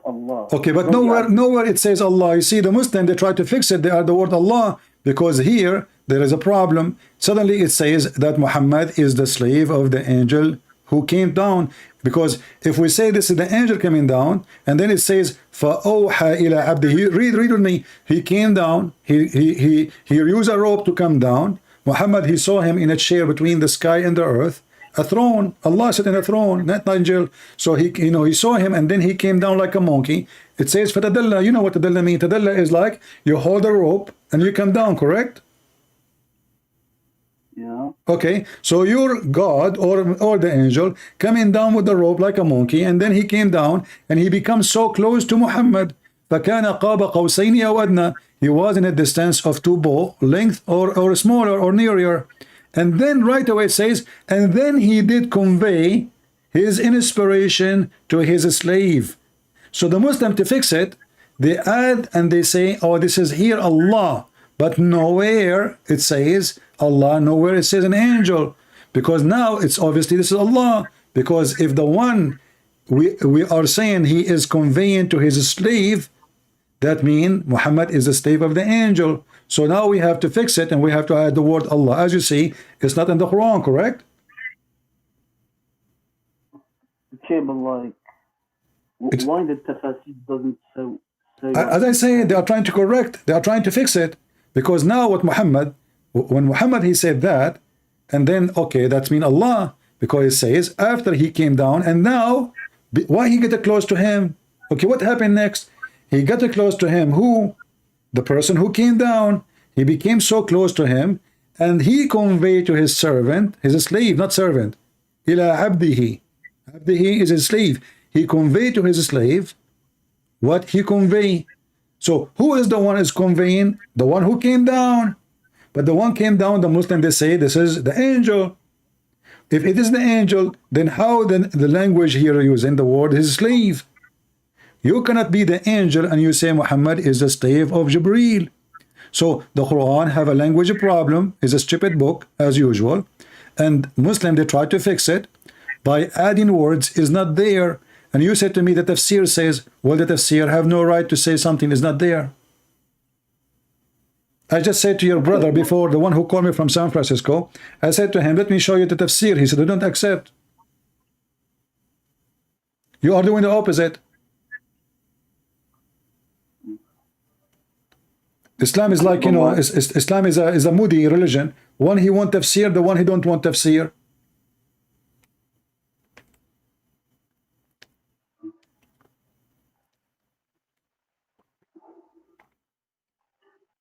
Allah. Okay, but nowhere it says Allah. You see, the Muslim, they try to fix it. They are the word Allah, because here there is a problem. Suddenly it says that Muhammad is the slave of the angel who came down. Because if we say this is the angel coming down, and then it says فَأَوْحَى إِلَى عَبْدِهِ, read with me. He came down. He used a rope to come down. Muhammad, he saw him in a chair between the sky and the earth. A throne. Allah sat in a throne, not angel. So he saw him, and then he came down like a monkey. It says fatadalla. You know what tadalla means? Tadalla is like you hold a rope and you come down, correct? Yeah. Okay, so your God or the angel coming down with the rope like a monkey, and then he came down and he becomes so close to Muhammad. فَكَانَ قَابَ قَوْسَيْنِ أَوْ أَدْنَى. He was in a distance of 2 bow length or smaller or nearer. And then right away it says, and then he did convey his inspiration to his slave. So the Muslim, to fix it, they add and they say, oh, this is here Allah. But nowhere it says Allah, nowhere it says an angel. Because now it's obviously this is Allah. Because if the one we are saying he is conveying to his slave, that means Muhammad is the slave of the angel. So now we have to fix it and we have to add the word Allah. As you see, it's not in the Quran, correct? Okay, but like, why the tafsir doesn't say as I say, they are trying to correct, they are trying to fix it. Because now what when Muhammad he said that, and then okay, that means Allah, because it says after he came down, and now why he get close to him? Okay, what happened next? He got close to him. Who? The person who came down. He became so close to him, and he conveyed to his servant, his slave, not servant. Ila abdihi. Abdihi is his slave. He conveyed to his slave what he conveyed. So who is the one is conveying? The one who came down. But the one came down, the Muslim, they say this is the angel. If it is the angel, then how then the language here using the word his slave? You cannot be the angel and you say Muhammad is the slave of Jibreel. So the Quran have a language problem, is a stupid book as usual, and Muslim they try to fix it by adding words is not there. And you said to me that tafsir says, well, the tafsir have no right to say something is not there. I just said to your brother before, the one who called me from San Francisco, I said to him, let me show you the tafsir. He said, I don't accept. You are doing the opposite. Islam is like, you know, Islam is a moody religion. One he want tafsir, the one he don't want tafsir.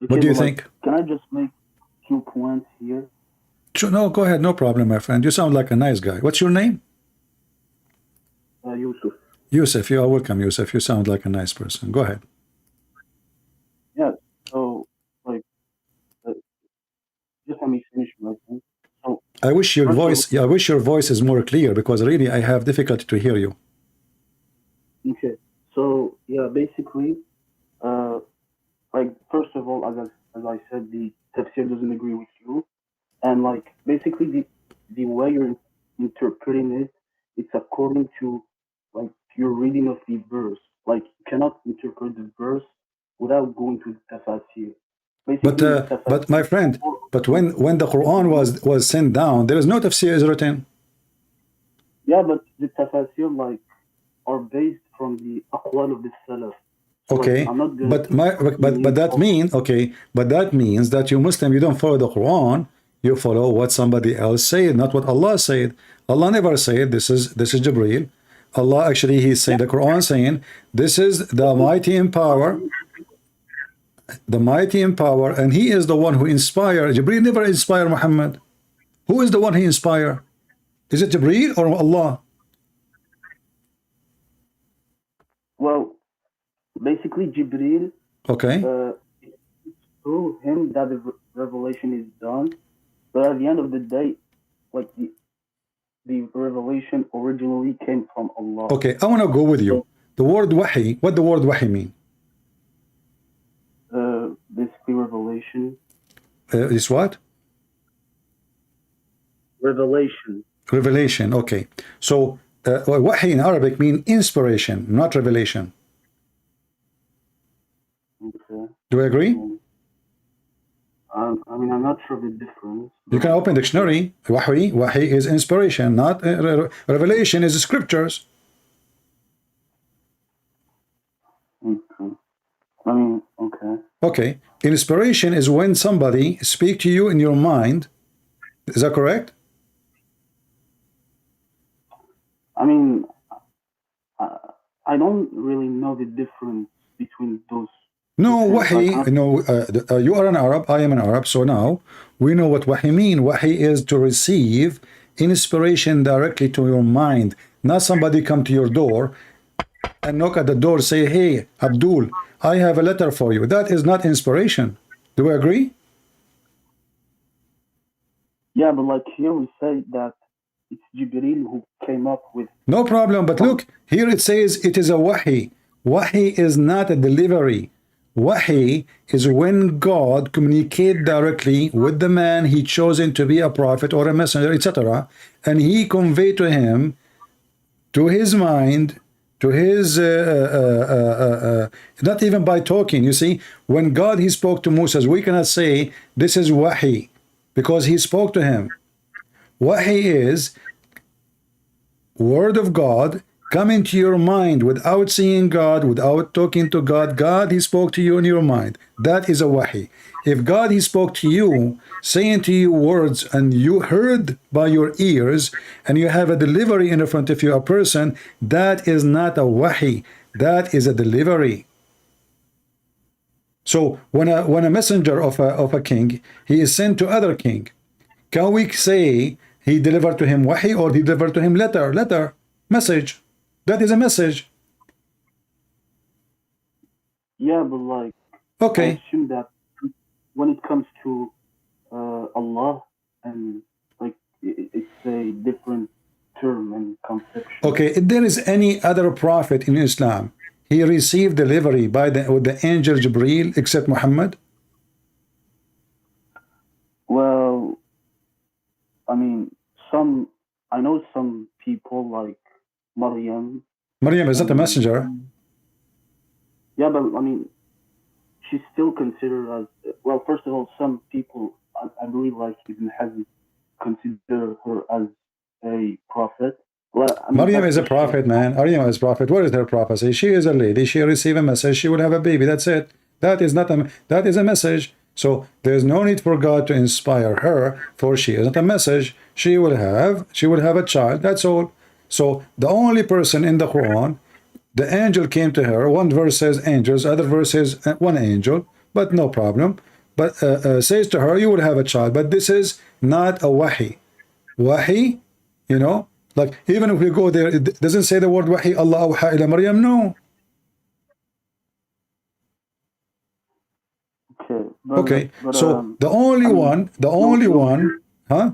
What do you think? Can I just make 2 points here? Sure, no, go ahead, no problem, my friend. You sound like a nice guy. What's your name? Yusuf. Yusuf, you are welcome, Yusuf. You sound like a nice person. Go ahead. Yeah, so, like, just let me finish my thing. So, I wish your voice is more clear, because really I have difficulty to hear you. Okay, so, yeah, basically, like, first of all, as I said, the tafsir doesn't agree with you. And, like, basically, the way you're interpreting it, it's according to, like, your reading of the verse. Like, you cannot interpret the verse without going to the tafsir. But my friend, but when the Quran was sent down, there is no tafsir is written. Yeah, but the tafsir, like, are based from the aqwal of the salaf. So, okay, like, but that means that you Muslim, you don't follow the Quran, you follow what somebody else said, not what Allah said. Allah never said this is Jibreel. Allah actually, He's saying, the Quran saying, this is the mighty in power, and He is the one who inspired. Jibreel never inspired Muhammad. Who is the one He inspired? Is it Jibreel or Allah? Well, basically, Jibreel, okay, through him that the revelation is done, but at the end of the day, like, the revelation originally came from Allah. Okay, I want to go with you. The word wahi, what the word wahi mean? Basically, revelation. Is what? Revelation. Revelation, okay. So, wahi in Arabic mean inspiration, not revelation. Okay. Do you agree? I mean, I'm not sure the difference. You can open dictionary. Wahi is inspiration, not revelation is scriptures. Okay. I mean, okay. Okay. Inspiration is when somebody speak to you in your mind. Is that correct? I mean, I don't really know the difference between those. No, wahi, you are an Arab, I am an Arab, so now we know what wahi mean. Wahi is to receive inspiration directly to your mind, not somebody come to your door and knock at the door, say, hey, Abdul, I have a letter for you. That is not inspiration. Do we agree? Yeah, but like here we say that it's Jibreel who came up with. No problem, but look, here it says it is a wahi. Wahi is not a delivery. Wahi is when God communicate directly with the man He chosen to be a prophet or a messenger, etc., and He convey to him, to his mind, to his not even by talking. You see, when God He spoke to Moses, we cannot say this is wahi because He spoke to him. Wahi is word of God come into your mind without seeing God, without talking to God. God, He spoke to you in your mind. That is a wahi. If God, He spoke to you, saying to you words, and you heard by your ears, and you have a delivery in front of you, a person, that is not a wahi. That is a delivery. So when a messenger of a king, he is sent to other king, can we say he delivered to him wahi or he delivered to him letter, message? That is a message. Yeah, but like, okay, I assume that when it comes to Allah, and like it's a different term and conception. Okay, if there is any other prophet in Islam, he received delivery with the angel Jibreel except Muhammad? Well, I mean, I know some people like Maryam. Maryam is not a messenger. Yeah, but I mean, she's still considered as, well, first of all, some people, I believe, like Ibn Hazm, consider her as a prophet. Well, I mean, Maryam is a prophet, man. Maryam is a prophet. What is her prophecy? She is a lady. She received a message. She will have a baby. That's it. That is not a. That is a message. So there is no need for God to inspire her, for she is not a message. She will have a child. That's all. So the only person in the Quran, the angel came to her. One verse says angels, other verse says one angel, but no problem. But says to her, you will have a child. But this is not a wahi. Wahi, you know. Like, even if we go there, it doesn't say the word wahi, Allah awha ila Maryam, no. Okay. Okay, so the only one, huh?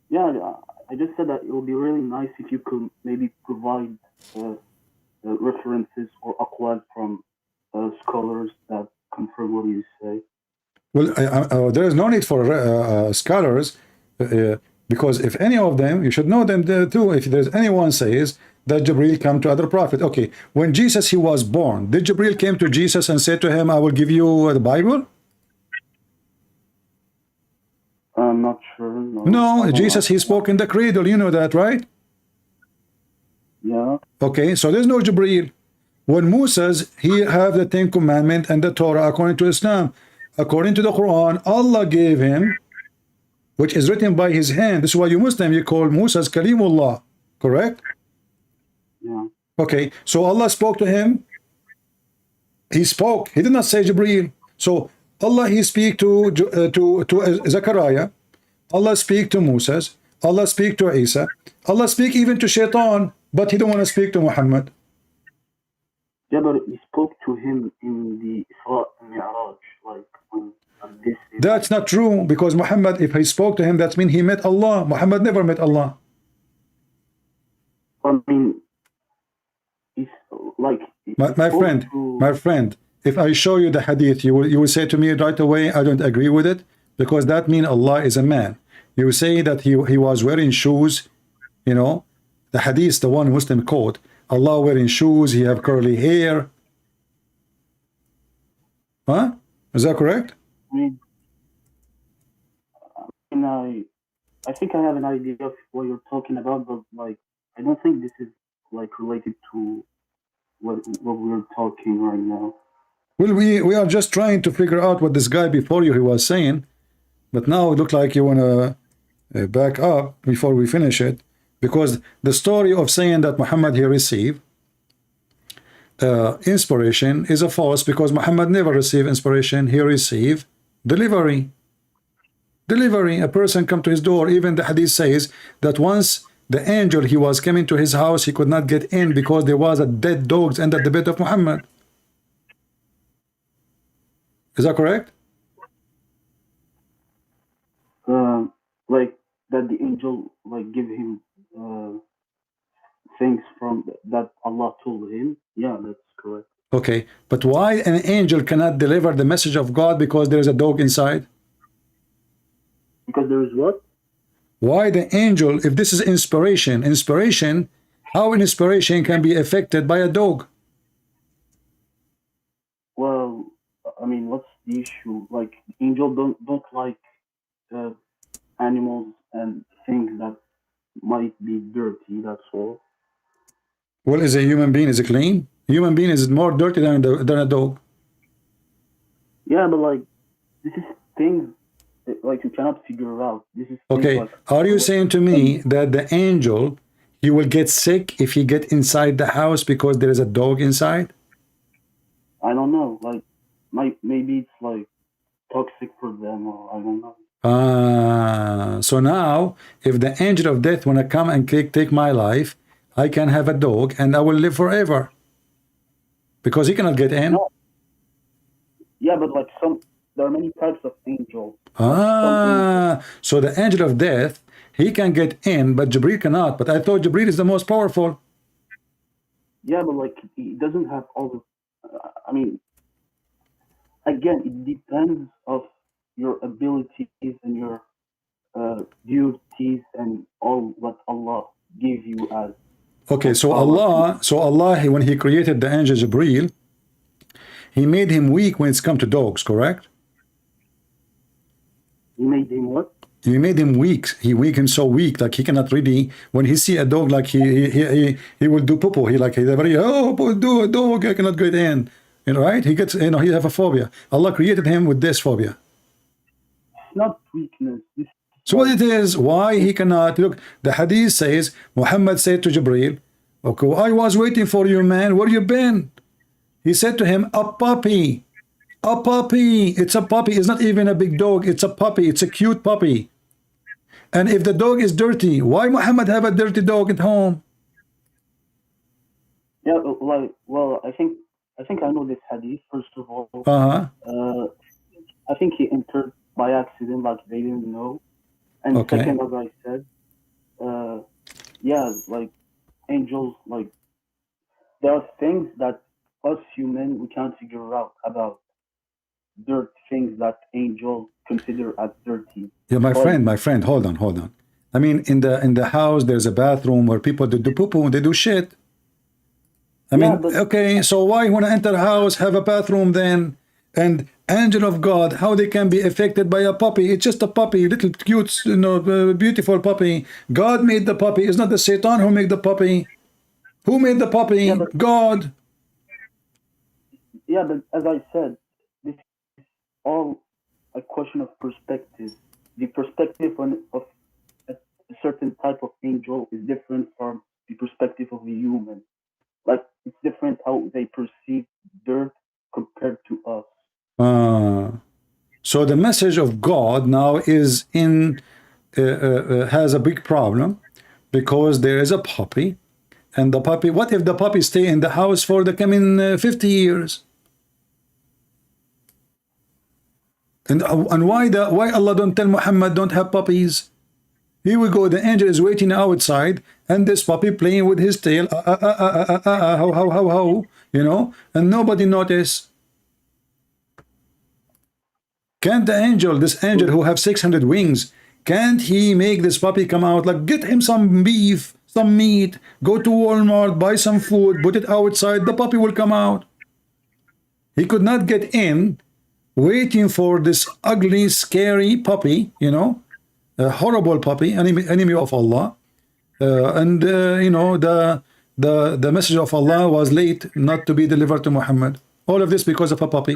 Yeah, I just said that it would be really nice if you could maybe provide references or aqwal from scholars that confirm what you say. Well, there is no need for scholars, because if any of them, you should know them there too. If there's anyone says that Jibreel come to other prophet, okay, when Jesus he was born, did Jibreel came to Jesus and said to him, I will give you the Bible? I'm not sure. No, Jesus he spoke in the cradle, you know that, right? Yeah. Okay, so there's no Jibreel. When Moses, he have the 10 Commandments and the Torah according to Islam. According to the Quran, Allah gave him, which is written by his hand. This is why you Muslim, you call Moses Kalimullah, correct? Yeah. Okay, so Allah spoke to him. He spoke. He did not say Jibreel. So Allah, he speak to Zachariah. Allah speak to Moses. Allah speak to Isa. Allah speak even to Shaitan, but he don't want to speak to Muhammad. Yeah, but he spoke to him in the Isra and Mi'raj, like on this. That's not true, because Muhammad, if he spoke to him, that means he met Allah. Muhammad never met Allah. I mean, it's like my friend, if I show you the hadith, you will say to me right away, I don't agree with it, because that means Allah is a man. You say that he was wearing shoes, you know, the hadith, the one Muslim quote, Allah wearing shoes, he have curly hair. Huh? Is that correct? I think I have an idea of what you're talking about, but like I don't think this is like related to what we're talking right now. Well, we are just trying to figure out what this guy before you he was saying, but now it looks like you want to back up before we finish it, because the story of saying that Muhammad he received inspiration is a false, because Muhammad never received inspiration. He received delivery. A person come to his door. Even the hadith says that once the angel he was coming to his house, he could not get in because there was a dead dogs under the bed of Muhammad. Is that correct? Like that the angel like give him things from that Allah told him. Yeah, that's correct. Okay, but why an angel cannot deliver the message of God because there is a dog inside? Because there is what? Why the angel, if this is inspiration, how inspiration can be affected by a dog? Well, I mean, what's the issue? Like, angels don't like animals and things that might be dirty, that's all. Well, is a human being, is it clean? Human being is more dirty than a dog. Yeah, but like, this is things like you cannot figure out. This is okay. Like, are you saying to me that the angel, he will get sick if he get inside the house because there is a dog inside? I don't know. Like, maybe it's like toxic for them, or I don't know. So now, if the angel of death wanna come and take my life, I can have a dog and I will live forever, because he cannot get in. No. Yeah, but like there are many types of angels. So the angel of death, he can get in, but Jibreel cannot. But I thought Jibreel is the most powerful. Yeah, but like he doesn't have all the. I mean, again, it depends of your abilities and your duties and all what Allah gave you as. Okay, so Allah, when He created the angel Jibreel, He made him weak when it's come to dogs, correct? He made him what? He made him weak. He weakened so weak, like he cannot really. When he see a dog, like he will do poo. He like he very do a dog. I cannot get in. You know, right? He gets he have a phobia. Allah created him with this phobia. It's not weakness. So what it is? Why he cannot look? The hadith says Muhammad said to Jibreel, "Okay, I was waiting for you, man. Where you been?" He said to him, "A puppy." A puppy. It's a puppy. It's not even a big dog. It's a puppy. It's a cute puppy. And if the dog is dirty, why Muhammad have a dirty dog at home? Yeah, well, I think I know this hadith. First of all, I think he entered by accident, like they didn't know. And Okay. second, as I said, yeah, like angels, like there are things that us human we can't figure out about dirt, things that angels consider as dirty. Yeah, my friend, hold on. I mean, in the house, there's a bathroom where people do poo-poo and they do shit. I mean, okay, so why when I enter a house have a bathroom then? And angel of God, how they can be affected by a puppy? It's just a puppy, little cute, you know, beautiful puppy. God made the puppy. It's not the Satan who made the puppy. Who made the puppy? Yeah, God. Yeah, but as I said, this is all a question of perspective. The perspective of a certain type of angel is different from the perspective of a human. Like, it's different how they perceive dirt compared to us. So the message of God now is in has a big problem because there is a puppy, and the puppy. What if the puppy stay in the house for the coming 50 years? And why Allah don't tell Muhammad don't have puppies? Here we go. The angel is waiting outside, and this puppy playing with his tail. How, you know, and nobody notice. Can't the angel, this angel who have 600 wings, can't he make this puppy come out? Like, get him some beef, some meat, go to Walmart, buy some food, put it outside, the puppy will come out. He could not get in, waiting for this ugly, scary puppy, you know, a horrible puppy, enemy of Allah. You know, the message of Allah was late not to be delivered to Muhammad. All of this because of a puppy.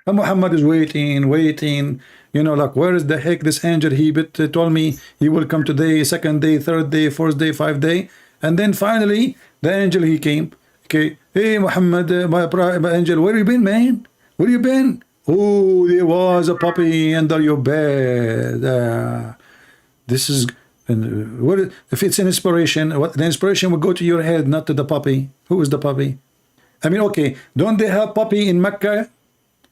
And Muhammad is waiting, you know, like, where is the heck this angel? He told me he will come today, second day, third day, fourth day, 5th day. And then finally, the angel, he came. Okay, hey, Muhammad, my angel, where you been, man? Where you been? Oh, there was a puppy under your bed. This is, what if it's an inspiration? What the inspiration will go to your head, not to the puppy. Who is the puppy? I mean, okay, don't they have puppy in Mecca?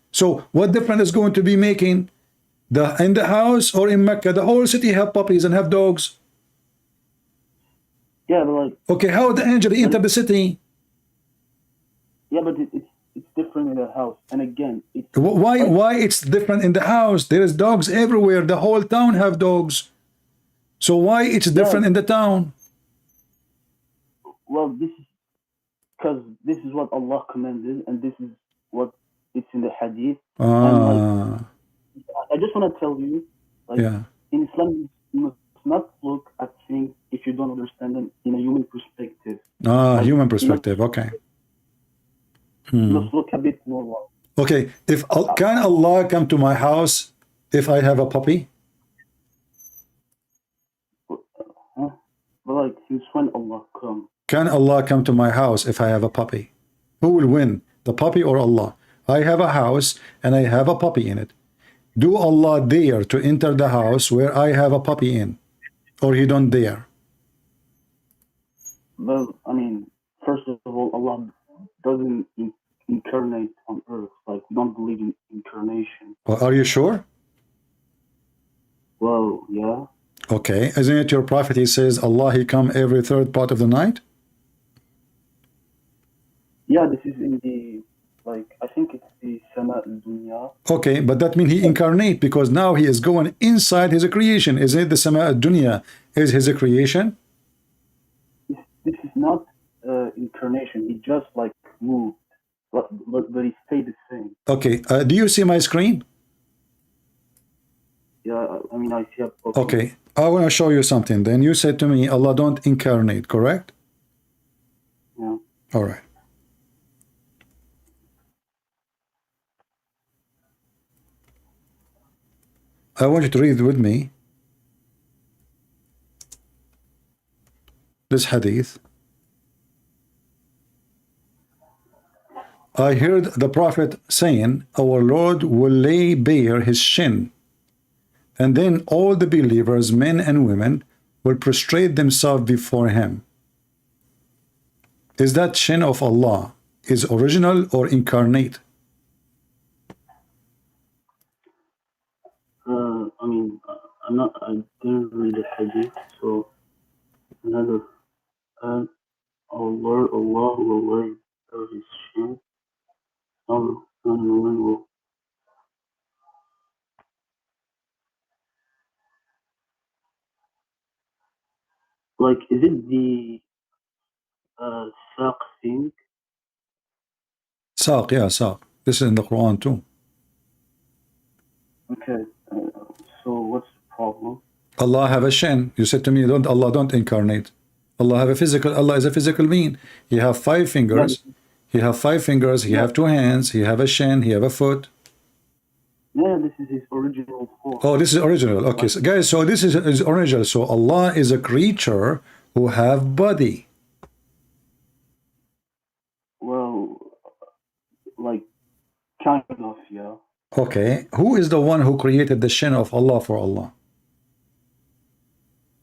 So what difference is going to be making in the house or in Mecca? The whole city have puppies and have dogs. Yeah, but like, okay, how the angel enter the city? Yeah, but it's different in the house. And again, it's why it's different in the house? There is dogs everywhere. The whole town have dogs. So why it's different in the town? Well, this is because this is what Allah commanded, and this is what it's in the hadith. And like, I just want to tell you, like, in Islam, you must not look at things if you don't understand them in a human perspective. Like, human perspective, okay. Let's look a bit more. Okay, can Allah come to my house if I have a puppy? Well, like, since when Allah come? Can Allah come to my house if I have a puppy? Who will win, the puppy or Allah? I have a house and I have a puppy in it. Do Allah dare to enter the house where I have a puppy in? Or He don't dare? Well, I mean, first of all, Allah doesn't incarnate on earth. Like, we don't believe in incarnation. Well, are you sure? Well, yeah. Okay, isn't it your prophet? He says Allah, He come every third part of the night? Yeah, this is in the, like, I think it's the Sama al-Dunya. Okay, but that means He incarnate, because now He is going inside His creation. Isn't it the Sama al-Dunya is His creation? This is not incarnation. He just, like, moved. but it stayed the same. Okay, do you see my screen? Yeah, I mean, I see. Okay, I want to show you something. Then you said to me, Allah don't incarnate, correct? Yeah. All right. I want you to read with me this hadith. I heard the Prophet saying, our Lord will lay bare his shin, and then all the believers, men and women, will prostrate themselves before him. Is that shin of Allah is original or incarnate? I mean, I didn't read the hadith, so another. Our Lord Allah will lay bare his shin. And women will. Like, is it the saq thing? Saq, yeah, saq. This is in the Quran too. Okay. So what's the problem? Allah have a shin. You said to me, Allah don't incarnate. Allah have a physical. Allah is a physical being. He have 5 fingers. Yeah. He have 5 fingers. He have 2 hands. He have a shin. He have a foot. Yeah, this is his original form. Oh, this is original. Okay, so guys, so this is original. So Allah is a creature who have body. Well, like, kind of, yeah. Okay, who is the one who created the shin of Allah for Allah?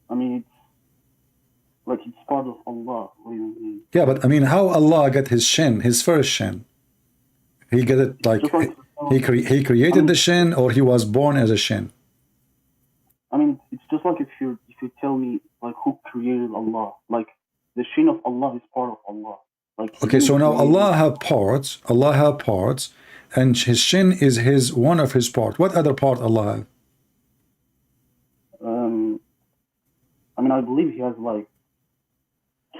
I mean, it's part of Allah. What do you mean? Yeah, but I mean, how Allah got his shin, his first shin? He got it like he created the shin, or he was born as a shin? I mean, it's just like if you tell me like who created Allah, like the shin of Allah is part of Allah. Like, okay, so now Allah have parts. Allah have parts, and his shin is one of his part. What other part Allah have? I mean, I believe he has like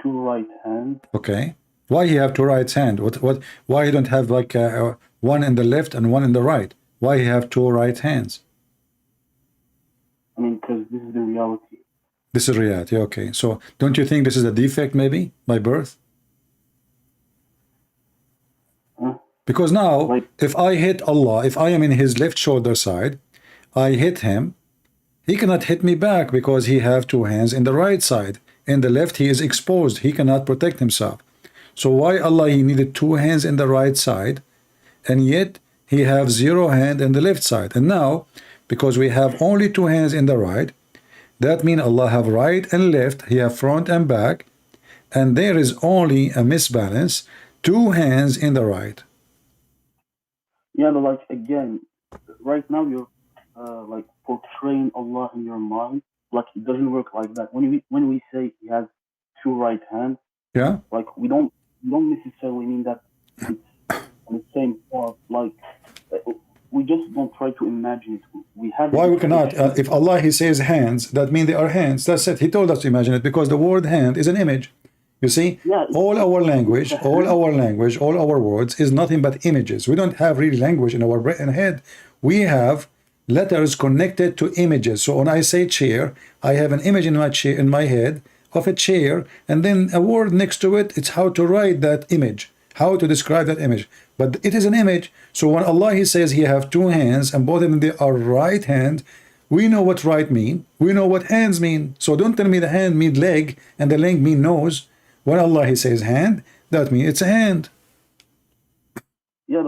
2 right hands. Okay, why he have 2 right hands? Why he don't have like one in the left and one in the right? Why he have 2 right hands? I mean, because this is the reality. This is reality. Okay, so don't you think this is a defect maybe by birth? Because now, if I hit Allah, if I am in his left shoulder side, I hit him, he cannot hit me back because he have 2 hands in the right side. In the left, he is exposed. He cannot protect himself. So why Allah, he needed 2 hands in the right side, and yet he have 0 hand in the left side. And now, because we have only 2 hands in the right, that means Allah have right and left, he have front and back, and there is only a misbalance, 2 hands in the right. Yeah, but like, again, right now you're like portraying Allah in your mind. Like, it doesn't work like that. When we say he has 2 right hands, yeah, like we don't necessarily mean that it's on the same part. Like, we just don't try to imagine it. We have. Why we cannot? If Allah he says hands, that means they are hands. That's it. He told us to imagine it because the word hand is an image. You see, yeah, all our language, all our words is nothing but images. We don't have real language in our brain and head. We have letters connected to images. So when I say chair, I have an image in my chair, in my head of a chair, and then a word next to it. It's how to write that image, how to describe that image. But it is an image. So when Allah he says he have 2 hands and both of them they are right hand, we know what right mean. We know what hands mean. So don't tell me the hand mean leg and the leg mean nose. When Allah he says hand, that means it's a hand. Yeah,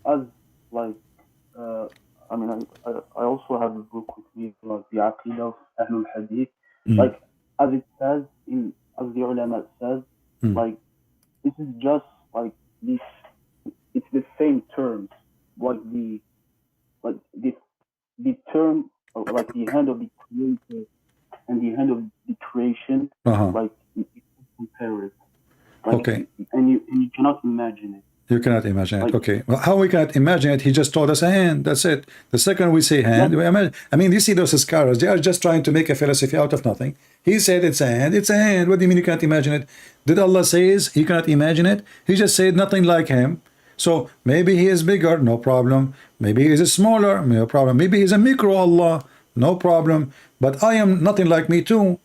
but like I mean, I also have a book with me, like the Aqidah of Ahlul Hadith. Like, as it says as the ulama says, like, this is just like this. It's the same terms, like the term, like the hand of the creator and the hand of the creation, like, you compare it. Like, okay. And you cannot imagine it. You cannot imagine it. Okay. Well, how we cannot imagine it? He just told us a hand. That's it. The second we say hand, we imagine. I mean, you see those scholars, they are just trying to make a philosophy out of nothing. He said it's a hand. It's a hand. What do you mean you can't imagine it? Did Allah say he cannot imagine it? He just said nothing like him. So maybe he is bigger, no problem. Maybe he is smaller, no problem. Maybe he's a micro Allah, no problem. But I am nothing like me too.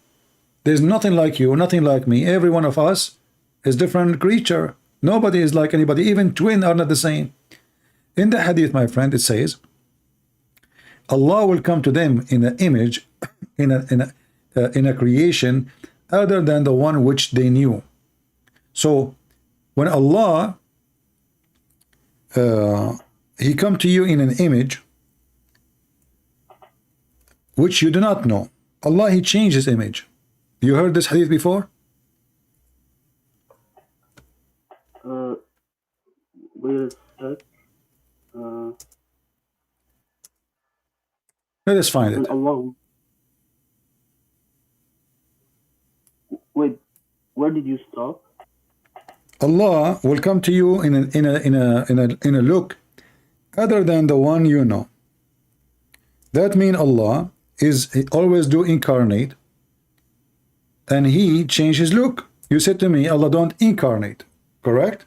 There's nothing like you, nothing like me. Every one of us is different creature. Nobody is like anybody. Even twins are not the same. In the hadith, my friend, it says, Allah will come to them in an image, in a creation other than the one which they knew. So when Allah he come to you in an image which you do not know, Allah, he changed his image. You heard this hadith before? Wait a sec. Let us find it. Allah. Wait, where did you stop? Allah will come to you in a look other than the one you know. That means Allah is always do incarnate, and he changed his look. You said to me, Allah don't incarnate, correct?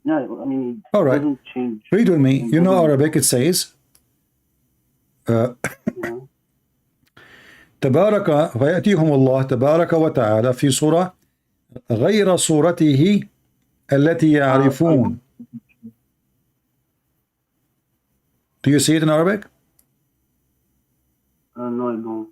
No, I mean, all right. Doesn't change. Read with me. You know Arabic. It says, تبارك فيأتيهم الله تبارك وتعالى في صورة غير صورته التي يعرفون. Do you see it in Arabic? No, I don't.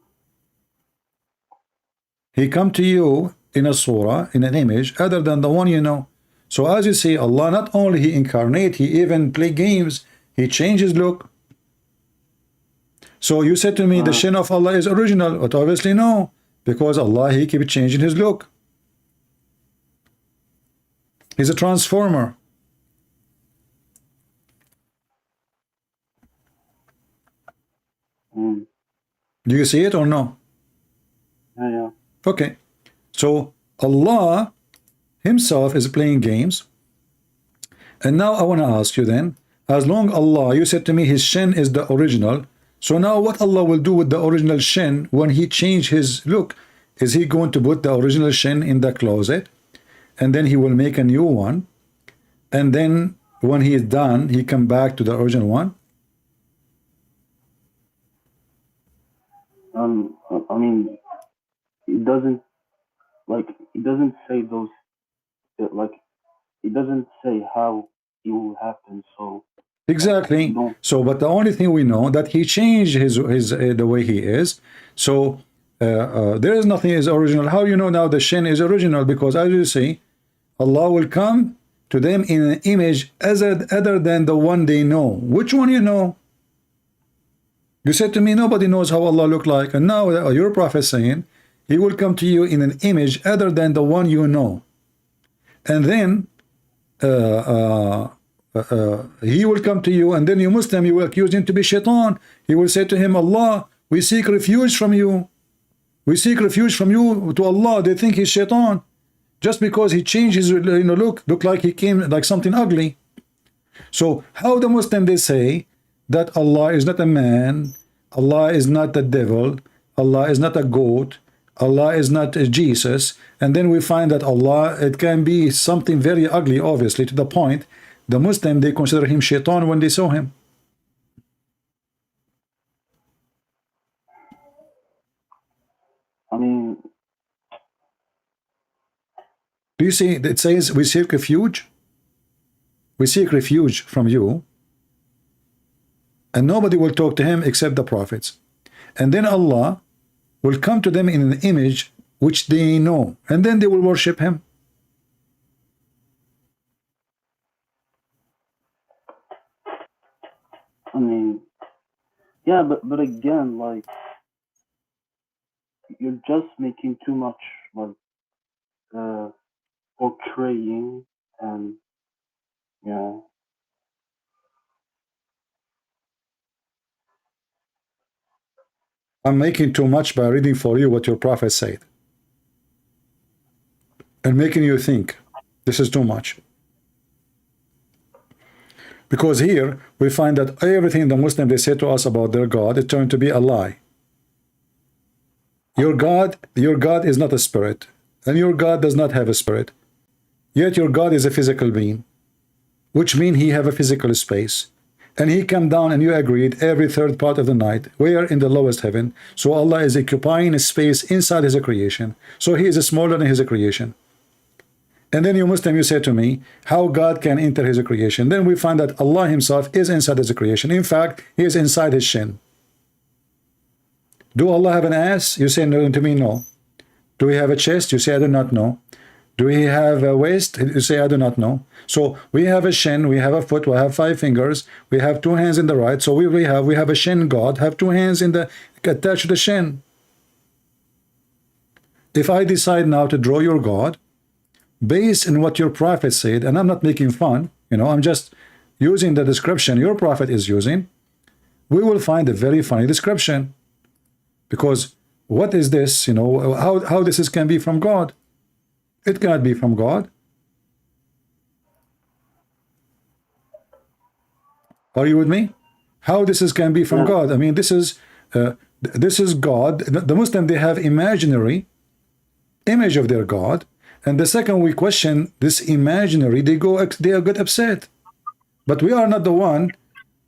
He come to you in a surah, in an image other than the one you know. So as you see, Allah not only he incarnate, he even play games, he changes look. So you said to me the shin of Allah is original, but obviously no, because Allah he keep changing his look. He's a transformer. Do you see it or no? Yeah. Okay. So Allah himself is playing games. And now I want to ask you then, as long Allah, you said to me his shin is the original. So now what Allah will do with the original shin when he change his look? Is he going to put the original shin in the closet and then he will make a new one, and then when he is done he come back to the original one? I mean, it doesn't say those, like, it doesn't say how it will happen. So exactly. So, but the only thing we know that he changed his the way he is. So there is nothing is original. How you know now the shin is original? Because as you see, Allah will come to them in an image other than the one they know. Which one you know? You said to me nobody knows how Allah look like, and now your prophet saying he will come to you in an image other than the one you know, and then he will come to you, and then you Muslim, you will accuse him to be shaitan. He will say to him, Allah, we seek refuge from you. We seek refuge from you to Allah. They think he's shaitan just because he changed his look like he came like something ugly. So how the Muslim they say that Allah is not a man, Allah is not the devil, Allah is not a goat, Allah is not Jesus, and then we find that Allah, it can be something very ugly, obviously, to the point the Muslim they consider him shaitan when they saw him. I mean, do you see it says we seek refuge? We seek refuge from you, and nobody will talk to him except the prophets. And then Allah will come to them in an image which they know, and then they will worship him. I mean, yeah, but again, like, you're just making too much, like, portraying, and yeah. I'm making too much by reading for you what your prophet said and making you think this is too much. Because here we find that everything the Muslim they say to us about their God, it turned to be a lie. Your God is not a spirit, and your God does not have a spirit. Yet your God is a physical being. which means he have a physical space. And he come down, and you agreed, every third part of the night. We are in the lowest heaven. So Allah is occupying a space inside his creation. So he is smaller than his creation. And then you Muslim, you say to me, how God can enter his creation? Then we find that Allah himself is inside his creation. In fact, he is inside his shin. Do Allah have an ass? You say no to me, no. Do we have a chest? You say, I do not know. Do we have a waist? You say, I do not know. So we have a shin, we have a foot, we have 5 fingers, we have 2 hands in the right. So we have a shin God, have 2 hands in the attached to the shin. If I decide now to draw your God, based on what your prophet said, and I'm not making fun, you know, I'm just using the description your prophet is using, we will find a very funny description. Because what is this, you know, how this can be from God? It cannot be from God. Are you with me? How this can be from God? I mean, this is God. The Muslim, they have imaginary image of their God, and the second we question this imaginary, they get upset. But we are not the one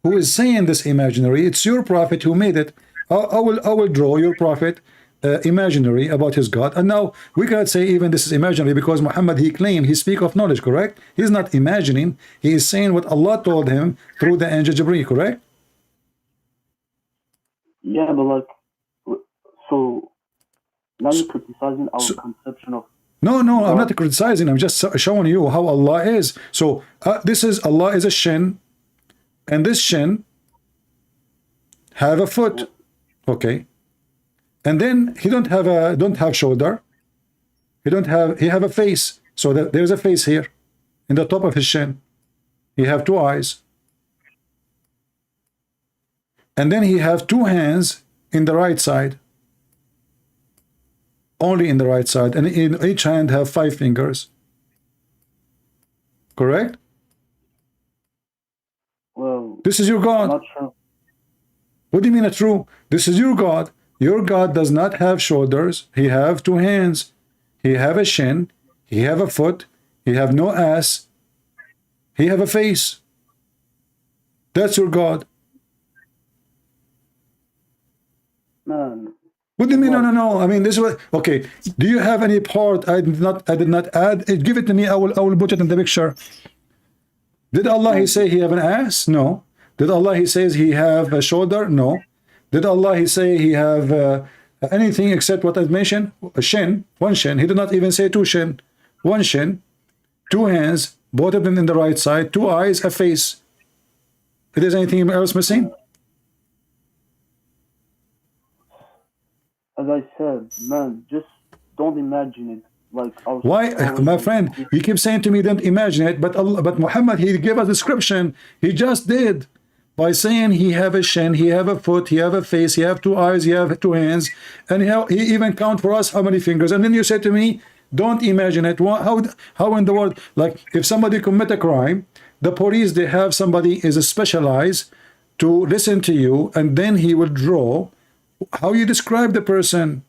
who is saying this imaginary. It's your prophet who made it. I will draw your prophet imaginary about his God, and now we cannot say even this is imaginary because Muhammad, he claimed, he speak of knowledge, correct? He's not imagining, he is saying what Allah told him through the angel Jibreel, correct? Yeah, but like, so now you're criticizing our conception of no, I'm not criticizing, I'm just showing you how Allah is. So this is, Allah is a shin, and this shin have a foot, okay? And then he don't have shoulder. He have a face. So there's a face here in the top of his shin. He have 2 eyes. And then he have 2 hands in the right side. Only in the right side. And in each hand have 5 fingers. Correct? Well, this is your God. Not true. What do you mean not true? This is your God. Your God does not have shoulders. He have 2 hands. He have a shin. He have a foot. He have no ass. He have a face. That's your God. Man. What do you mean? No. I mean, this is what. Okay. Do you have any part I did not add? Give it to me. I will put it in the picture. Did Allah he say he have an ass? No. Did Allah he says he have a shoulder? No. Did Allah he say he have anything except what I mentioned? A shin, 1 shin. He did not even say 2 shin. 1 shin, 2 hands, both of them in the right side, 2 eyes, a face. If there's anything else missing? As I said, man, just don't imagine it. Like why, my friend? You keep saying to me, don't imagine it, but Muhammad, he gave a description. He just did. By saying he have a shin, he have a foot, he have a face, he have 2 eyes, he have 2 hands, and he even count for us how many fingers. And then you say to me, don't imagine it. How in the world? Like if somebody commit a crime, the police, they have somebody is specialized to listen to you, and then he will draw how you describe the person.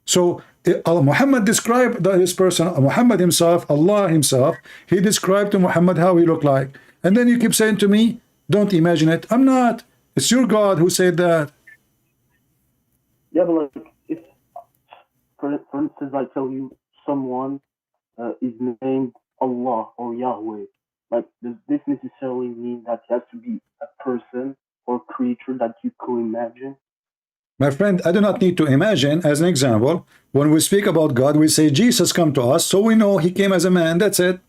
So Muhammad described this person, Muhammad himself, Allah himself, he described to Muhammad how he looked like. And then you keep saying to me, don't imagine it. I'm not. It's your God who said that. Yeah, but like, if, for instance, I tell you someone is named Allah or Yahweh, like, does this necessarily mean that he has to be a person or creature that you could imagine? My friend, I do not need to imagine. As an example, when we speak about God, we say Jesus come to us, so we know he came as a man. That's it.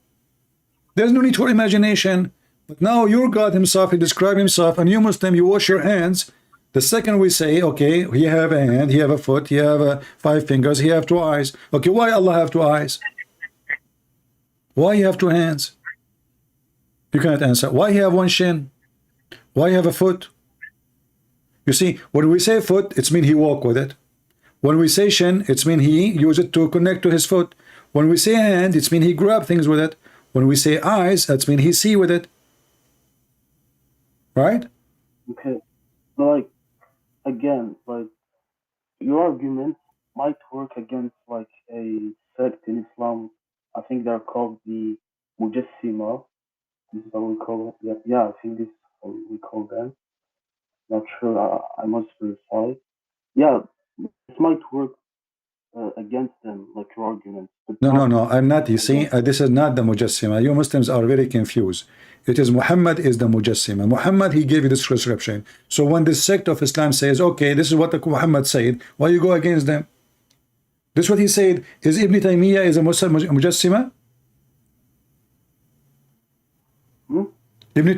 There's no need for imagination. But now your God himself, he described himself, and you Muslim, you wash your hands. The second we say, okay, he have a hand, he have a foot, he have 5 fingers, he have 2 eyes. Okay, why Allah have 2 eyes? Why he have 2 hands? You cannot answer. Why he have 1 shin? Why he have a foot? You see, when we say foot, it's mean he walk with it. When we say shin, it's mean he use it to connect to his foot. When we say hand, it's mean he grab things with it. When we say eyes, that's mean he see with it. Right? Okay. But like, again, like, your argument might work against like a sect in Islam. I think they're called the Mujassima. This is how we call it. Yeah, yeah, I think this is how we call them. Not sure. I must verify. Yeah, this might work against them, like your argument. But No, I'm not. You see, this is not the Mujassima. You Muslims are very confused. It is Muhammad is the Mujassima. Muhammad, he gave you this prescription. So when this sect of Islam says, okay, this is what Muhammad said, why you go against them? This is what he said. Is Ibn Taymiyyah is a Muslim Mujassima? Ibn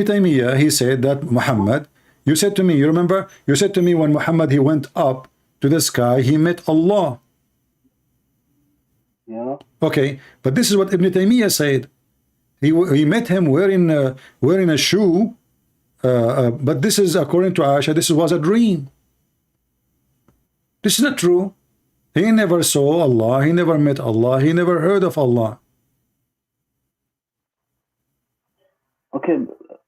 Taymiyyah, he said that Muhammad, you said to me, you remember? You said to me when Muhammad, he went up to the sky, he met Allah. Yeah. Okay, but this is what Ibn Taymiyyah said. He met him wearing a shoe, but this is according to Aisha, this was a dream. This is not true. He never saw Allah, he never met Allah, he never heard of Allah. Okay,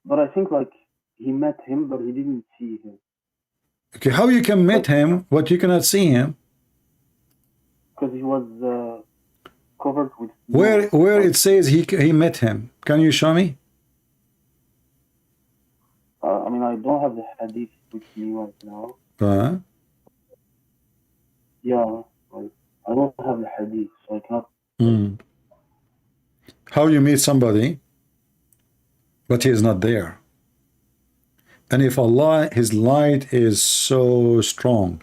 but I think like he met him, but he didn't see him. Okay, how you can meet him, but you cannot see him? Because he was covered with. Where it says he met him? Can you show me? I mean, I don't have the hadith with me right now. Yeah, like, I don't have the hadith, so I cannot. How you meet somebody, but he is not there? And if Allah, his light is so strong,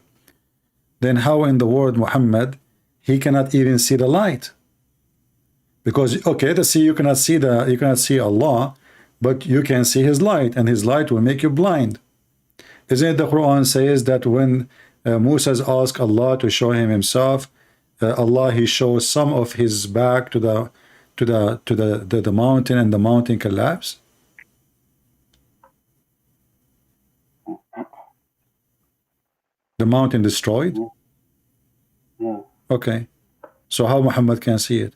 then how in the world Muhammad, he cannot even see the light? Because okay, let's see, you cannot see Allah, but you can see his light, and his light will make you blind. Isn't it the Quran says that when Moses asked Allah to show him himself, Allah, he shows some of his back to the mountain, and the mountain collapsed? The mountain destroyed? Yeah. Okay. So how Muhammad can see it?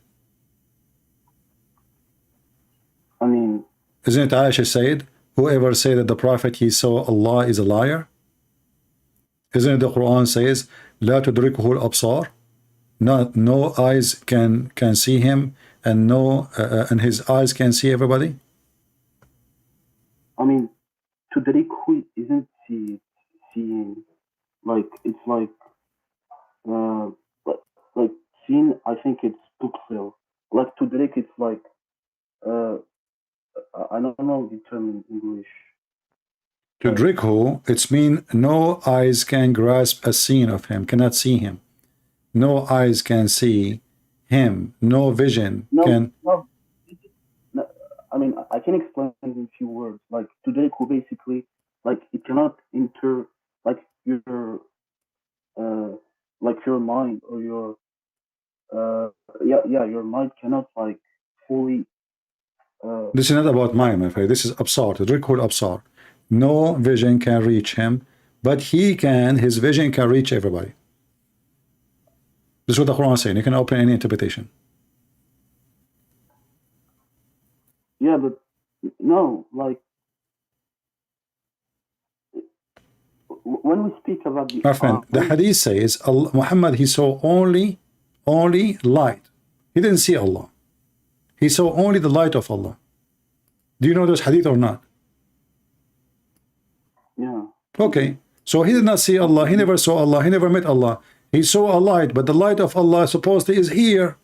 I mean, isn't it Aisha said, whoever said that the Prophet he saw Allah is a liar? Isn't it the Quran says, لا تدركه الأبصار? No eyes can see him, and and his eyes can see everybody? I mean, tudrikhu isn't seeing. Like it's like seeing. I think it's tuksel. Like tudrik, it's like I don't know the term in English. Tudrikhu, it's mean no eyes can grasp a scene of him, cannot see him. No eyes can see him. No vision can. No, I mean, I can explain in a few words. Like tudrikhu, basically, like it cannot enter like your mind or your your mind cannot like fully this is not about mind, my friend. This is absar, tudrikhu absar. No vision can reach him, but his vision can reach everybody. This is what the Quran is saying. You can open any interpretation. Yeah, but no, like when we speak about the my friend, the hadith says Muhammad, he saw only light. He didn't see Allah. He saw only the light of Allah. Do you know this hadith or not? Yeah. Okay, so he did not see Allah. He never saw Allah. He never met Allah. He saw a light, but the light of Allah supposedly is here.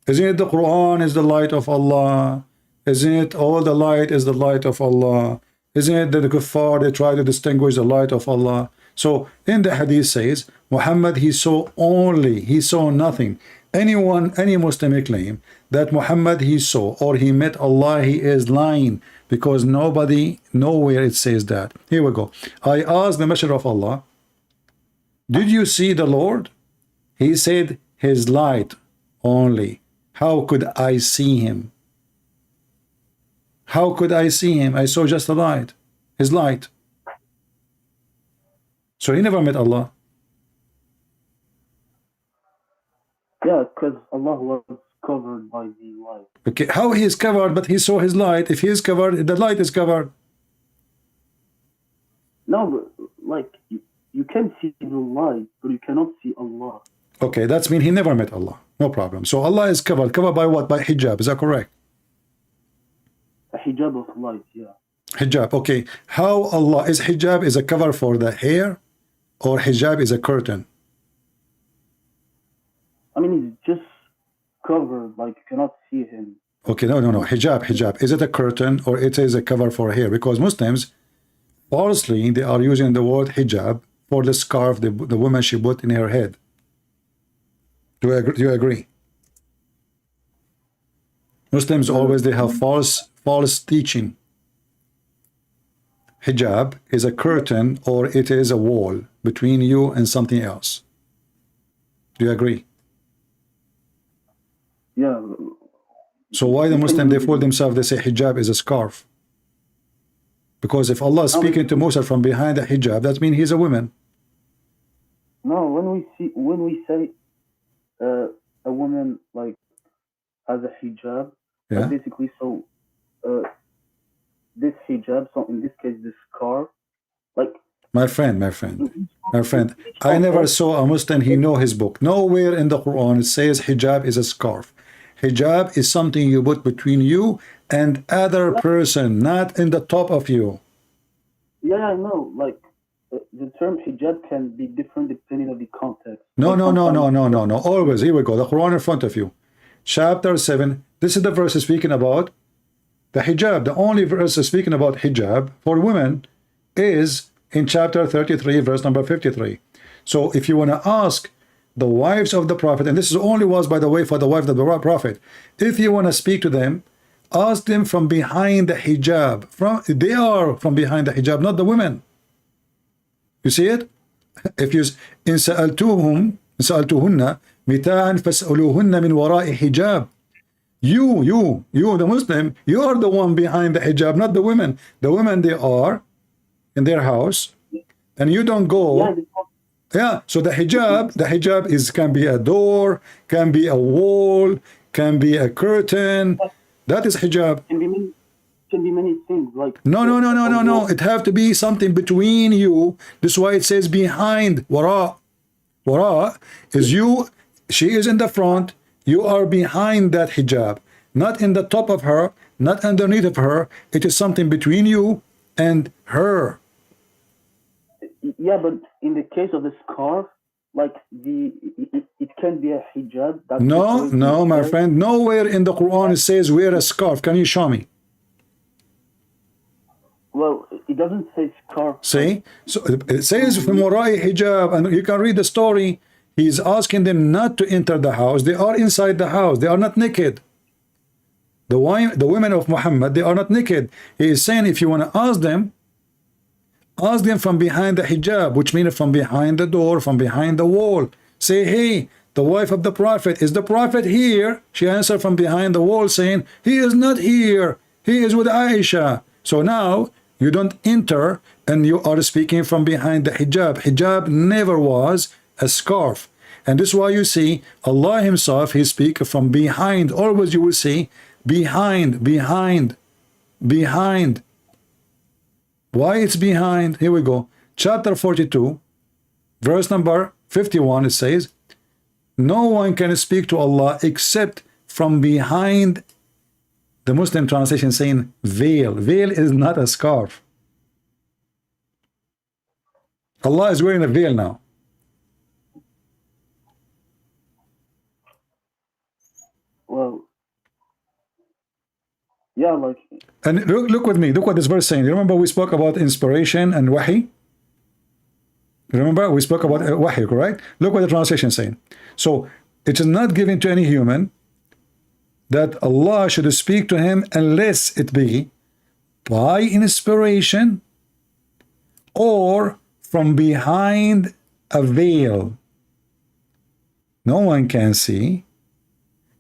Isn't it the Quran is the light of Allah? Isn't it all the light is the light of Allah? Isn't it that the kuffar, they try to distinguish the light of Allah? So in the hadith says, Muhammad, he saw nothing. Any Muslim claim that Muhammad he saw or he met Allah, he is lying, because nowhere it says that. Here we go. I asked the Messenger of Allah, did you see the Lord? He said, his light only. How could I see him? How could I see him? I saw just the light, his light. So he never met Allah. Yeah, because Allah was covered by the light. Okay, how he is covered, but he saw his light? If he is covered, the light is covered. No, but like you can see the light, but you cannot see Allah. Okay, that's mean he never met Allah. No problem. So Allah is covered. Covered by what? By hijab. Is that correct? A hijab of light, yeah. Hijab. Okay. How Allah is hijab is a cover for the hair, or hijab is a curtain? I mean, it's just covered, like you cannot see him. Okay, no. Hijab. Is it a curtain or it is a cover for hair? Because Muslims, falsely, they are using the word hijab for the scarf the woman she put in her head. Do you agree? Muslims always, they have false teaching. Hijab is a curtain or it is a wall between you and something else. Do you agree? Yeah. So why the Muslim, they fool themselves, they say hijab is a scarf? Because if Allah is speaking to Musa from behind the hijab, that means he's a woman. No, when we say a woman like has a hijab, yeah, basically, so this hijab, so in this case this scarf, like my friend, I never saw a Muslim, he know his book. Nowhere in the Quran it says hijab is a scarf. Hijab is something you put between you and other person, not in the top of you. Yeah, I know. Like the term hijab can be different depending on the context. No. Always, here we go. The Quran in front of you. Chapter 7. This is the verse speaking about the hijab. The only verse speaking about hijab for women is in chapter 33, verse number 53. So if you want to ask the wives of the Prophet, and this is only was, by the way, for the wives of the Prophet, if you want to speak to them, ask them from behind the hijab. They are from behind the hijab, not the women. You see it? If you in sa'altuhunna mita'an fas'aluhunna min wara'i hijab. You, the Muslim, you are the one behind the hijab, not the women. The women, they are in their house, and you don't go. Yeah, so the hijab is can be a door, can be a wall, can be a curtain. That is hijab. Can be many things. Like no. It have to be something between you. This is why it says behind. Wara is you. She is in the front. You are behind that hijab, not in the top of her, not underneath of her. It is something between you and her. Yeah, but in the case of the scarf, like it can be a hijab. No, my friend. Nowhere in the Quran it says wear a scarf. Can you show me? Well, it doesn't say scarf. See? So it says from wara'i hijab, and you can read the story. He's asking them not to enter the house. They are inside the house. They are not naked. The women of Muhammad, they are not naked. He is saying if you want to ask them from behind the hijab, which means from behind the door, from behind the wall. Say, hey, the wife of the Prophet, is the Prophet here? She answered from behind the wall saying, he is not here. He is with Aisha. So now you don't enter and you are speaking from behind the hijab. Hijab never was a scarf. And this is why you see Allah himself, he speaks from behind. Always you will see behind. Why it's behind? Here we go. Chapter 42, verse number 51, it says, no one can speak to Allah except from behind. The Muslim translation saying veil. Veil is not a scarf. Allah is wearing a veil now. Well, yeah, like. And look with me. Look what this verse is saying. You remember we spoke about inspiration and wahi? Remember we spoke about wahi, correct? Look what the translation is saying. So it is not given to any human that Allah should speak to him unless it be by inspiration or from behind a veil. No one can see,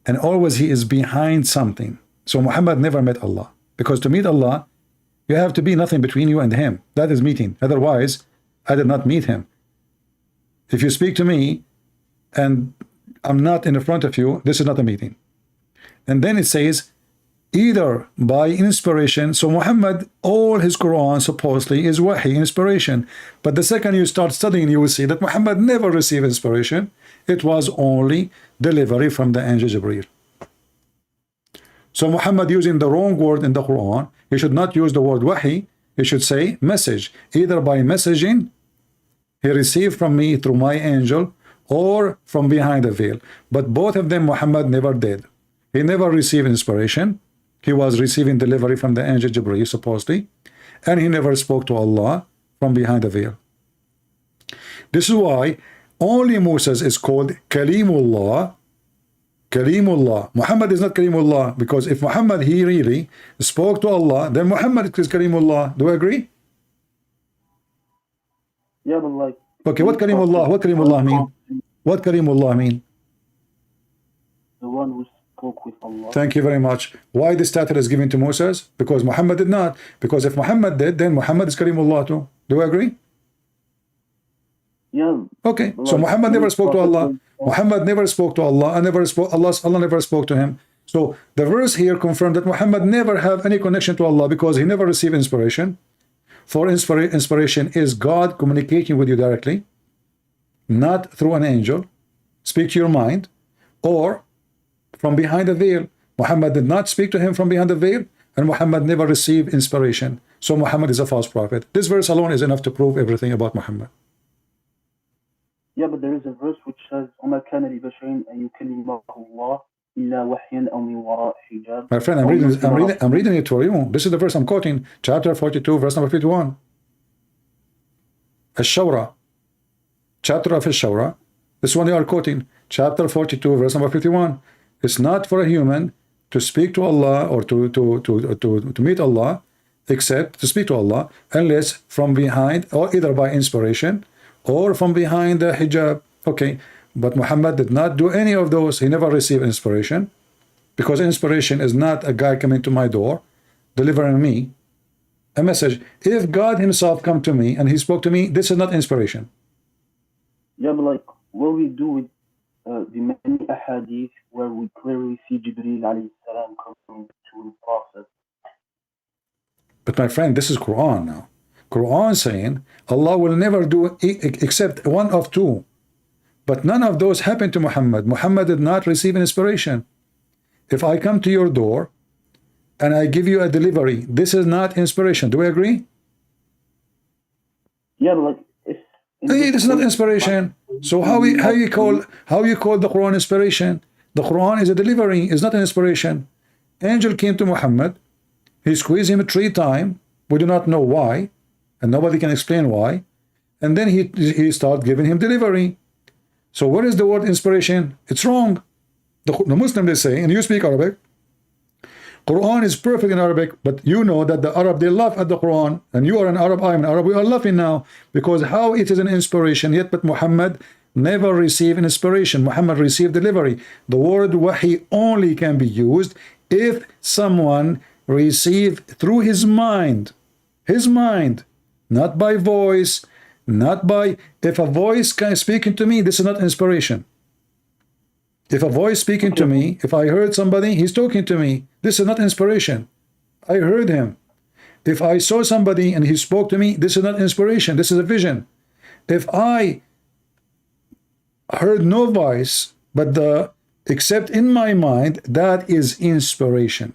and always he is behind something. So Muhammad never met Allah, because to meet Allah you have to be nothing between you and him. That is meeting. Otherwise I did not meet him. If you speak to me and I'm not in the front of you, this is not a meeting. And then it says either by inspiration. So Muhammad, all his Quran supposedly is wahi, inspiration. But the second you start studying, you will see that Muhammad never received inspiration. It was only delivery from the angel Jibreel. So Muhammad using the wrong word in the Quran, he should not use the word wahi, he should say message, either by messaging he received from me through my angel, or from behind the veil. But both of them Muhammad never did. He never received inspiration. He was receiving delivery from the angel Jibreel supposedly, and he never spoke to Allah from behind the veil. This is why only Moses is called Kalimullah. Kalimullah. Muhammad is not Kalimullah, because if Muhammad he really spoke to Allah, then Muhammad is Kalimullah. Do you agree? Yeah, but like. Okay, what Kalimullah? What Kalimullah mean? What Kalimullah mean? The one who spoke with Allah. Thank you very much. Why this title is given to Moses? Because Muhammad did not. Because if Muhammad did, then Muhammad is Kalimullah too. Do you agree? Yeah. Okay, so Muhammad never spoke to Allah. Muhammad never spoke to Allah, and never spoke. Allah never spoke to him. So the verse here confirmed that Muhammad never have any connection to Allah because he never received inspiration. For inspiration is God communicating with you directly, not through an angel. Speak to your mind, or from behind a veil. Muhammad did not speak to him from behind the veil, and Muhammad never received inspiration. So Muhammad is a false prophet. This verse alone is enough to prove everything about Muhammad. Yeah, but there is a verse which says, وَمَا كَانَ لِبَشَرٍ أَن يُكَلِّمَهُ اللَّهُ إِلَّا وَحْيًا أَوْ مِنْ وَرَاءِ حِجَابٍ. My friend, I'm reading it for you. This is the verse I'm quoting, chapter 42, verse number 51. Ash-Shawra, chapter of Ash-Shawra. This one you are quoting, chapter 42, verse number 51. It's not for a human to speak to Allah or to meet Allah, except to speak to Allah, unless from behind, or either by inspiration, or from behind the hijab. Okay, but Muhammad did not do any of those. He never received inspiration, because inspiration is not a guy coming to my door delivering me a message. If God himself come to me and he spoke to me, this is not inspiration. Yeah, but like what we do with the many ahadith where we clearly see Jibreel alayhi salam coming to the Prophet. But my friend, this is Quran now. Quran saying Allah will never do except one of two. But none of those happened to Muhammad. Muhammad did not receive an inspiration. If I come to your door and I give you a delivery, this is not inspiration. Do we agree? Yeah, but like hey, this is not inspiration. So how you call the Quran inspiration? The Quran is a delivery, it's not an inspiration. Angel came to Muhammad, he squeezed him 3 times. We do not know why, and nobody can explain why. And then he started giving him delivery. So where is the word inspiration? It's wrong. The Muslim, they say, and you speak Arabic, Quran is perfect in Arabic, but you know that the Arab, they laugh at the Quran, and you are an Arab, I am an Arab, we are laughing now, because how it is an inspiration, yet but Muhammad never received an inspiration. Muhammad received delivery. The word wahi only can be used if someone received through his mind, not by voice, not by, if a voice can speaking to me, this is not inspiration. If a voice speaking to me, if I heard somebody, he's talking to me, this is not inspiration. I heard him. If I saw somebody and he spoke to me, this is not inspiration, this is a vision. If I heard no voice, but except in my mind, that is inspiration.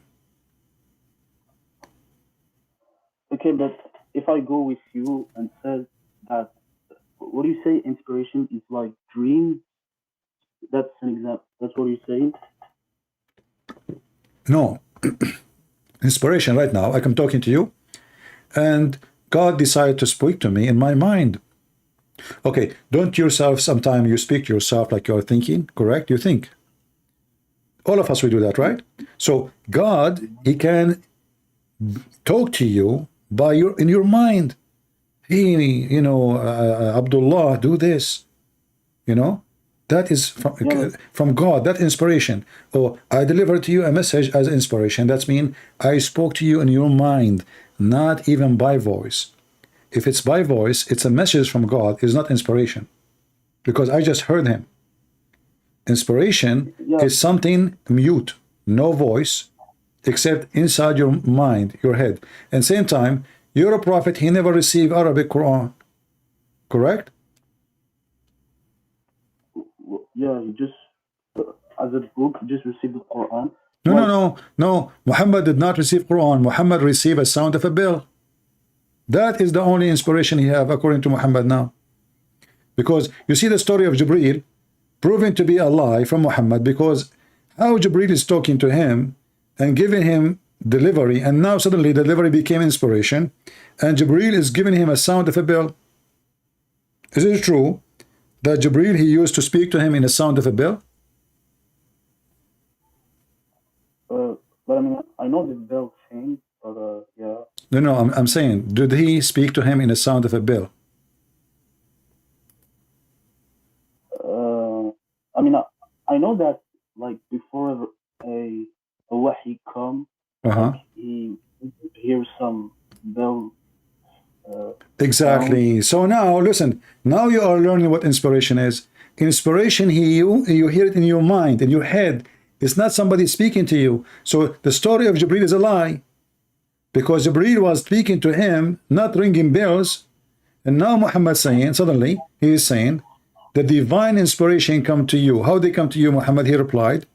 Okay, but if I go with you and say that, what do you say inspiration is like dreams? That's an example. That's what you're saying? No. Inspiration right now, I'm talking to you, and God decided to speak to me in my mind. Okay, don't yourself, sometimes you speak to yourself like you're thinking, correct? You think. All of us, we do that, right? So God, he can talk to you by in your mind. Hey, you know, Abdullah, do this. You know, that is from God, that inspiration. Or I delivered to you a message as inspiration. That means I spoke to you in your mind, not even by voice. If it's by voice, it's a message from God, it's not inspiration, because I just heard him. Inspiration is something mute, no voice, except inside your mind, your head. And same time, you're a prophet, he never received Arabic Quran, correct? Yeah, Yeah, he just as a book, he just received the Quran. No. Muhammad did not receive Quran. Muhammad received a sound of a bell. That is the only inspiration he have according to Muhammad now. Because you see the story of Jibreel proven to be a lie from Muhammad, because how Jibreel is talking to him and giving him delivery, and now suddenly delivery became inspiration, and Jibreel is giving him a sound of a bell. Is it true that Jibreel, he used to speak to him in a sound of a bell? But I mean, I know the bell thing, but yeah. No, I'm saying, did he speak to him in a sound of a bell? I mean, I know that like before a wahi come, like, he hears some bell. Exactly. So now, listen. Now you are learning what inspiration is. Inspiration, you hear it in your mind, in your head. It's not somebody speaking to you. So the story of Jibreel is a lie, because Jibreel was speaking to him, not ringing bells. And now Muhammad saying, suddenly he is saying, the divine inspiration come to you. How they come to you, Muhammad? He replied,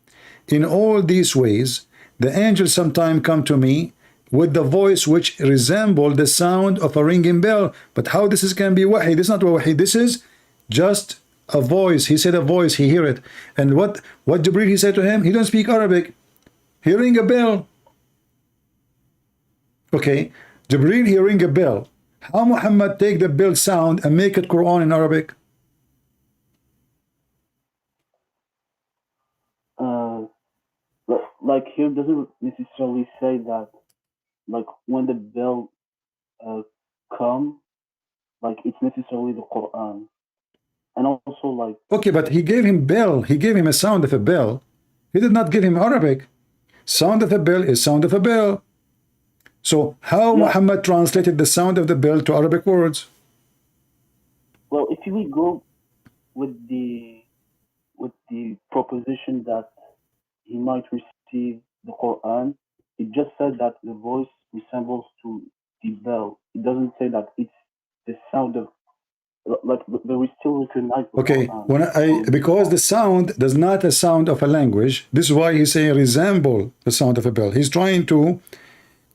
in all these ways, the angels sometimes come to me with the voice which resemble the sound of a ringing bell. But how this is can be wahi? This is not wahi. This is just a voice. He said a voice. He hear it. And what Jibreel he said to him? He don't speak Arabic. He ring a bell. Okay, Jibreel he ring a bell. How Muhammad take the bell sound and make it Quran in Arabic? Like here doesn't necessarily say that, like when the bell come, like it's necessarily the Quran, and also like. Okay, but he gave him bell. He gave him a sound of a bell. He did not give him Arabic. Sound of a bell is sound of a bell. So how Muhammad translated the sound of the bell to Arabic words? Well, if we go with the proposition that he might receive the Quran, it just said that the voice resembles to the bell. It doesn't say that it's the sound of, like, but we still recognize the Quran. Because the sound does not a sound of a language. This is why he's saying resemble the sound of a bell. He's trying to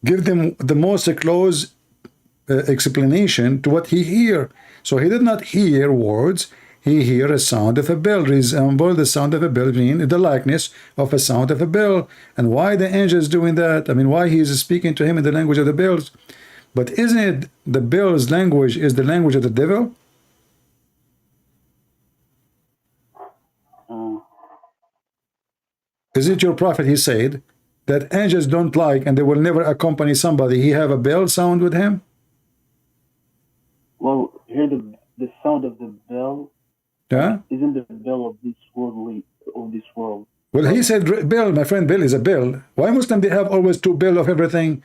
give them the most close explanation to what he hear. So he did not hear words. He hear a sound of a bell, resemble the sound of a bell, mean the likeness of a sound of a bell. And why the angel is doing that? I mean, why he is speaking to him in the language of the bells? But isn't it the bell's language is the language of the devil? Is it your prophet, he said, that angels don't like and they will never accompany somebody? He have a bell sound with him? Well, here the sound of the bell isn't the bell of this world. Well, he said bell, my friend, bell is a bell. Why Muslim they have always two bell of everything?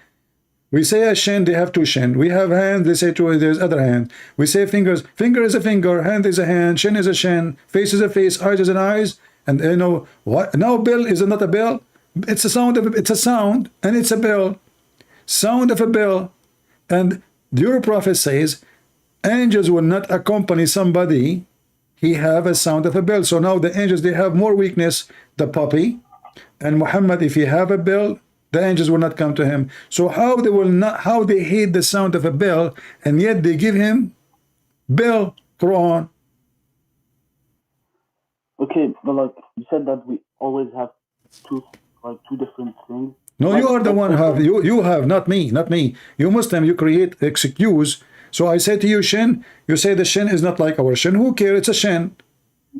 We say a shin, they have two shin. We have hands, they say two, there's other hand. We say fingers, finger is a finger, hand is a hand, shin is a shin, face is a face, eyes is an eyes. And you know what? Now bell is not a bell. It's a sound of it's a sound and it's a bell. Sound of a bell. And your prophet says angels will not accompany somebody. He have a sound of a bell. So now the angels they have more weakness, the puppy. And Muhammad, if he have a bell, the angels will not come to him. So how they will not, how they hate the sound of a bell, and yet they give him bell, Quran. Okay, but like you said that we always have two different things. No, you are the one who have you have, not me. You Muslim, you create excuse. So I say to you, shin, you say the shin is not like our shin. Who cares? It's a shin.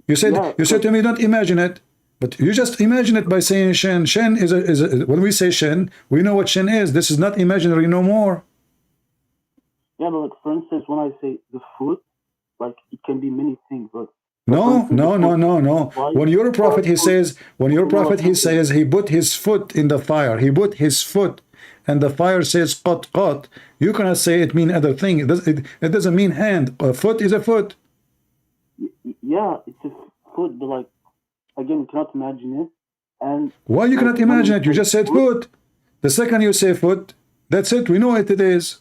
You said you said to me, don't imagine it. But you just imagine it by saying shin. Shin is a when we say shin, we know what shin is. This is not imaginary no more. Yeah, but like for instance, when I say the foot, like it can be many things, but no. When your prophet he says, he put his foot in the fire. He put his foot, and the fire says qat qat. You cannot say it mean other thing. It doesn't mean hand. A foot is a foot. Yeah, it's a foot, but like again, you cannot imagine it. And why you cannot imagine it? You just said foot. The second you say foot, that's it. We know what it is.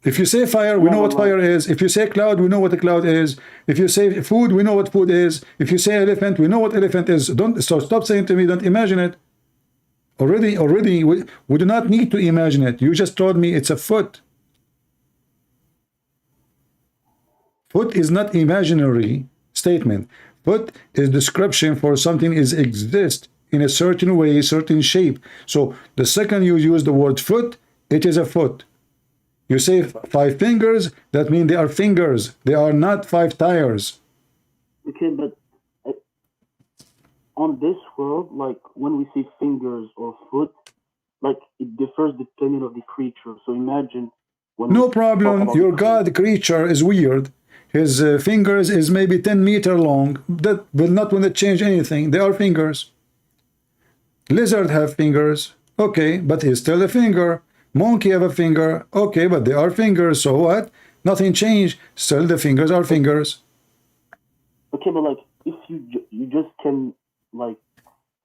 If you say fire, we know what fire is. If you say cloud, we know what a cloud is. If you say food, we know what food is. If you say elephant, we know what elephant is. So stop saying to me, don't imagine it. Already, we do not need to imagine it. You just told me it's a foot. Foot is not imaginary statement. Foot is description for something is exist in a certain way, certain shape. So the second you use the word foot, it is a foot. You say 5 fingers, that means they are fingers. They are not 5 tires. Okay, but on this world, like when we say fingers or foot, like it differs depending on the creature. So imagine when no problem. Your God creature is weird. His fingers is maybe 10 meters long. That will not want to change anything. They are fingers. Lizard have fingers. Okay, but he's still a finger. Monkey have a finger. Okay, but they are fingers. So what? Nothing changed. Still the fingers are fingers. Okay, but like if you just can like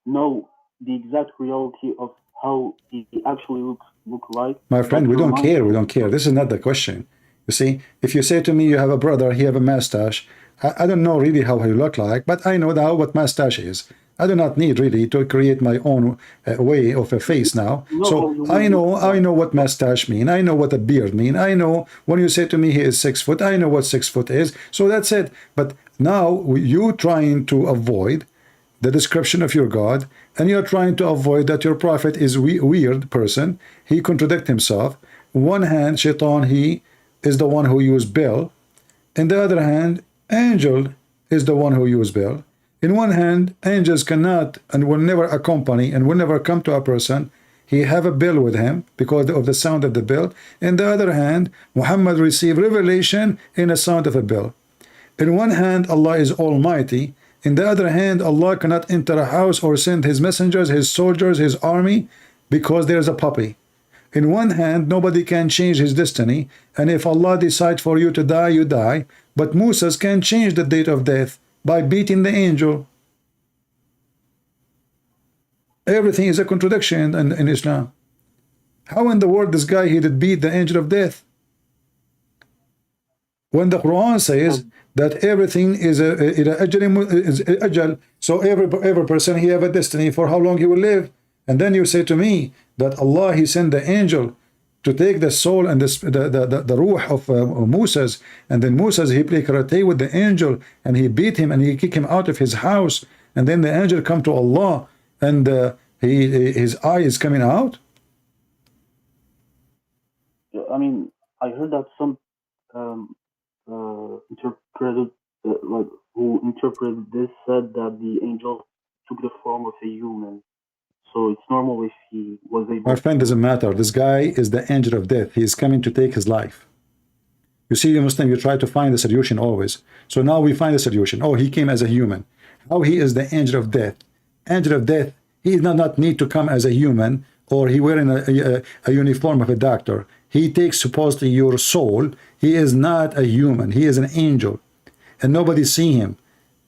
know the exact reality of how he actually look like. My friend, we don't care. We don't care. This is not the question. You see, if you say to me you have a brother, he have a mustache, I don't know really how he look like, but I know now what mustache is. I do not need really to create my own way of a face now. So I know what mustache mean. I know what a beard mean. I know when you say to me he is 6 foot, I know what 6 foot is. So that's it. But now you trying to avoid the description of your God, and you're trying to avoid that your prophet is weird person. He contradict himself. On one hand, Shaitan, he is the one who used Bill. In the other hand, angel is the one who used Bill. In one hand, angels cannot and will never accompany and will never come to a person. He have a bell with him because of the sound of the bell. In the other hand, Muhammad received revelation in the sound of a bell. In one hand, Allah is almighty. In the other hand, Allah cannot enter a house or send his messengers, his soldiers, his army because there's a puppy. In one hand, nobody can change his destiny. And if Allah decides for you to die, you die. But Moses can change the date of death by beating the angel. Everything is a contradiction in Islam. How in the world this guy he did beat the angel of death? When the Quran says that everything is ajal, so every person he have a destiny for how long he will live. And then you say to me that Allah he sent the angel to take the soul and the ruh of Moses, and then Moses he played karate with the angel and he beat him and he kicked him out of his house, and then the angel come to Allah and his eye is coming out. I mean, I heard that some interpreted like who interpreted this said that the angel took the form of a human. So it's normal if he was able. My friend, doesn't matter. This guy is the angel of death. He is coming to take his life. You see, you Muslim, you try to find the solution always. So now we find the solution. Oh, he came as a human. How he is the angel of death? Angel of death, he does not need to come as a human or he wearing a uniform of a doctor. He takes supposedly your soul. He is not a human. He is an angel, and nobody see him.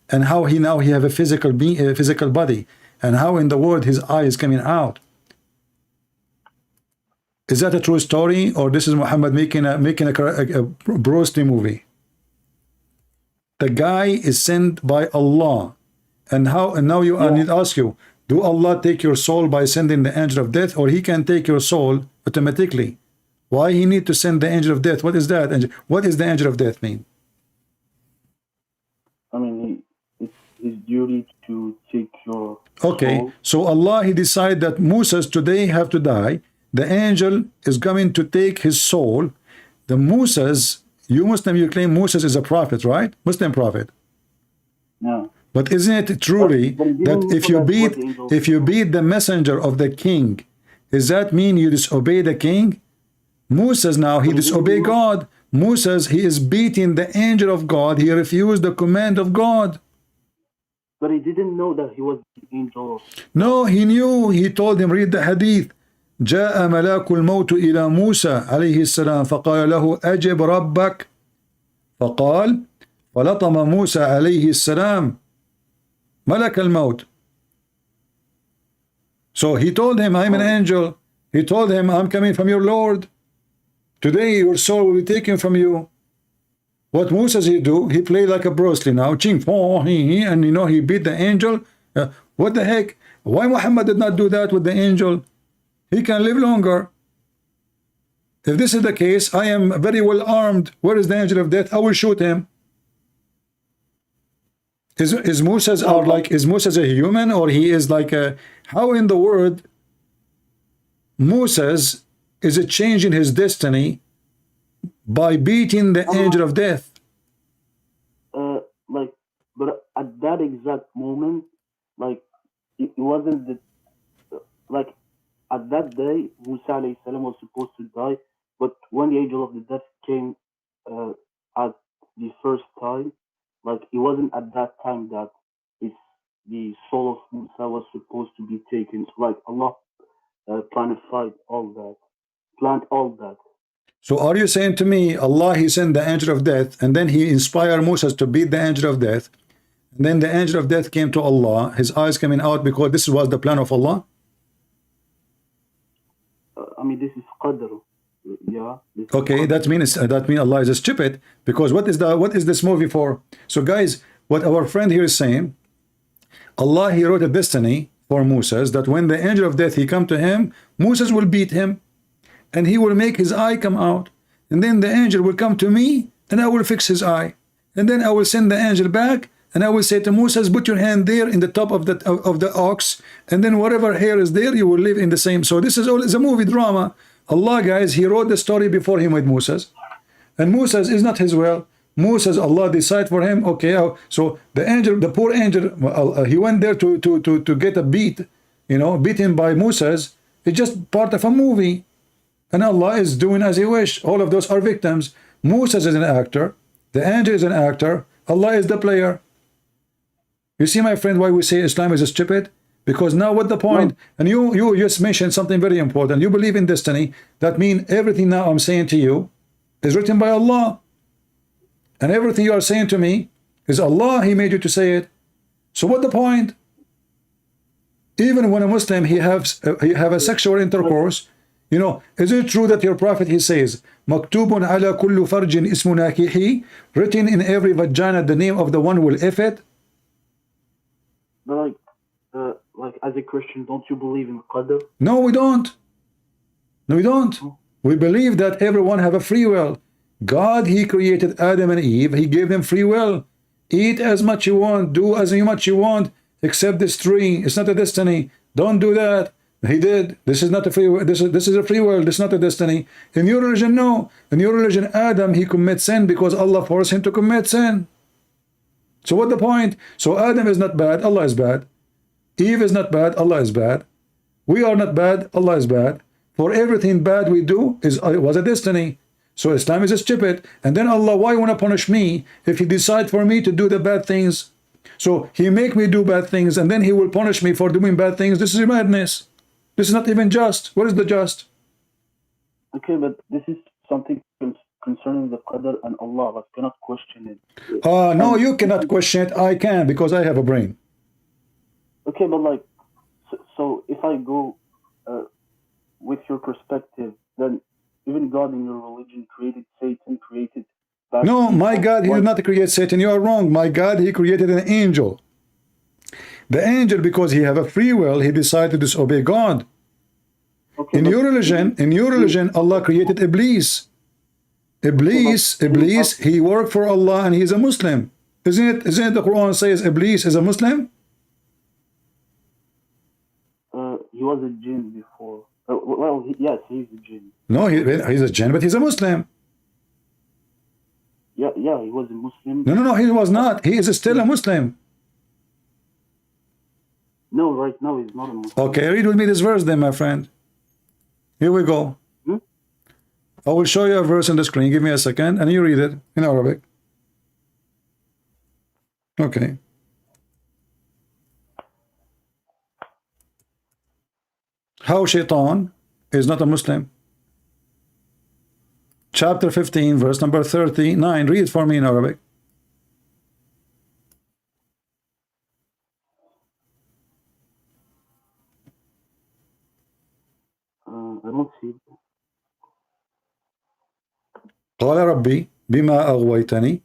And how he now he have a physical body. And how in the world his eye is coming out? Is that a true story, or this is Muhammad making a Bruce Lee movie? The guy is sent by Allah, and how? And now I need to ask you: do Allah take your soul by sending the angel of death, or He can take your soul automatically? Why He need to send the angel of death? What is that? What is the angel of death mean? I mean, it's his duty to take your okay soul. So Allah he decided that Moses today have to die. The angel is coming to take his soul. The Moses, you Muslim, you claim Moses is a prophet, right? Muslim prophet. No. But isn't it truly that if you beat the messenger of the king, does that mean you disobey the king? Moses now he disobeyed God. Moses he is beating the angel of God. He refused the command of God. But he didn't know that he was the angel. No, he knew. He told him, read the hadith. جاء ملاك الموت إلى موسى عليه السلام فقال له أجب ربك فقال فلطم موسى عليه السلام ملك الموت. So he told him, I'm an angel. He told him, I'm coming from your Lord. Today your soul will be taken from you. What Moses he do? He played like a Bruce Lee now, ching, and you know he beat the angel. What the heck? Why Muhammad did not do that with the angel? He can live longer. If this is the case, I am very well armed. Where is the angel of death? I will shoot him. Is Moses or like is Moses a human, or he is like a, how in the world Moses is it changing his destiny by beating the angel of death? Like, but at that exact moment, like, it wasn't the, like, at that day, Musa alayhi salam was supposed to die, but when the angel of the death came at the first time, like, it wasn't at that time that the soul of Musa was supposed to be taken. So, like, Allah planified all that, planned all that. So are you saying to me, Allah, he sent the angel of death, and then he inspired Moses to beat the angel of death, and then the angel of death came to Allah, his eyes coming out because this was the plan of Allah? I mean, this is qadr. Yeah. Okay, that means Allah is stupid, because what is this movie for? So guys, what our friend here is saying, Allah, he wrote a destiny for Moses that when the angel of death he come to him, Moses will beat him, and he will make his eye come out, and then the angel will come to me, and I will fix his eye, and then I will send the angel back, and I will say to Moses, put your hand there in the top of the ox, and then whatever hair is there, you will live in the same. So this is all is a movie drama. Allah, guys, he wrote the story before him with Moses, and Moses is not his will. Moses, Allah decide for him. Okay, so the angel, the poor angel, he went there to get a beat, you know, beaten by Moses. It's just part of a movie. And Allah is doing as he wish. All of those are victims. Moses is an actor. The angel is an actor. Allah is the player. You see, my friend, why we say Islam is stupid? Because now what the point? And you just mentioned something very important. You believe in destiny. That means everything now I'm saying to you is written by Allah. And everything you are saying to me is Allah, he made you to say it. So what the point? Even when a Muslim, he have a sexual intercourse, you know, is it true that your prophet, he says, Maktubun ala kullu farjin ismu nakihi, written in every vagina the name of the one who will if it? But like as a Christian, don't you believe in qadr? No, we don't. No, we don't. We believe that everyone have a free will. God, he created Adam and Eve. He gave them free will. Eat as much you want, do as much you want, except this tree. It's not a destiny. Don't do that. He did. This is not a free will. This is a free will. This is not a destiny. In your religion, no. In your religion, Adam, he commits sin because Allah forced him to commit sin. So what the point? So Adam is not bad. Allah is bad. Eve is not bad. Allah is bad. We are not bad. Allah is bad. For everything bad we do was a destiny. So Islam is stupid. And then Allah, why want to punish me if he decide for me to do the bad things? So he make me do bad things, and then he will punish me for doing bad things. This is madness. This is not even just. What is the just? Okay, but this is something concerning the qadr and Allah. I cannot question it. No, you cannot question it. I can, because I have a brain. Okay, but like, so if I go with your perspective, then even God in your religion created Satan, created bad No, people. my God, he did not create Satan. You are wrong. My God, he created an angel. The angel, because he have a free will, he decided to disobey God. Okay, in your religion, Allah created Iblis. Iblis, he worked for Allah and he is a Muslim. Isn't it the Quran says Iblis is a Muslim? He was a jinn before. Well, yes, he's a jinn. No, he's a jinn, but he's a Muslim. Yeah, he was a Muslim. No, he was not. He is still a Muslim. No, right now he's not a Muslim. Okay, read with me this verse then, my friend. Here we go. I will show you a verse on the screen. Give me a second, and you read it in Arabic. Okay. How Shaitan is not a Muslim. Chapter 15, verse number 39. Read it for me in Arabic. I don't see it. قال ربي بما أغويتني.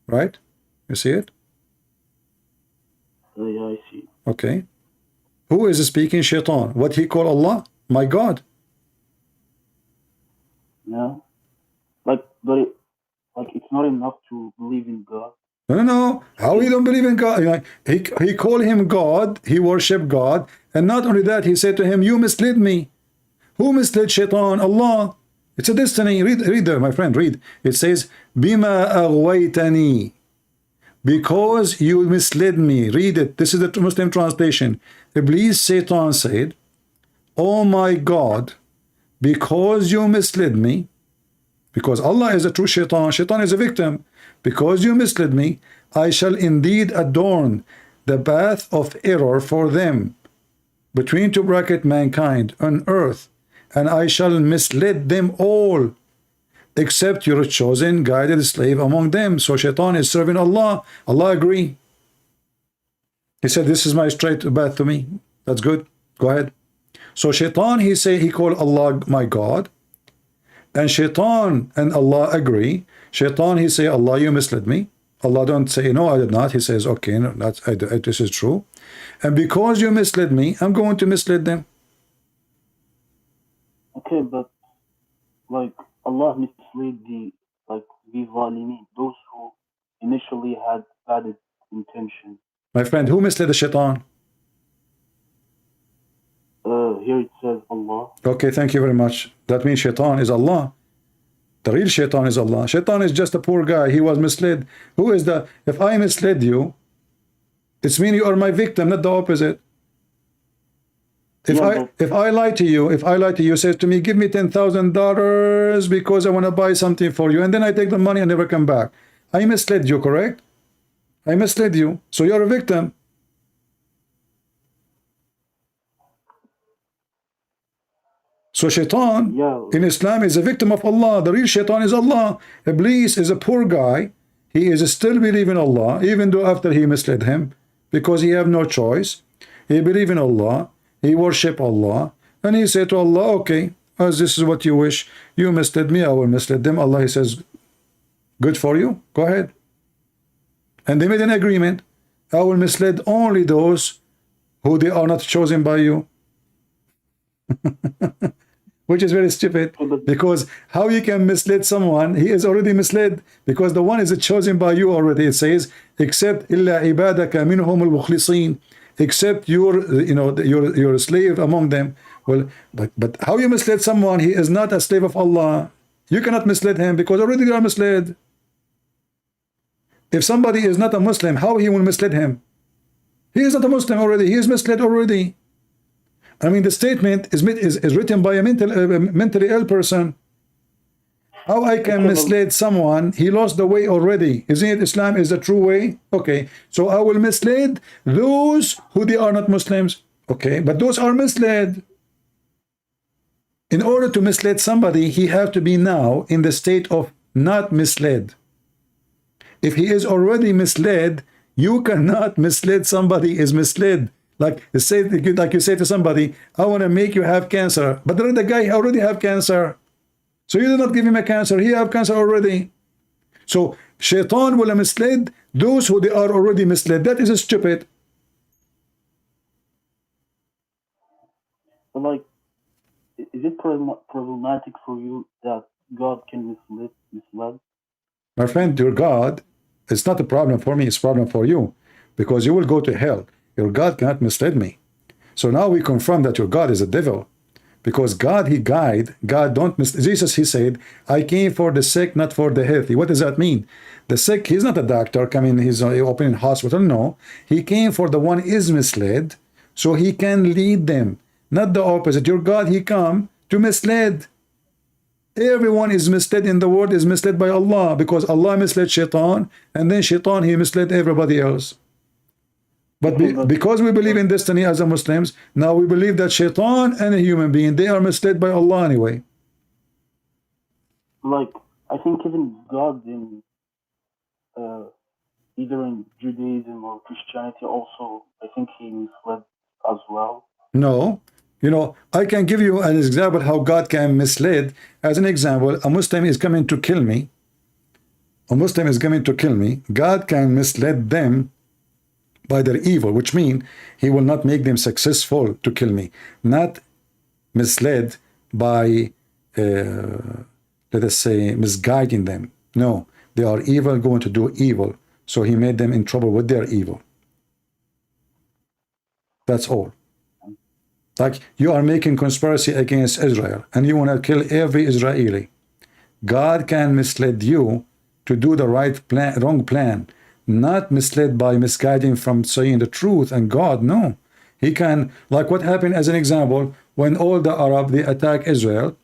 Right? You see it? Yeah, I see. Okay. Who is speaking? Shaitan. What he call Allah? My God. Yeah. Like it's not enough to believe in God. No. How you don't believe in God? He called him God. He worshiped God. And not only that, he said to him, you misled me. Who misled Shaitan? Allah. It's a destiny. Read there, my friend. Read. It says, Bima aghwaytani. Because you misled me. Read it. This is the Muslim translation. Iblis, Satan said, oh my God, because you misled me, because Allah is a true Shaitan, Shaitan is a victim, because you misled me, I shall indeed adorn the path of error for them, between two bracket mankind on earth, and I shall mislead them all, except your chosen guided slave among them. So Shaitan is serving Allah. Allah agree. He said, this is my straight path to me. That's good. Go ahead. So Shaitan, he called Allah my God. And Shaitan and Allah agree. Shaitan, he say, Allah, you misled me. Allah don't say, no, I did not. He says, okay, no, this is true. And because you misled me, I'm going to mislead them. Okay, but like Allah misled the zalimin, those who initially had bad intentions. My friend, who misled the Shaitan? Here it says Allah. Okay, thank you very much. That means Shaitan is Allah. The real Shaitan is Allah. Shaitan is just a poor guy. He was misled. Who is the... If I misled you, it's mean you are my victim, not the opposite. If I lie to you, says to me, give me $10,000 because I want to buy something for you, and then I take the money and never come back. I misled you, correct? I misled you. So you're a victim. So Shaitan in Islam is a victim of Allah. The real Shaitan is Allah. Iblis is a poor guy. He is still believing Allah, even though after he misled him, because he have no choice. He believe in Allah. He worship Allah. And he said to Allah, okay, as this is what you wish, you misled me, I will mislead them. Allah, he says, good for you. Go ahead. And they made an agreement. I will mislead only those who they are not chosen by you. Which is very stupid, because how you can mislead someone? He is already misled, because the one is chosen by you already. It says, except illa ibadaka minhum al-mukhlisin, except your slave among them. Well, but how you misled someone? He is not a slave of Allah. You cannot mislead him, because already you are misled. If somebody is not a Muslim, how he will mislead him? He is not a Muslim already. He is misled already. I mean, the statement is written by a mentally ill person. How I can mislead someone? He lost the way already. Isn't it Islam is the true way? Okay, so I will mislead those who they are not Muslims. Okay, but those are misled. In order to mislead somebody, he have to be now in the state of not misled. If he is already misled, you cannot mislead somebody is misled. Like you say to somebody, I want to make you have cancer, but the guy already have cancer. So you do not give him a cancer, he have cancer already. So Shaitan will mislead those who they are already misled. That is stupid. But like, is it problematic for you that God can mislead? My friend, your God, it's not a problem for me, it's a problem for you, because you will go to hell. Your God cannot mislead me. So now we confirm that your God is a devil, because God, he guide. God don't mislead. Jesus, he said, I came for the sick, not for the healthy. What does that mean? The sick, he's not a doctor coming, he's opening hospital. No, he came for the one is misled, so he can lead them, not the opposite. Your God, he come to mislead. Everyone is misled in the world is misled by Allah, because Allah misled Shaitan, and then Shaitan, he misled everybody else. But because we believe in destiny as a Muslims, now we believe that Shaitan and a human being, they are misled by Allah anyway. Like, I think even God in either in Judaism or Christianity also, I think he misled as well. No, You know, I can give you an example how God can mislead. As an example, a Muslim is coming to kill me. A Muslim is coming to kill me. God can mislead them by their evil, which means he will not make them successful to kill me. Not misled by, let us say, misguiding them. No, they are evil, going to do evil. So he made them in trouble with their evil. That's all. Like you are making conspiracy against Israel and you want to kill every Israeli. God can mislead you to do the right plan, wrong plan, not misled by misguiding from saying the truth and God. No, he can, like what happened as an example when all the Arab they attack Israel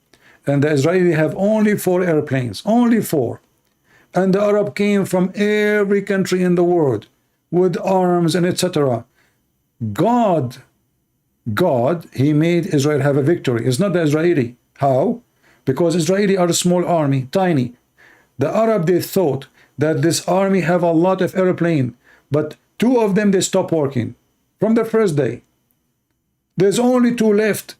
and the Israeli have only 4 airplanes, only 4, and the Arab came from every country in the world with arms and etc. God, he made Israel have a victory. It's not the Israeli. How? Because Israeli are a small army, tiny. The Arab, they thought that this army have a lot of airplane, but 2 of them, they stop working from the first day. There's only 2 left.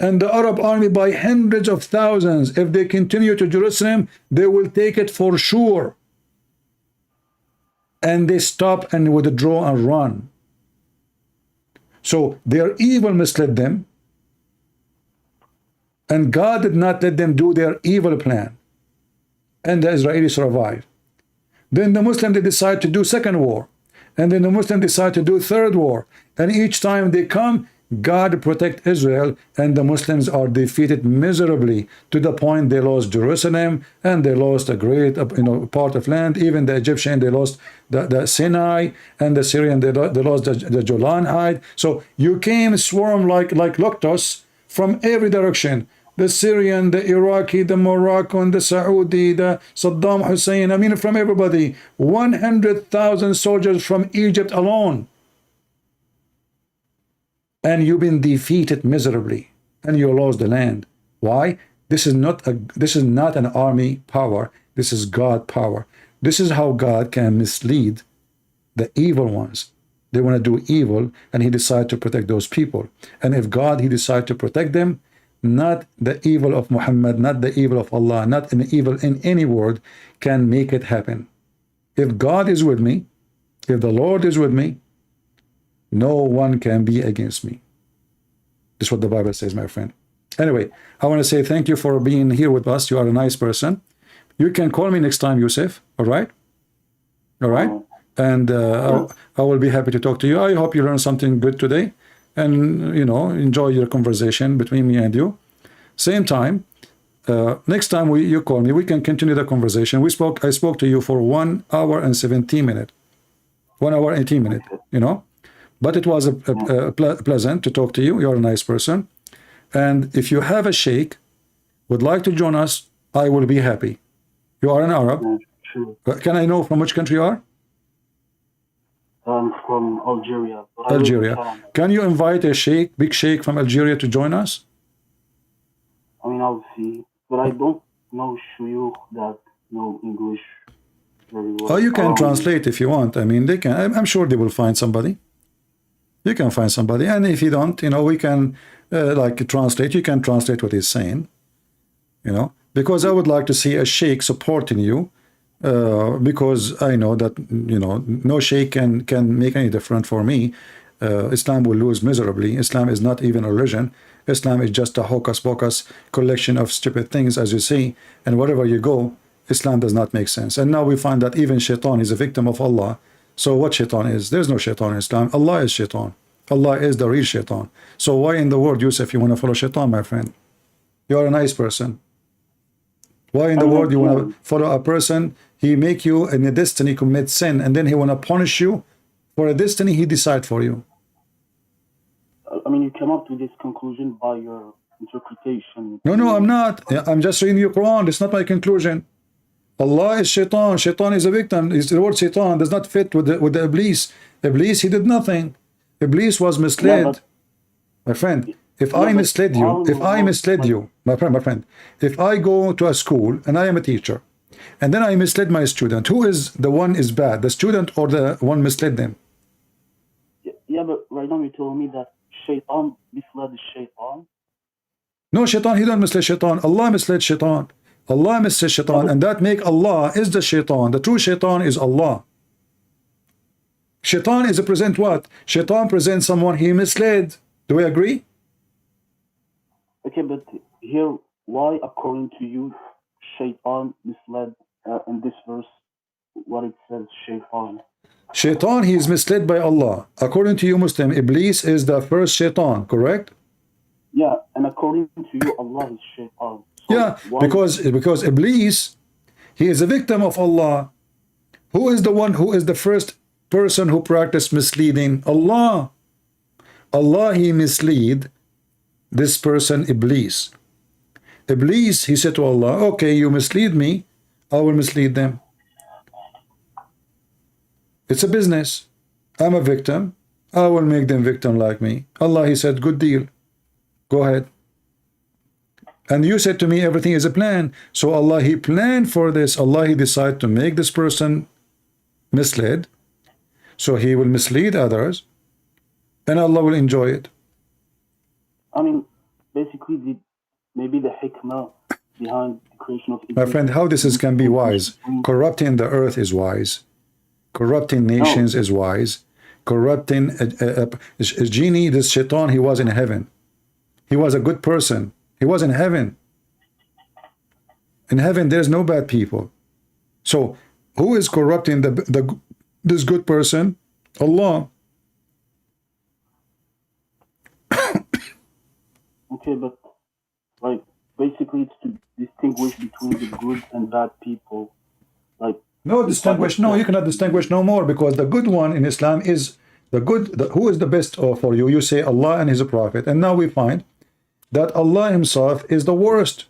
And the Arab army by hundreds of thousands, if they continue to Jerusalem, they will take it for sure. And they stop and withdraw and run. So their evil misled them, and God did not let them do their evil plan, and the Israelis survived. Then the Muslims, they decide to do second war, and then the Muslims decide to do third war, and each time they come, God protect Israel, and the Muslims are defeated miserably to the point they lost Jerusalem and they lost a great part of land. Even the Egyptian, they lost the Sinai, and the Syrian, they lost the Golan Heights. So you came swarm like locusts from every direction. The Syrian, the Iraqi, the Moroccan, the Saudi, the Saddam Hussein, I mean from everybody. 100,000 soldiers from Egypt alone. And you've been defeated miserably, and you lost the land. Why? This is not an army power. This is God power. This is how God can mislead the evil ones. They want to do evil, and he decides to protect those people. And if God, he decides to protect them, not the evil of Muhammad, not the evil of Allah, not an evil in any world can make it happen. If God is with me, if the Lord is with me, no one can be against me. This is what the Bible says, my friend. Anyway, I want to say thank you for being here with us. You are a nice person. You can call me next time, Yusuf. All right? All right? And I will be happy to talk to you. I hope you learned something good today. And, you know, enjoy your conversation between me and you. Same time, next time you call me, we can continue the conversation. I spoke to you for 1 hour and 17 minutes. 1 hour, 18 minutes, you know. But it was pleasant to talk to you. You're a nice person. And if you have a sheikh, would like to join us, I will be happy. You are an Arab. Sure. Can I know from which country you are? I'm from Algeria. Algeria. Can you invite a sheikh, big sheikh from Algeria to join us? I mean, I'll see. But I don't know shuyukh that know English very well. Oh, you can translate if you want. I mean, they can. I'm sure they will find somebody. You can find somebody, and if you don't, you know, we can like translate. You can translate what he's saying, you know, because I would like to see a sheikh supporting you, because I know that, you know, no sheikh can make any difference for me. Islam will lose miserably. Islam is not even a religion. Islam is just a hocus pocus collection of stupid things, as you see, and wherever you go, Islam does not make sense. And now we find that even shaitan is a victim of Allah. So what shaitan is? There's no shaitan in Islam. Allah is shaitan. Allah is the real shaitan. So why in the world, Yusuf, you want to follow shaitan, my friend? You are a nice person. Why in the world you want to follow a person? He make you in a destiny commit sin, and then he want to punish you for a destiny he decide for you. I mean, you come up to this conclusion by your interpretation. No, I'm not. I'm just reading your Quran. It's not my conclusion. Allah is shaitan. Shaitan is a victim. The word shaitan does not fit with the Iblis. Iblis, he did nothing. Iblis was misled. My friend, if I misled you, my friend, if I go to a school and I am a teacher, and then I misled my student, who is the one is bad, the student or the one misled them? Yeah, but right now you told me that Shaitan misled the Shaitan? No, shaitan, he don't mislead shaitan. Allah misled shaitan. Allah misled shaitan, and that make Allah is the shaitan. The true shaitan is Allah. Shaitan is a present what? Shaitan presents someone he misled. Do we agree? Okay, but here, why, according to you, Shaitan misled in this verse, what it says, Shaitan? Shaitan, he is misled by Allah. According to you, Muslim, Iblis is the first shaitan, correct? Yeah, and according to you, Allah is Shaitan. So Yeah, because Iblis, he is a victim of Allah. Who is the one who is the first person who practiced misleading? Allah. Allah, he mislead this person, Iblis. Iblis, he said to Allah, okay, you mislead me, I will mislead them. It's a business. I'm a victim. I will make them victim like me. Allah, he said, good deal. Go ahead. And you said to me, everything is a plan. So Allah, he planned for this. Allah, he decided to make this person misled. So he will mislead others. And Allah will enjoy it. I mean, basically, maybe the hikmah behind the creation of... My friend, how this can be wise? Corrupting the earth is wise. Corrupting nations is wise. Corrupting a genie, this shaitan, he was in heaven. He was a good person. He was in heaven. In heaven, there's no bad people. So, who is corrupting this good person? Allah. Okay, but like basically it's to distinguish between the good and bad people. Like no distinguish. No, you cannot distinguish no more, because the good one in Islam is the good. Who is the best for you? You say Allah and His Prophet, and now we find that Allah Himself is the worst.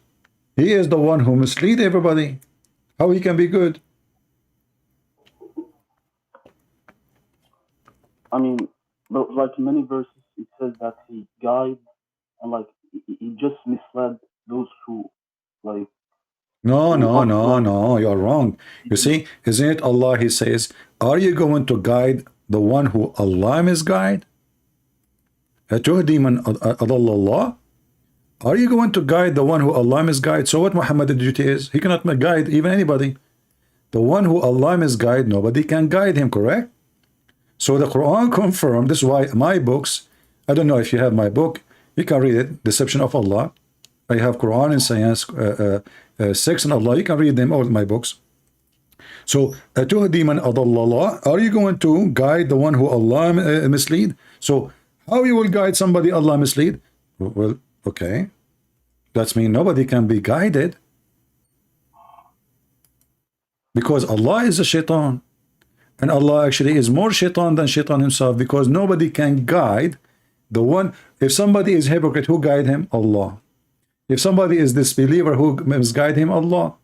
He is the one who mislead everybody. How He can be good? I mean, but like in many verses, it says that He guides and like He just misled those who like. No, you're wrong. You see, isn't it Allah? He says, are you going to guide the one who Allah misguide? أَتُهْدِي مَنْ أَضَلَّ اللَّهِ? Are you going to guide the one who Allah misguide? So what Muhammad's duty is? He cannot guide even anybody. The one who Allah misguide, nobody can guide him, correct? So the Quran confirmed, this is why my books, I don't know if you have my book, you can read it, Deception of Allah. I have Quran and Science, Sex and Allah, you can read them, all my books. So, أَتُهْدِي مَنْ أَضَلَّ اللَّهِ, are you going to guide the one who Allah mislead? So, how you will guide somebody Allah mislead? Well, okay. That means nobody can be guided. Because Allah is a shaitan. And Allah actually is more shaitan than shaitan himself, because nobody can guide the one. If somebody is hypocrite, who guide him? Allah. If somebody is disbeliever, who misguide him? Allah.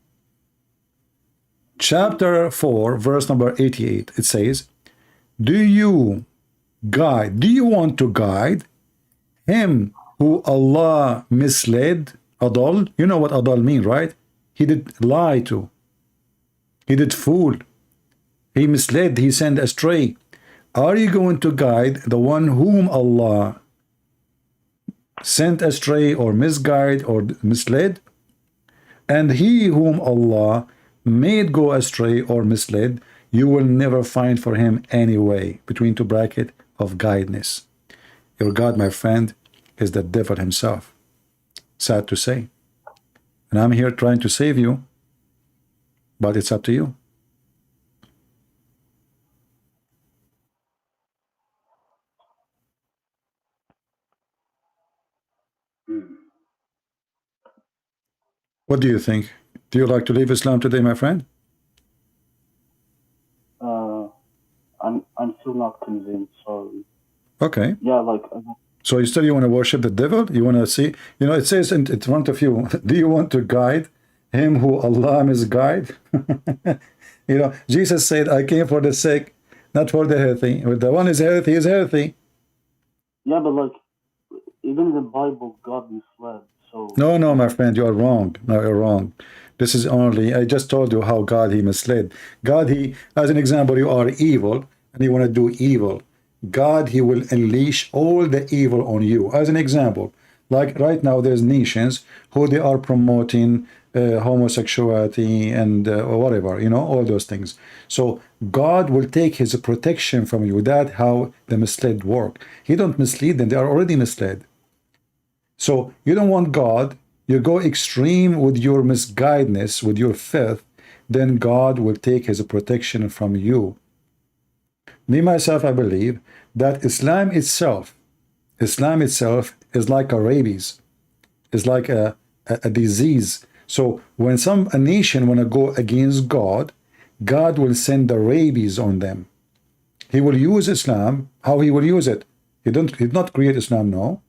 Chapter 4, verse number 88, it says, do you want to guide him who Allah misled? Adal, you know what adal mean, right? He did lie to. He did fool. He misled, he sent astray. Are you going to guide the one whom Allah sent astray or misguide or misled? And he whom Allah made go astray or misled, you will never find for him any way, between two brackets, of guidance. Your God, my friend, is the devil himself. Sad to say. And I'm here trying to save you, but it's up to you. What do you think? Do you like to leave Islam today, my friend? I'm still not convinced. Sorry. Okay. Yeah, like. So you want to worship the devil? You want to see? You know, it says in front of you. Do you want to guide him who Allah misguide? You know, Jesus said, "I came for the sick, not for the healthy. If the one is healthy, is healthy." Yeah, but like, even in the Bible, God misled. So. No, my friend, you are wrong. No, you're wrong. This is only, I just told you how God, he misled. God, he, as an example, you are evil, and you want to do evil. God, he will unleash all the evil on you. As an example, like right now, there's nations who they are promoting homosexuality and whatever, you know, all those things. So God will take his protection from you. That's how the misled work. He don't mislead them. They are already misled. So you don't want God. You go extreme with your misguidedness, with your filth, then God will take his protection from you. Me, myself, I believe that Islam itself is like a rabies, is like a disease. So when a nation want to go against God, God will send the rabies on them. He will use Islam. How he will use it? He did not create Islam, no.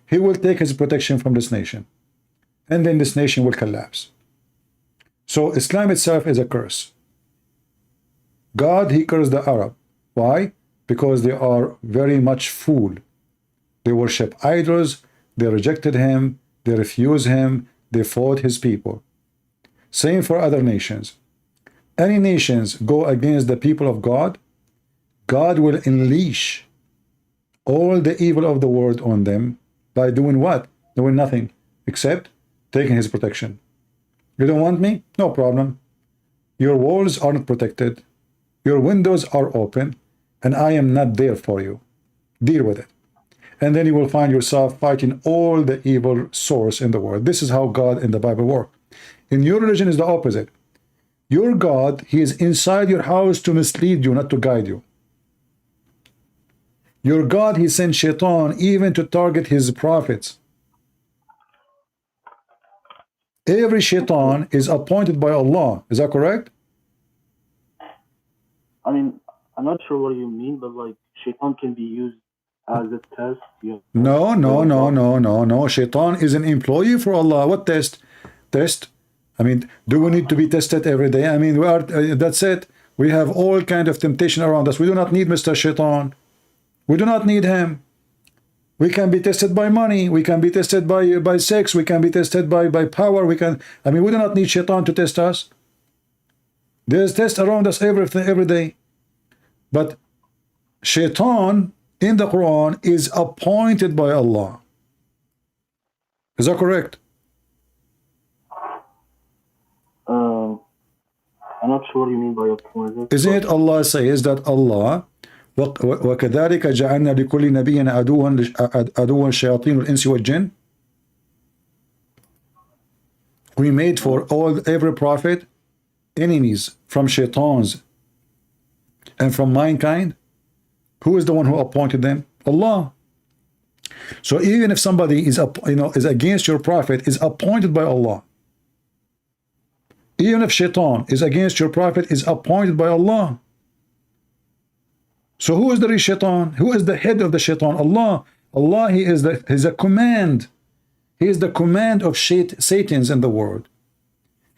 He will take his protection from this nation. And then this nation will collapse. So Islam itself is a curse. God, he cursed the Arab. Why? Because they are very much fooled. They worship idols, they rejected him, they refused him, they fought his people. Same for other nations. Any nations go against the people of God, God will unleash all the evil of the world on them by doing what? Doing nothing, except taking his protection. You don't want me? No problem. Your walls are not protected. Your windows are open, and I am not there for you. Deal with it. And then you will find yourself fighting all the evil source in the world. This is how God in the Bible works. In your religion is the opposite. Your God, he is inside your house to mislead you, not to guide you. Your God, he sent Shaitan even to target his prophets. Every Shaitan is appointed by Allah. Is that correct? I mean, I'm not sure what you mean, but like Shaitan can be used as a test. No. Shaitan is an employee for Allah. What test? Test? I mean, do we need to be tested every day? I mean, we are. That's it. We have all kind of temptation around us. We do not need Mr. Shaitan. We do not need him. We can be tested by money. We can be tested by sex. We can be tested by power. We do not need Shaitan to test us. There's tests around us every day. But Shaitan in the Quran is appointed by Allah. Is that correct? I'm not sure what you mean by appointed. Isn't it Allah says that Allah وَكَذَلِكَ جَعَلْنَا لِكُلِّ نَبِيٍّ عَدُوًّا شَيَاطِينُ الْإِنسِ وَالْجِنِّ. We made for every prophet enemies from shaitans and from mankind. Who is the one who appointed them? Allah. So even if somebody is against your prophet, is appointed by Allah. Even if Shaitan is against your prophet, is appointed by Allah. So who is the real Shaitan? Who is the head of the Shaitan? Allah. Allah, he is a command. He is the command of Satans in the world.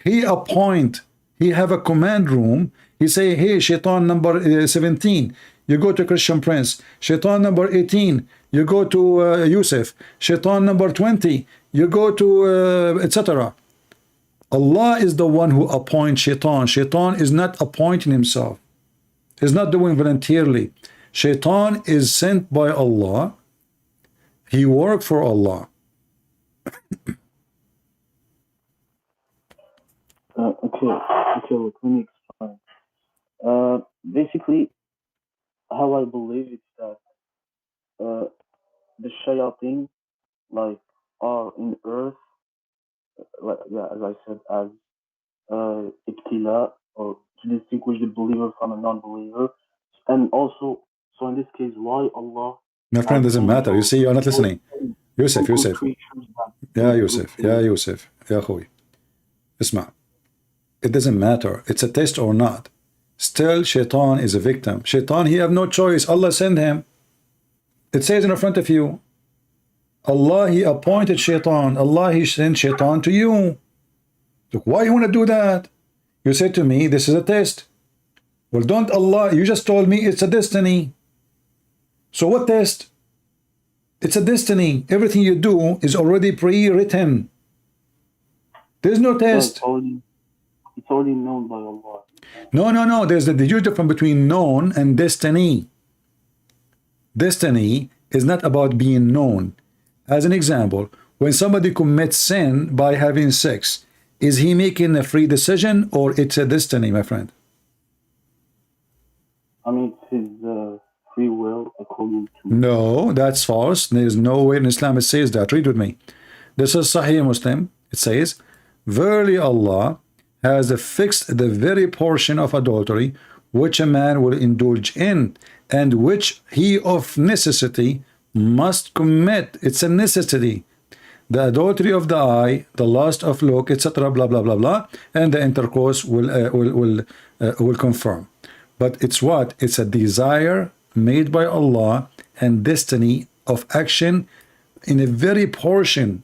He have a command room. He say, hey, Shaitan number 17, you go to Christian Prince. Shaitan number 18, you go to Yusuf. Shaitan number 20, you go to etc. Allah is the one who appoints Shaitan. Shaitan is not appointing himself. He's not doing voluntarily. Shaitan is sent by Allah. He worked for Allah. Okay, look, let me explain. Basically, how I believe is that the shayateen, are in earth, as I said, as ibtila, or to distinguish the believer from a non-believer, and also, so in this case, why Allah... My friend, doesn't matter. You see, you're not listening. Yusuf. Yeah, Yusuf. Ya Khoy. Isma. It doesn't matter. It's a test or not. Still, Shaitan is a victim. Shaitan, he have no choice. Allah sent him. It says in front of you, Allah, he appointed Shaitan. Allah, he sent Shaitan to you. Look, why you want to do that? You say to me, this is a test. Well, don't Allah, you just told me it's a destiny. So what test? It's a destiny. Everything you do is already pre-written. There's no test. It's already known by Allah. No. There's the difference between known and destiny. Destiny is not about being known. As an example, when somebody commits sin by having sex, is he making a free decision or it's a destiny, my friend? I mean, it's his free will according to... No, that's false. There's no way in Islam it says that. Read with me. This is Sahih Muslim. It says, verily Allah has fixed the very portion of adultery which a man will indulge in, and which he of necessity must commit. It's a necessity. The adultery of the eye, the lust of look, etc., blah blah blah blah, and the intercourse will confirm. But it's what? It's a desire made by Allah and destiny of action in a very portion,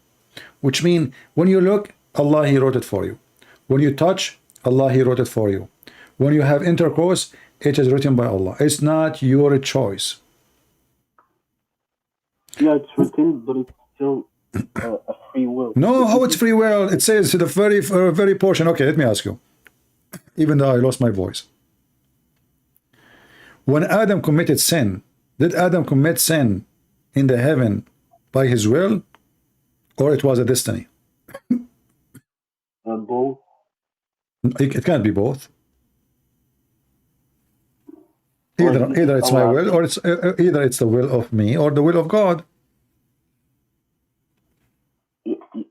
which means when you look, Allah He wrote it for you. When you touch, Allah He wrote it for you. When you have intercourse, it is written by Allah. It's not your choice. Yeah, it's written, but it's still a free will. No, how it's free will? It says the very portion. Okay, let me ask you. Even though I lost my voice. When Adam committed sin, did Adam commit sin in the heaven by his will, or it was a destiny? Both. It can't be both. Either it's my will, or it's either it's the will of me or the will of God.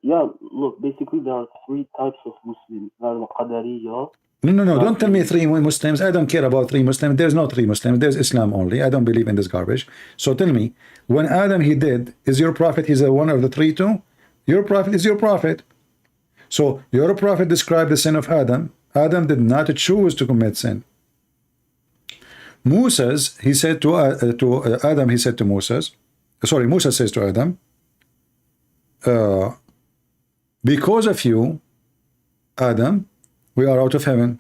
Yeah, look, basically there are three types of Muslims. There are the Qadariyah. No, don't tell me three Muslims. I don't care about three Muslims. There's no three Muslims. There's Islam only. I don't believe in this garbage. So tell me, when Adam he did, is your prophet, he's one of the three too? Your prophet is your prophet. So your prophet described the sin of Adam. Adam did not choose to commit sin. Moses, he said to Adam, he said to Moses, sorry, Musa says to Adam, because of you, Adam, we are out of heaven.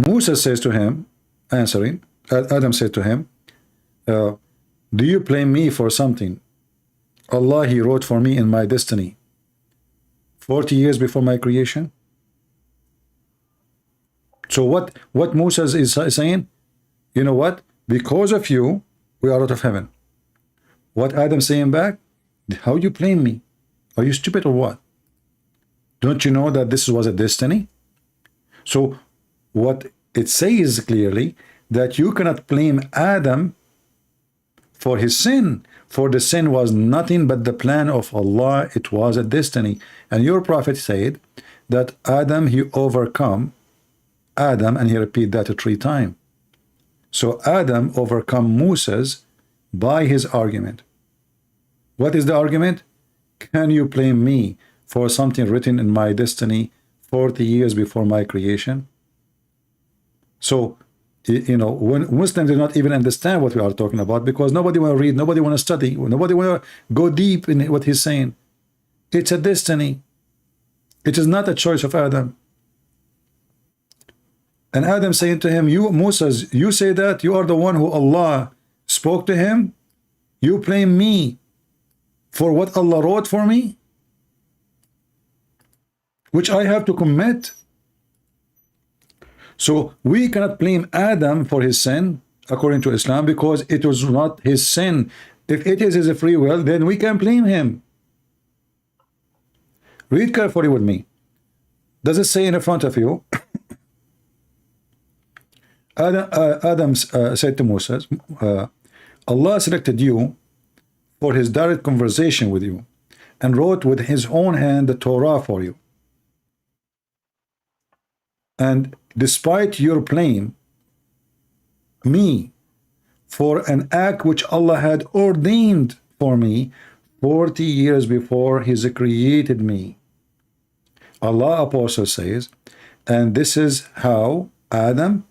Musa says to him, answering, Adam said to him, do you blame me for something Allah He wrote for me in my destiny 40 years before my creation? So what Moses is saying, you know what? Because of you, we are out of heaven. What Adam saying back? How you blame me? Are you stupid or what? Don't you know that this was a destiny? So what it says clearly that you cannot blame Adam for his sin, for the sin was nothing but the plan of Allah. It was a destiny. And your prophet said that Adam he overcome Adam, and he repeat that 3 times. So Adam overcome Moses by his argument. What is the argument? Can you blame me for something written in my destiny 40 years before my creation? So, you know, when Muslims do not even understand what we are talking about, because nobody want to read, nobody want to study, nobody want to go deep in what he's saying. It's a destiny. It is not a choice of Adam. And Adam saying to him, you, Moses, you say that you are the one who Allah spoke to him. You blame me for what Allah wrote for me, which I have to commit. So we cannot blame Adam for his sin according to Islam, because it was not his sin. If it is his free will, then we can blame him. Read carefully with me. Does it say in front of you? Adam said to Moses, Allah selected you for his direct conversation with you and wrote with his own hand the Torah for you. And despite your blame me for an act which Allah had ordained for me 40 years before he created me. Allah Apostle says, and this is how Adam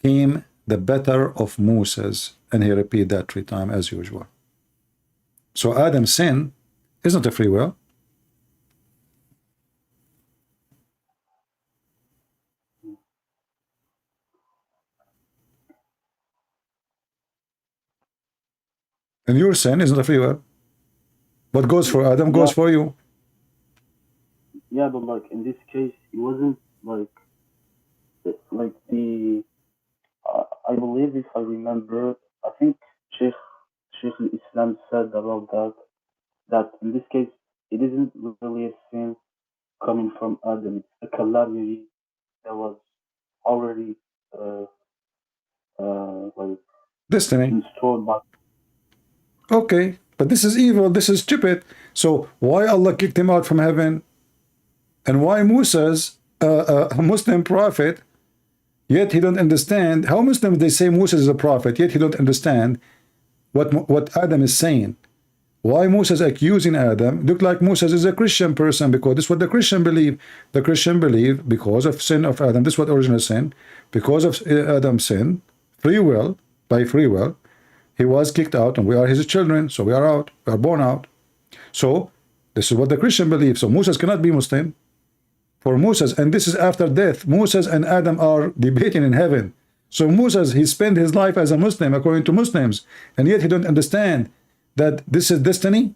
came the better of Moses, and he repeat that 3 times as usual. So Adam's sin is not a free will. And your sin is not a free will. What goes for Adam goes for you. Yeah, but like in this case, it wasn't like the I believe, if I remember, I think Sheikh Islam said about that in this case, it isn't really a sin coming from Adam. It's a calamity that was already like Destiny. installed by. Okay, but this is evil, this is stupid. So why Allah kicked him out from heaven? And why Musa's a Muslim prophet, yet he don't understand how Muslims they say Musa is a prophet, yet he don't understand what Adam is saying. Why Musa is accusing Adam? Look like Musa is a Christian person, because this is what the Christian believe. The Christian believe because of sin of Adam. This is what original sin. Because of Adam's sin, free will, by free will, he was kicked out, and we are his children, so we are out. We are born out. So this is what the Christian believe. So Musa cannot be Muslim. For Musa, and this is after death, Musa and Adam are debating in heaven. So Musa, he spent his life as a Muslim according to Muslims, and yet he don't understand that this is destiny.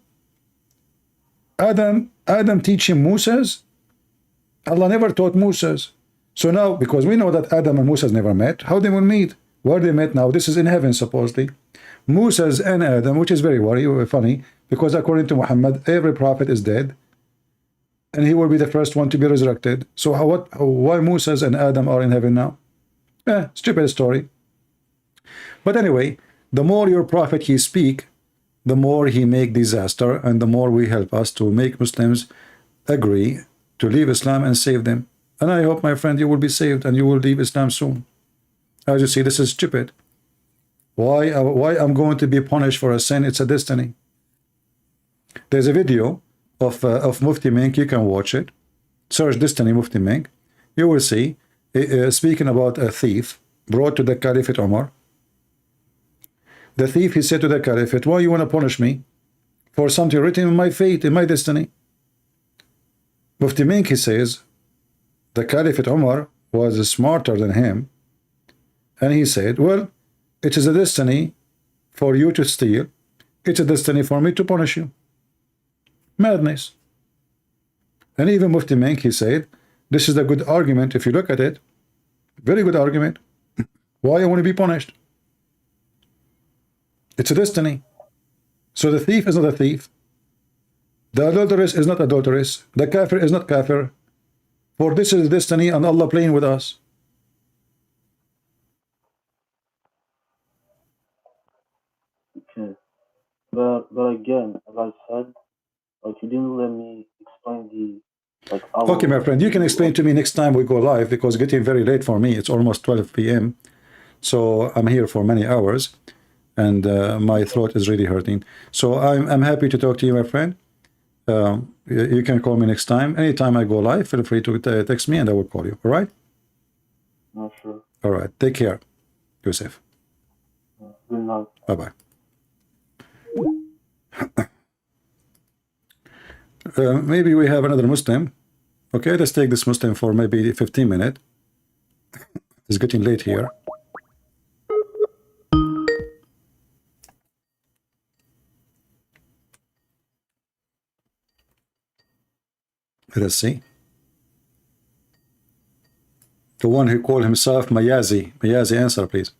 Adam teaching Musa's. Allah never taught Musa's. So now, because we know that Adam and Musa never met, how they will meet? Where they met now? This is in heaven supposedly. Musa's and Adam, which is very funny, because according to Muhammad, every prophet is dead, and he will be the first one to be resurrected. So why Musa's and Adam are in heaven now? Stupid story. But anyway, the more your prophet he speak, the more he make disaster, and the more we help us to make Muslims agree to leave Islam and save them. And I hope, my friend, you will be saved and you will leave Islam soon. As you see, this is stupid. Why I'm going to be punished for a sin? It's a destiny. There's a video of Mufti Menk, you can watch it. Search Destiny Mufti Menk. You will see, speaking about a thief brought to the Caliphate Umar. The thief, he said to the Caliphate, why you want to punish me for something written in my fate, in my destiny? Mufti Menk, he says, the Caliphate Umar was smarter than him, and he said, well, it is a destiny for you to steal. It's a destiny for me to punish you. Madness. And even Mufti Menk, he said, this is a good argument if you look at it. Very good argument. Why I want to be punished? It's a destiny. So the thief is not a thief. The adulteress is not adulteress. The kafir is not kafir. For this is destiny, and Allah playing with us. Okay. But again, as I said, like, you didn't let me explain the Okay, my friend, you can explain to me next time we go live, because it's getting very late for me. It's almost 12 p.m. So I'm here for many hours, and my throat is really hurting. So I'm happy to talk to you, my friend. You can call me next time. Anytime I go live, feel free to text me and I will call you. All right? Not sure. All right. Take care, Yusuf. Good night. Bye-bye. Maybe we have another Muslim. Okay, let's take this Muslim for maybe 15 minutes. It's getting late here. Let us see. The one who called himself Mayazi. Mayazi, answer, please.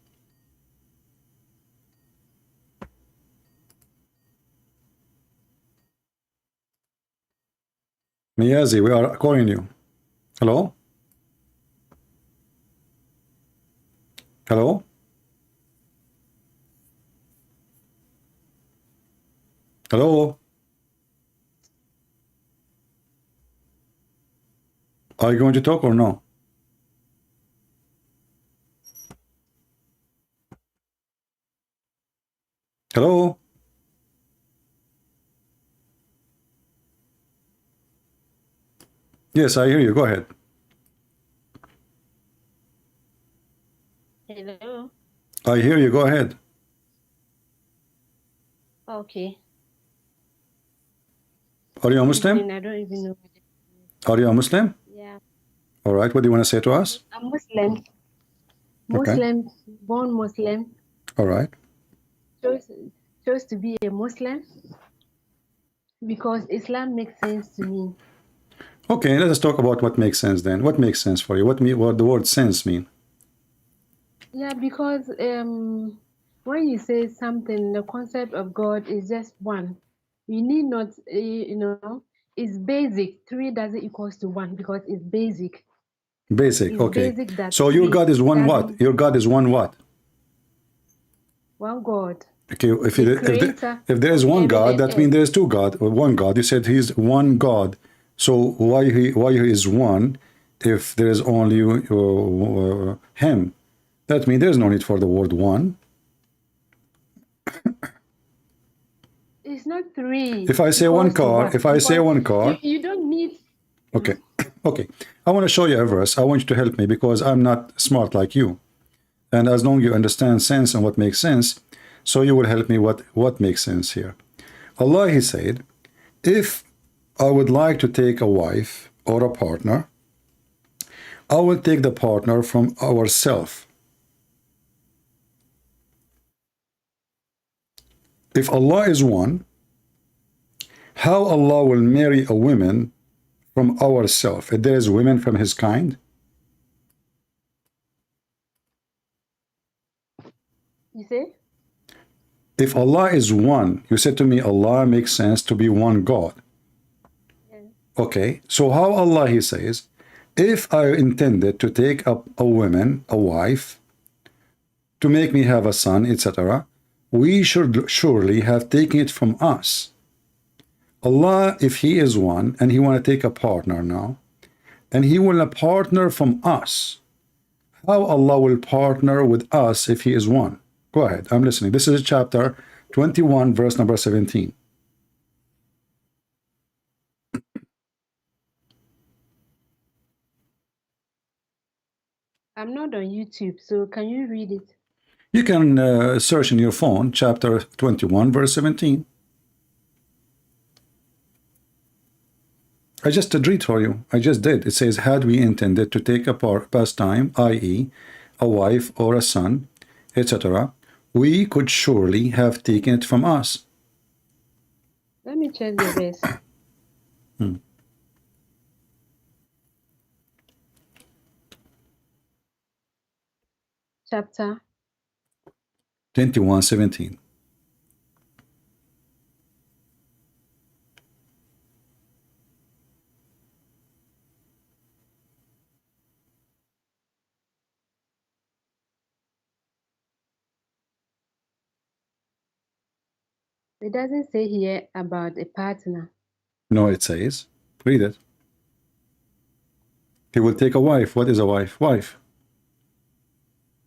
Mayazi, we are calling you. Hello? Hello? Hello? Are you going to talk or no? Hello? Yes, I hear you. Go ahead. Hello. I hear you. Go ahead. Okay. Are you a Muslim? I don't even know. Are you a Muslim? Yeah. All right. What do you want to say to us? I'm Muslim. Okay. Muslim, born Muslim. All right. Chose to be a Muslim because Islam makes sense to me. Okay, let us talk about what makes sense then. What makes sense for you? What the word sense mean? Yeah, because when you say something, the concept of God is just one. You need not, it's basic. Three doesn't equals to one because it's basic. Basic, It's okay. basic that So your three God is one what? doesn't Your God is one what? one God. Okay, The creator if there is of one heaven God, and that earth. means there is two God or one God. You said he's one God. So why he is one if there is only him? That means there is no need for the word one. It's not three If I say one equals to car, one if I say because one car, you don't need. okay, okay. I want to show you a verse. I want you to help me because I'm not smart like you. And as long as you understand sense and what makes sense, so you will help me what makes sense here. Allah, he said, if I would like to take a wife or a partner, I will take the partner from ourself. If Allah is one, how Allah will marry a woman from ourself? If there is women from his kind? You say? If Allah is one, you said to me, Allah makes sense to be one God. Yeah. Okay, so how Allah, he says, if I intended to take up a woman, a wife, to make me have a son, etc., we should surely have taken it from us. Allah, if he is one, and he want to take a partner now, and he will a partner from us, how Allah will partner with us if he is one? Go ahead, I'm listening. This is chapter 21, verse number 17. I'm not on YouTube, so can you read it? You can search in your phone, chapter 21, verse 17. I just did read for you. I just did. It says, had we intended to take a pastime, i.e., a wife or a son, etc., we could surely have taken it from us. Let me check the verse. Chapter 21:17. It doesn't say here about a partner. No, it says, read it. He will take a wife. What is a wife? Wife.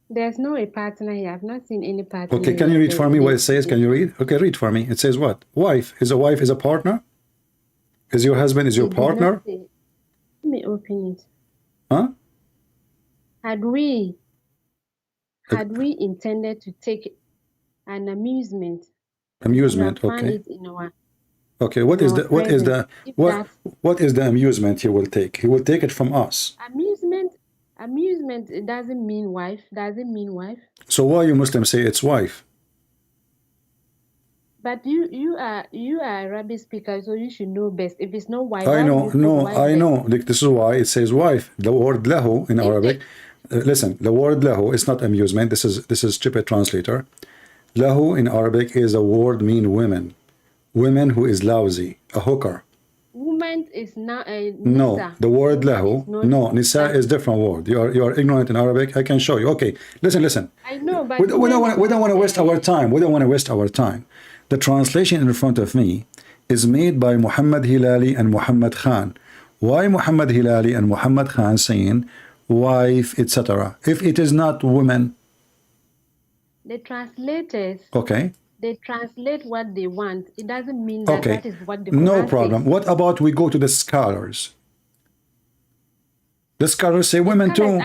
There's no a partner here. I've not seen any partner. Okay, can you read for me what it says? Can you read? Okay, read for me. It says what? Wife. Is a wife is a partner? Is your husband is your partner? Let me open it. Huh? Had we intended to take an amusement, Amusement, we have found okay. it in our Okay, what is the amusement he will take? He will take it from us. amusement it doesn't mean wife. Doesn't mean wife. So why you Muslims say it's wife? But you are Arabic speaker, so you should know best. If it's not wife, I know, no, I know. This is why it says wife. The word lahu in Arabic. Listen, the word lahu is not amusement. This is stupid translator. Lahu in Arabic is a word mean women. Women who is lousy, a hooker. Woman is not a nisa. No, the word lahu. No, nisa is different word. You are ignorant in Arabic. I can show you. Okay, listen. I know, but we don't want to waste our time. We don't want to waste our time. The translation in front of me is made by Muhammad Hilali and Muhammad Khan. Why Muhammad Hilali and Muhammad Khan saying wife, etc.? If it is not women. The translators. Okay. They translate what they want. It doesn't mean that that is what the Quran no problem. says. What about we go to the scholars? The scholars say women too.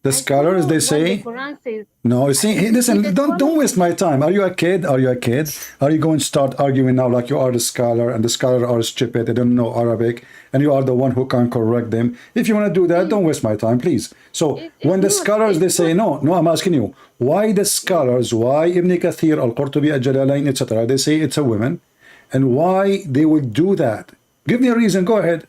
The scholars they say. The Quran says. No, see, listen. Don't waste my time. Are you a kid? Are you a kid? Are you going to start arguing now like you are the scholar and the scholar are stupid? They don't know Arabic, and you are the one who can correct them. If you want to do that, don't waste my time, please. So when the scholars they say no, I'm asking you why the scholars, why Ibn Kathir, Al-Qurtubi, Al-Jalalain, etc. They say it's a woman, and why they would do that. Give me a reason. Go ahead.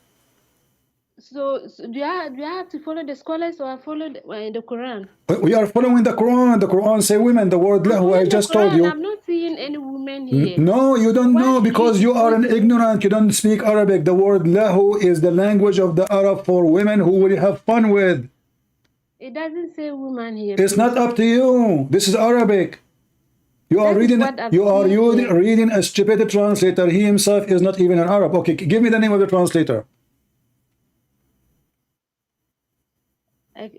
So do I have to follow the scholars or follow the Quran? We are following the Quran. The Quran say women. The word lahu, I just told you. I'm not seeing any women here. No, you don't know because you are an ignorant. You don't speak Arabic. The word lahu is the language of the Arab for women who will have fun with. It doesn't say woman here. It's not up to you. This is Arabic. You are reading. Reading a stupid translator. He himself is not even an Arab. Okay, give me the name of the translator.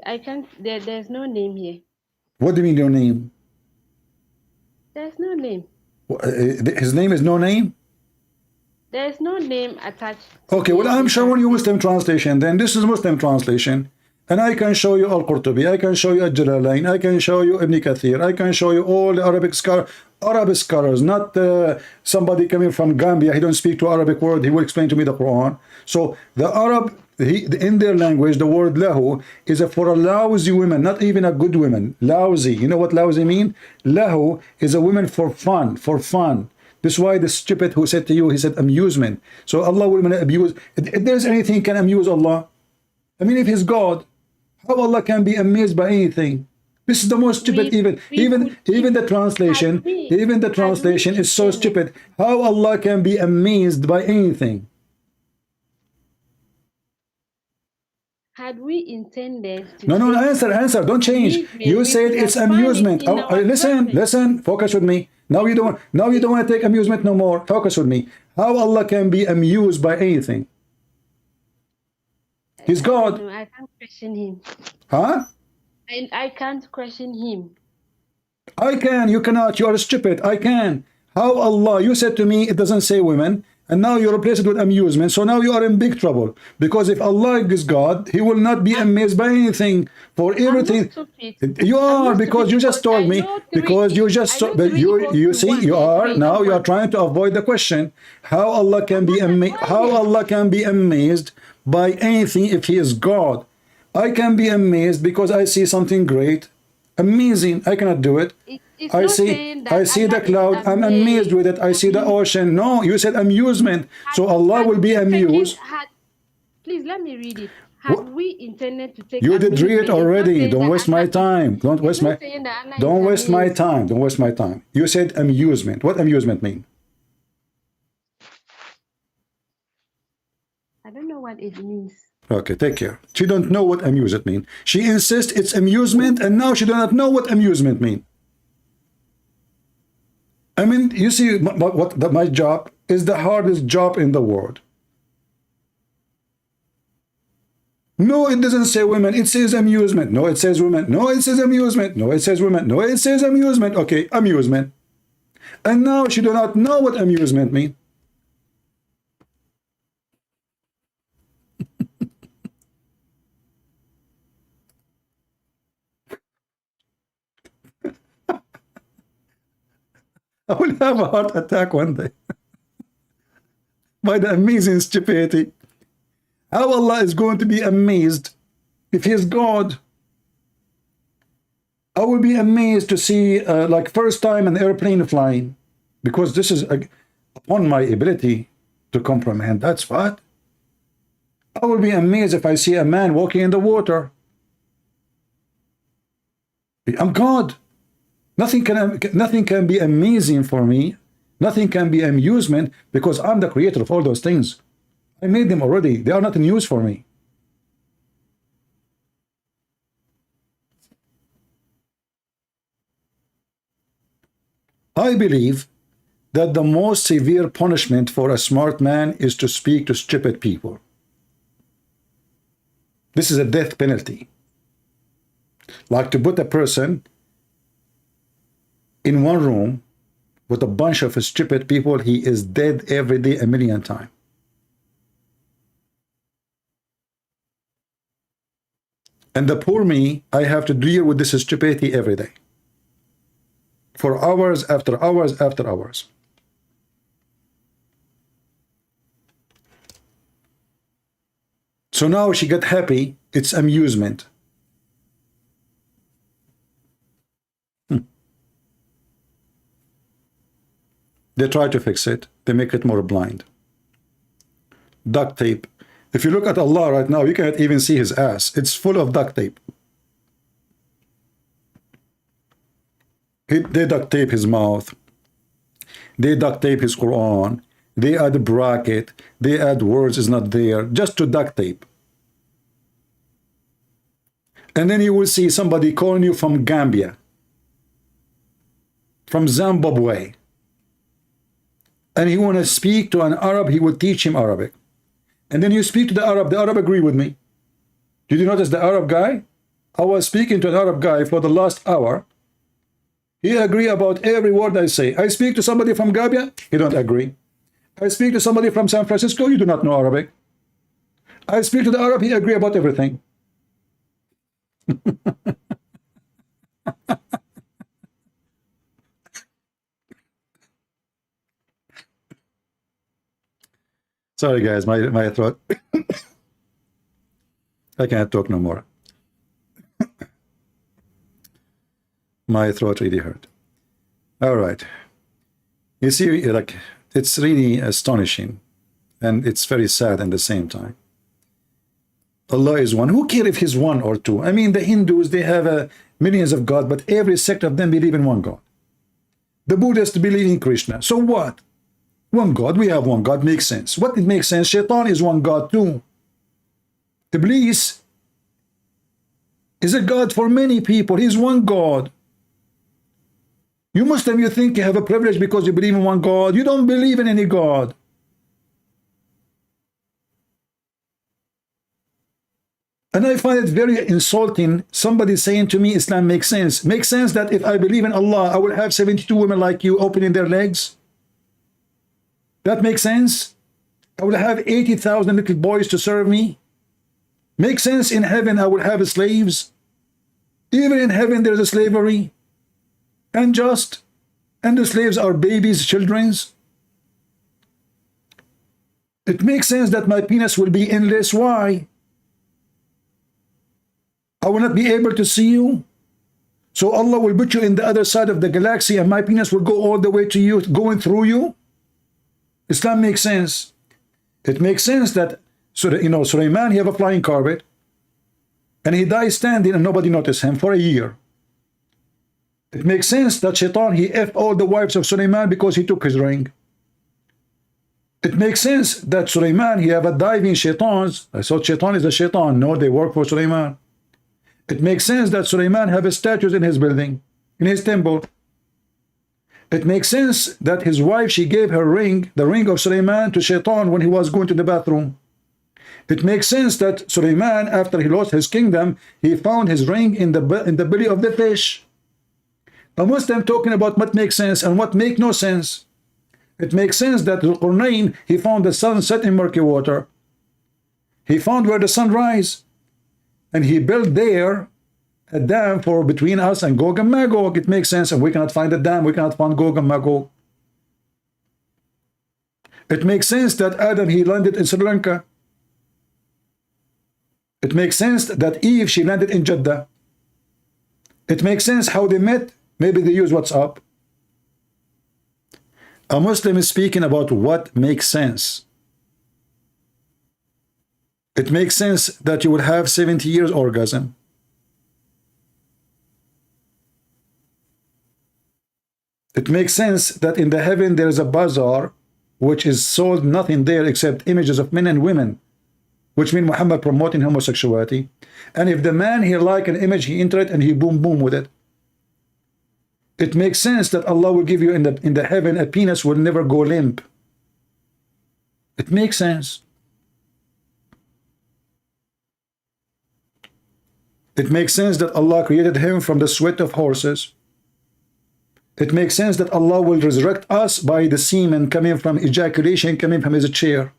I can't. There's no name here. What do you mean no name? There's no name. His name is no name? There's no name attached. Okay, well, I'm showing you Muslim translation. Then this is Muslim translation. And I can show you Al-Qurtubi. I can show you Al-Jalalain. I can show you Ibn Kathir. I can show you all the Arabic scholars, not somebody coming from Gambia. He don't speak to Arabic word. He will explain to me the Quran. So the Arab, in their language, the word lahu is for a lousy woman, not even a good woman. Lousy. You know what lousy mean? Lahu is a woman for fun, This is why the stupid who said to you, he said amusement. So Allah will abuse. If there's anything can amuse Allah, I mean, if he's God, how Allah can be amazed by anything? This is the most stupid. Even the translation is so stupid. How Allah can be amazed by anything? Had we intended to No, answer, don't change. You said it's amusement. Listen, focus with me. Now you don't want to take amusement no more. Focus with me. How Allah can be amused by anything? He's God. I can't question him. Huh? I can't question him. I can. You cannot. You are stupid. I can. How Allah? You said to me it doesn't say women, and now you replace it with amusement. So now you are in big trouble. Because if Allah is God, He will not be amazed by anything. For everything. You are, because you just told me. Because you just you see, you are now you are trying to avoid the question. How Allah can be amazed? How Allah can be amazed by anything if He is God? I can be amazed because I see something great, amazing. I cannot do it. I see the cloud. I'm amazed with it. I see the ocean. No, you said amusement. So Allah will be amused. Please let me read it. Had we intended to take you did read it already. Don't waste my time. Don't waste my time. Don't waste my time. You said amusement. What amusement mean? I don't know what it means. Okay, take care. She don't know what amusement mean. She insists it's amusement, and now she do not know what amusement mean. I mean, you see, my job is the hardest job in the world. No, it doesn't say women. It says amusement. No, it says women. No, it says amusement. No, it says women. No, it says amusement. Okay, amusement. And now she do not know what amusement mean. I will have a heart attack one day by the amazing stupidity. How Allah is going to be amazed if He is God? I will be amazed to see like first time an airplane flying, because this is upon my ability to comprehend. That's what. I will be amazed if I see a man walking in the water. I'm God. Nothing can be amazing for me. Nothing can be amusement, because I'm the creator of all those things. I made them already. They are not news for me. I believe that the most severe punishment for a smart man is to speak to stupid people. This is a death penalty. Like to put a person in one room with a bunch of stupid people, he is dead every day 1,000,000 times. And the poor me, I have to deal with this stupidity every day. For hours after hours after hours. So now she got happy, it's amusement. They try to fix it. They make it more blind. Duct tape. If you look at Allah right now, you can't even see his ass. It's full of duct tape. They duct tape his mouth. They duct tape his Quran. They add a bracket. They add words is not there, just to duct tape. And then you will see somebody calling you from Gambia, from Zimbabwe, and he want to speak to an Arab, he will teach him Arabic. And then you speak to the Arab agree with me. Did you notice the Arab guy? I was speaking to an Arab guy for the last hour. He agree about every word I say. I speak to somebody from Gambia, he don't agree. I speak to somebody from San Francisco, you do not know Arabic. I speak to the Arab, he agree about everything. Sorry guys, my throat. I can't talk no more. My throat really hurt. All right. You see, like, it's really astonishing, and it's very sad at the same time. Allah is one. Who cares if he's one or two? I mean, the Hindus, they have millions of gods, but every sect of them believe in one God. The Buddhists believe in Krishna. So what? One God, we have one God, makes sense. What it makes sense? Shaitan is one God too. Iblis is a God for many people. He's one God. You Muslim, you think you have a privilege because you believe in one God. You don't believe in any God. And I find it very insulting, somebody saying to me, Islam makes sense. Makes sense that if I believe in Allah, I will have 72 women like you opening their legs? That makes sense? I will have 80,000 little boys to serve me? Makes sense in heaven I will have slaves? Even in heaven there's a slavery? And just? And the slaves are babies, children's? It makes sense that my penis will be endless. Why? I will not be able to see you. So Allah will put you in the other side of the galaxy and my penis will go all the way to you, going through you. Islam makes sense. It makes sense that, Sulaiman, he have a flying carpet and he dies standing and nobody noticed him for a year. It makes sense that Shaitan, he F all the wives of Sulaiman because he took his ring. It makes sense that Sulaiman, he have a diving shaitans. I thought Shaitan is a shaitan. No, they work for Sulaiman. It makes sense that Sulaiman have a statues in his building, in his temple. It makes sense that his wife, she gave her ring, the ring of Sulaiman, to Shaitan when he was going to the bathroom. It makes sense that Sulaiman, after he lost his kingdom, he found his ring in the belly of the fish. A Muslim talking about what makes sense and what make no sense. It makes sense that Zulqarnain, he found the sun set in murky water. He found where the sun rise. And he built there a dam for between us and Gog and Magog. It makes sense, and we cannot find the dam, we cannot find Gog and Magog. It makes sense that Adam, he landed in Sri Lanka. It makes sense that Eve, she landed in Jeddah. It makes sense how they met. Maybe they use WhatsApp. A Muslim is speaking about what makes sense. It makes sense that you will have 70 years orgasm. It makes sense that in the heaven there is a bazaar which is sold nothing there except images of men and women, which mean Muhammad promoting homosexuality. And if the man he like an image, he enter it and he boom boom with it. It makes sense that Allah will give you in the heaven a penis will never go limp. It makes sense. It makes sense that Allah created him from the sweat of horses. It makes sense that Allah will resurrect us by the semen coming from ejaculation coming from his chair.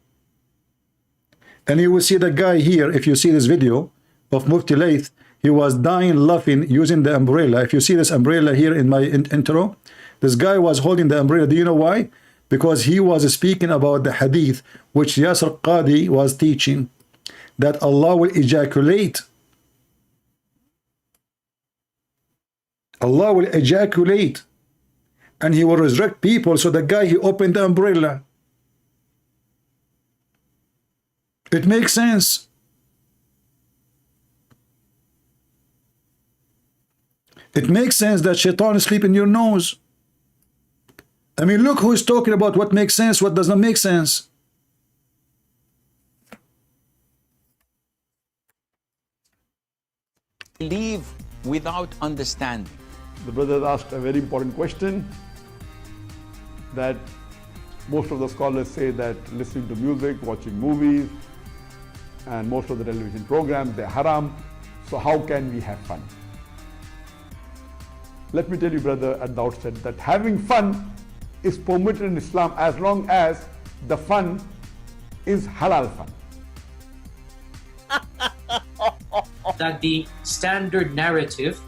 And you will see the guy here, if you see this video of Mufti Layth, he was dying laughing using the umbrella. If you see this umbrella here in my intro, this guy was holding the umbrella. Do you know why? Because he was speaking about the hadith which Yasir Qadi was teaching, that Allah will ejaculate. Allah will ejaculate and he will resurrect people. So the guy, he opened the umbrella. It makes sense. It makes sense that shaitan is sleeping in your nose. I mean, look who is talking about what makes sense, what does not make sense. Believe without understanding. The brother asked a very important question that most of the scholars say that listening to music, watching movies, and most of the television programs, they're haram. So how can we have fun? Let me tell you, brother, at the outset that having fun is permitted in Islam as long as the fun is halal fun. That the standard narrative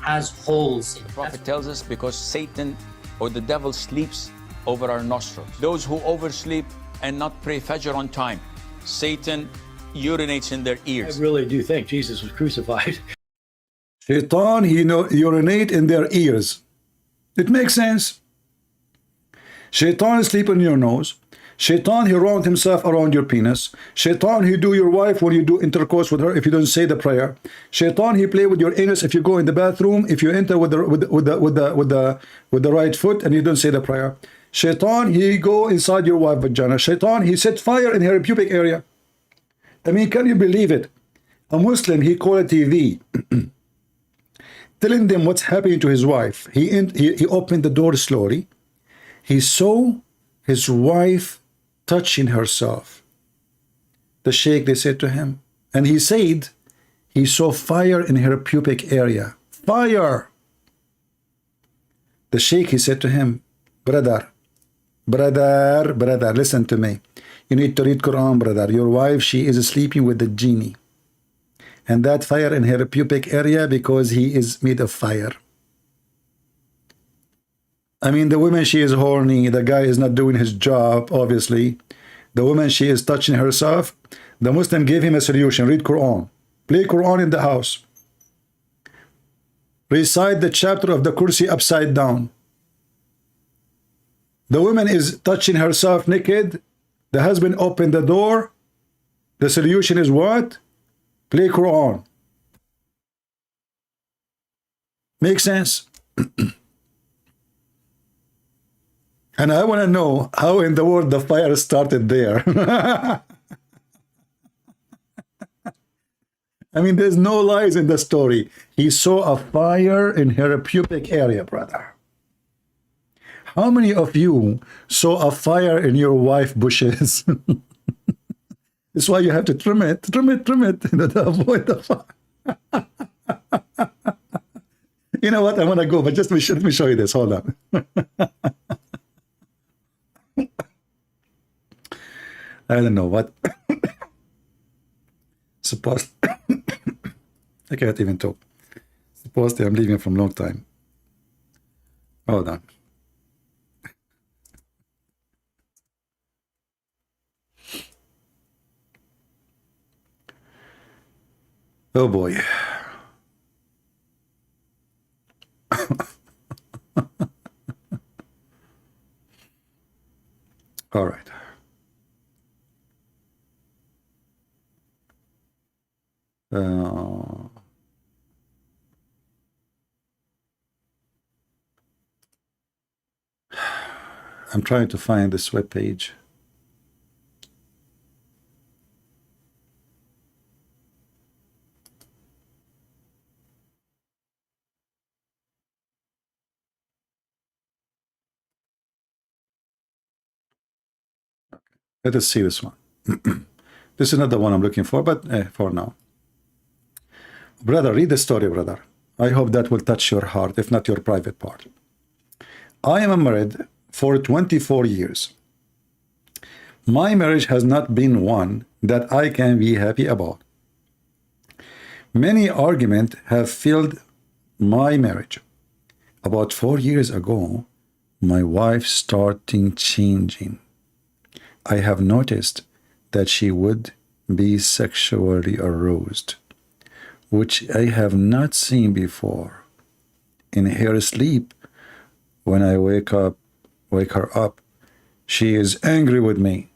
has holes in it. The Prophet tells us because Satan or the devil sleeps over our nostrils. Those who oversleep and not pray Fajr on time, Satan urinates in their ears. I really do think Jesus was crucified. Shaitan, he urinate in their ears. It makes sense. Shaitan is sleeping in your nose. Shaitan, he round himself around your penis. Shaitan, he do your wife when you do intercourse with her if you don't say the prayer. Shaitan, he play with your anus if you go in the bathroom, if you enter with the right foot and you don't say the prayer. Shaitan, he go inside your wife vagina. Shaitan, he set fire in her pubic area. I mean, can you believe it? A Muslim, he called a TV, telling them what's happening to his wife. He opened the door slowly. He saw his wife touching herself. The sheikh, they said to him, and he said he saw fire in her pubic area. Fire! The sheikh, he said to him, brother, listen to me. You need to read Quran, brother. Your wife, she is sleeping with the genie. And that fire in her pubic area because he is made of fire. I mean, the woman, she is horny. The guy is not doing his job, obviously. The woman, she is touching herself. The Muslim gave him a solution. Read Quran. Play Quran in the house. Recite the chapter of the Kursi upside down. The woman is touching herself naked. The husband opened the door. The solution is what? Play Quran. Makes sense? And I want to know how in the world the fire started there. I mean, there's no lies in the story. He saw a fire in her pubic area, brother. How many of you saw a fire in your wife bushes? That's why you have to trim it, to avoid the fire. You know what? I want to go, but just let me show you this. Hold on. I don't know what. Supposed. I can't even talk. Supposedly I'm leaving from long time. Hold on. Oh boy. All right. I'm trying to find this web page. Let us see this one. This is not the one I'm looking for, but for now. Brother, read the story, brother. I hope that will touch your heart, if not your private part. I am married for 24 years. My marriage has not been one that I can be happy about. Many arguments have filled my marriage. About 4 years ago, my wife started changing. I have noticed that she would be sexually aroused, which I have not seen before. In her sleep, when I wake her up, she is angry with me.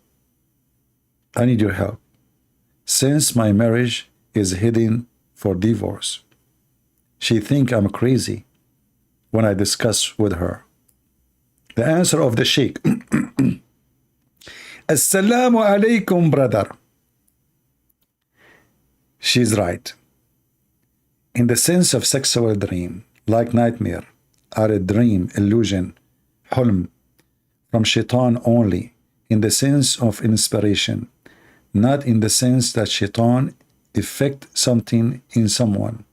I need your help. since my marriage is heading for divorce. She think I'm crazy when I discuss with her. The answer of the sheikh. Assalamu alaikum, brother. She's right. In the sense of sexual dream, like nightmare, are a dream, illusion, hulm, from shaitan only, in the sense of inspiration, not in the sense that shaitan effect something in someone.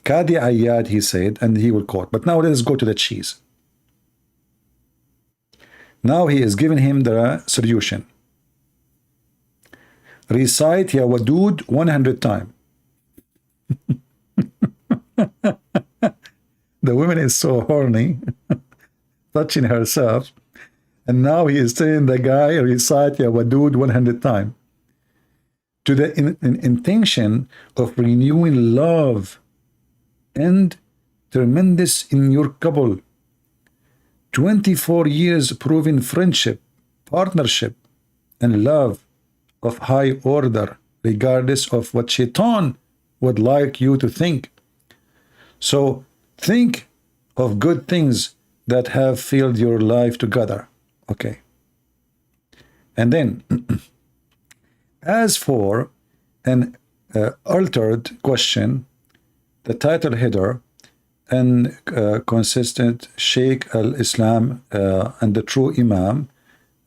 Qadi Ayyad, he said, and he will quote. But now let us go to the cheese. Now he is giving him the solution. Recite Ya Wadud 100 times. The woman is so horny, touching herself, and now he is telling the guy, recite Ya Wadud 100 times. To the intention of renewing love and tremendous in your couple. 24 years proving friendship, partnership, and love of high order, regardless of what shaitan would like you to think. So think of good things that have filled your life together. Okay. And then, as for an altered question, the title header and consistent Sheikh al-Islam and the true Imam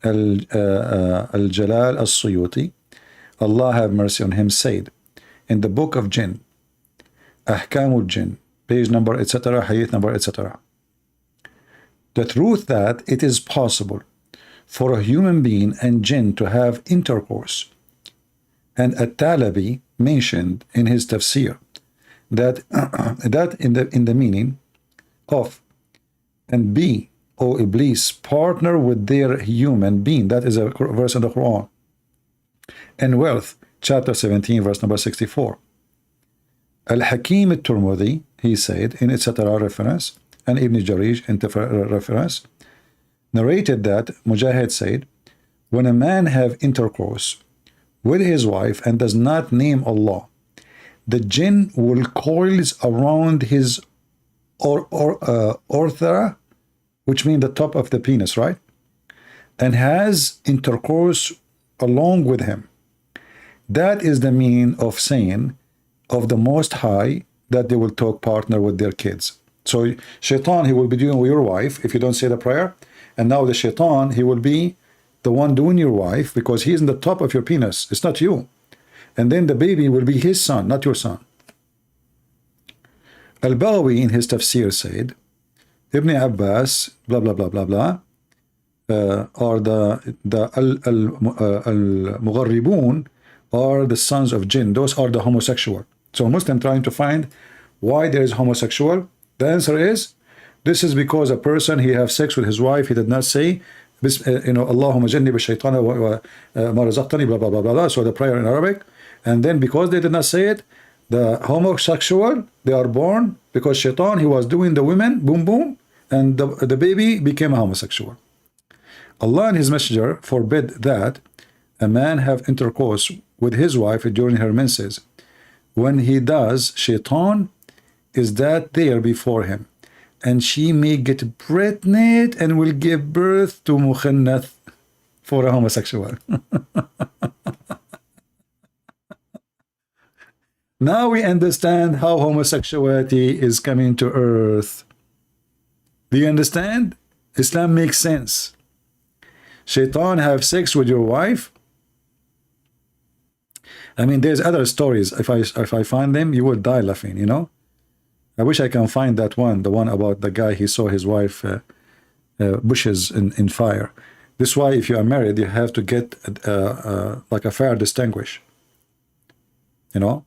al-Jalal al-Suyuti, Allah have mercy on him, said in the book of Jinn, Ahkamul Jinn, page number, etc., hadith number, etc., the truth that it is possible for a human being and jinn to have intercourse. And At-Talabi mentioned in his tafsir that in the meaning of and be, O Iblis, partner with their human being. That is a verse in the Quran. And wealth, chapter 17, verse number 64. Al-Hakim al-Turmudi, he said in etc. reference, and Ibn Jarij in reference, narrated that Mujahid said, when a man have intercourse with his wife and does not name Allah, the jinn will coils around his orthra, which means the top of the penis, right? And has intercourse along with him. That is the meaning of saying of the Most High that they will talk partner with their kids. So shaitan, he will be doing with your wife if you don't say the prayer. And now the shaitan, he will be the one doing your wife because he's in the top of your penis. It's not you. And then the baby will be his son, not your son. Al-Baghawi in his tafsir said, Ibn Abbas, blah, blah, blah, blah, blah, or the Al-Mugharribun are the sons of jinn. Those are the homosexual. So a Muslim trying to find why there is homosexual. The answer is, this is because a person, he have sex with his wife, he did not say, Allahumma jannib ash-shaytana wa ma razaqtani, blah, blah, blah, blah. So the prayer in Arabic. And then because they did not say it, the homosexual, they are born because shaitan, he was doing the women, boom, boom, and the baby became a homosexual. Allah and his messenger forbid that a man have intercourse with his wife during her menses. When he does, shaitan is that there before him, and she may get pregnant and will give birth to mukhannath, for a homosexual. Now we understand how homosexuality is coming to earth. Do you understand? Islam makes sense. Shaitan have sex with your wife. I mean, there's other stories. If I find them, you will die laughing, you know. I wish I can find that one, the one about the guy, he saw his wife bushes in fire. This is why if you are married, you have to get like a fire distinguish. You know,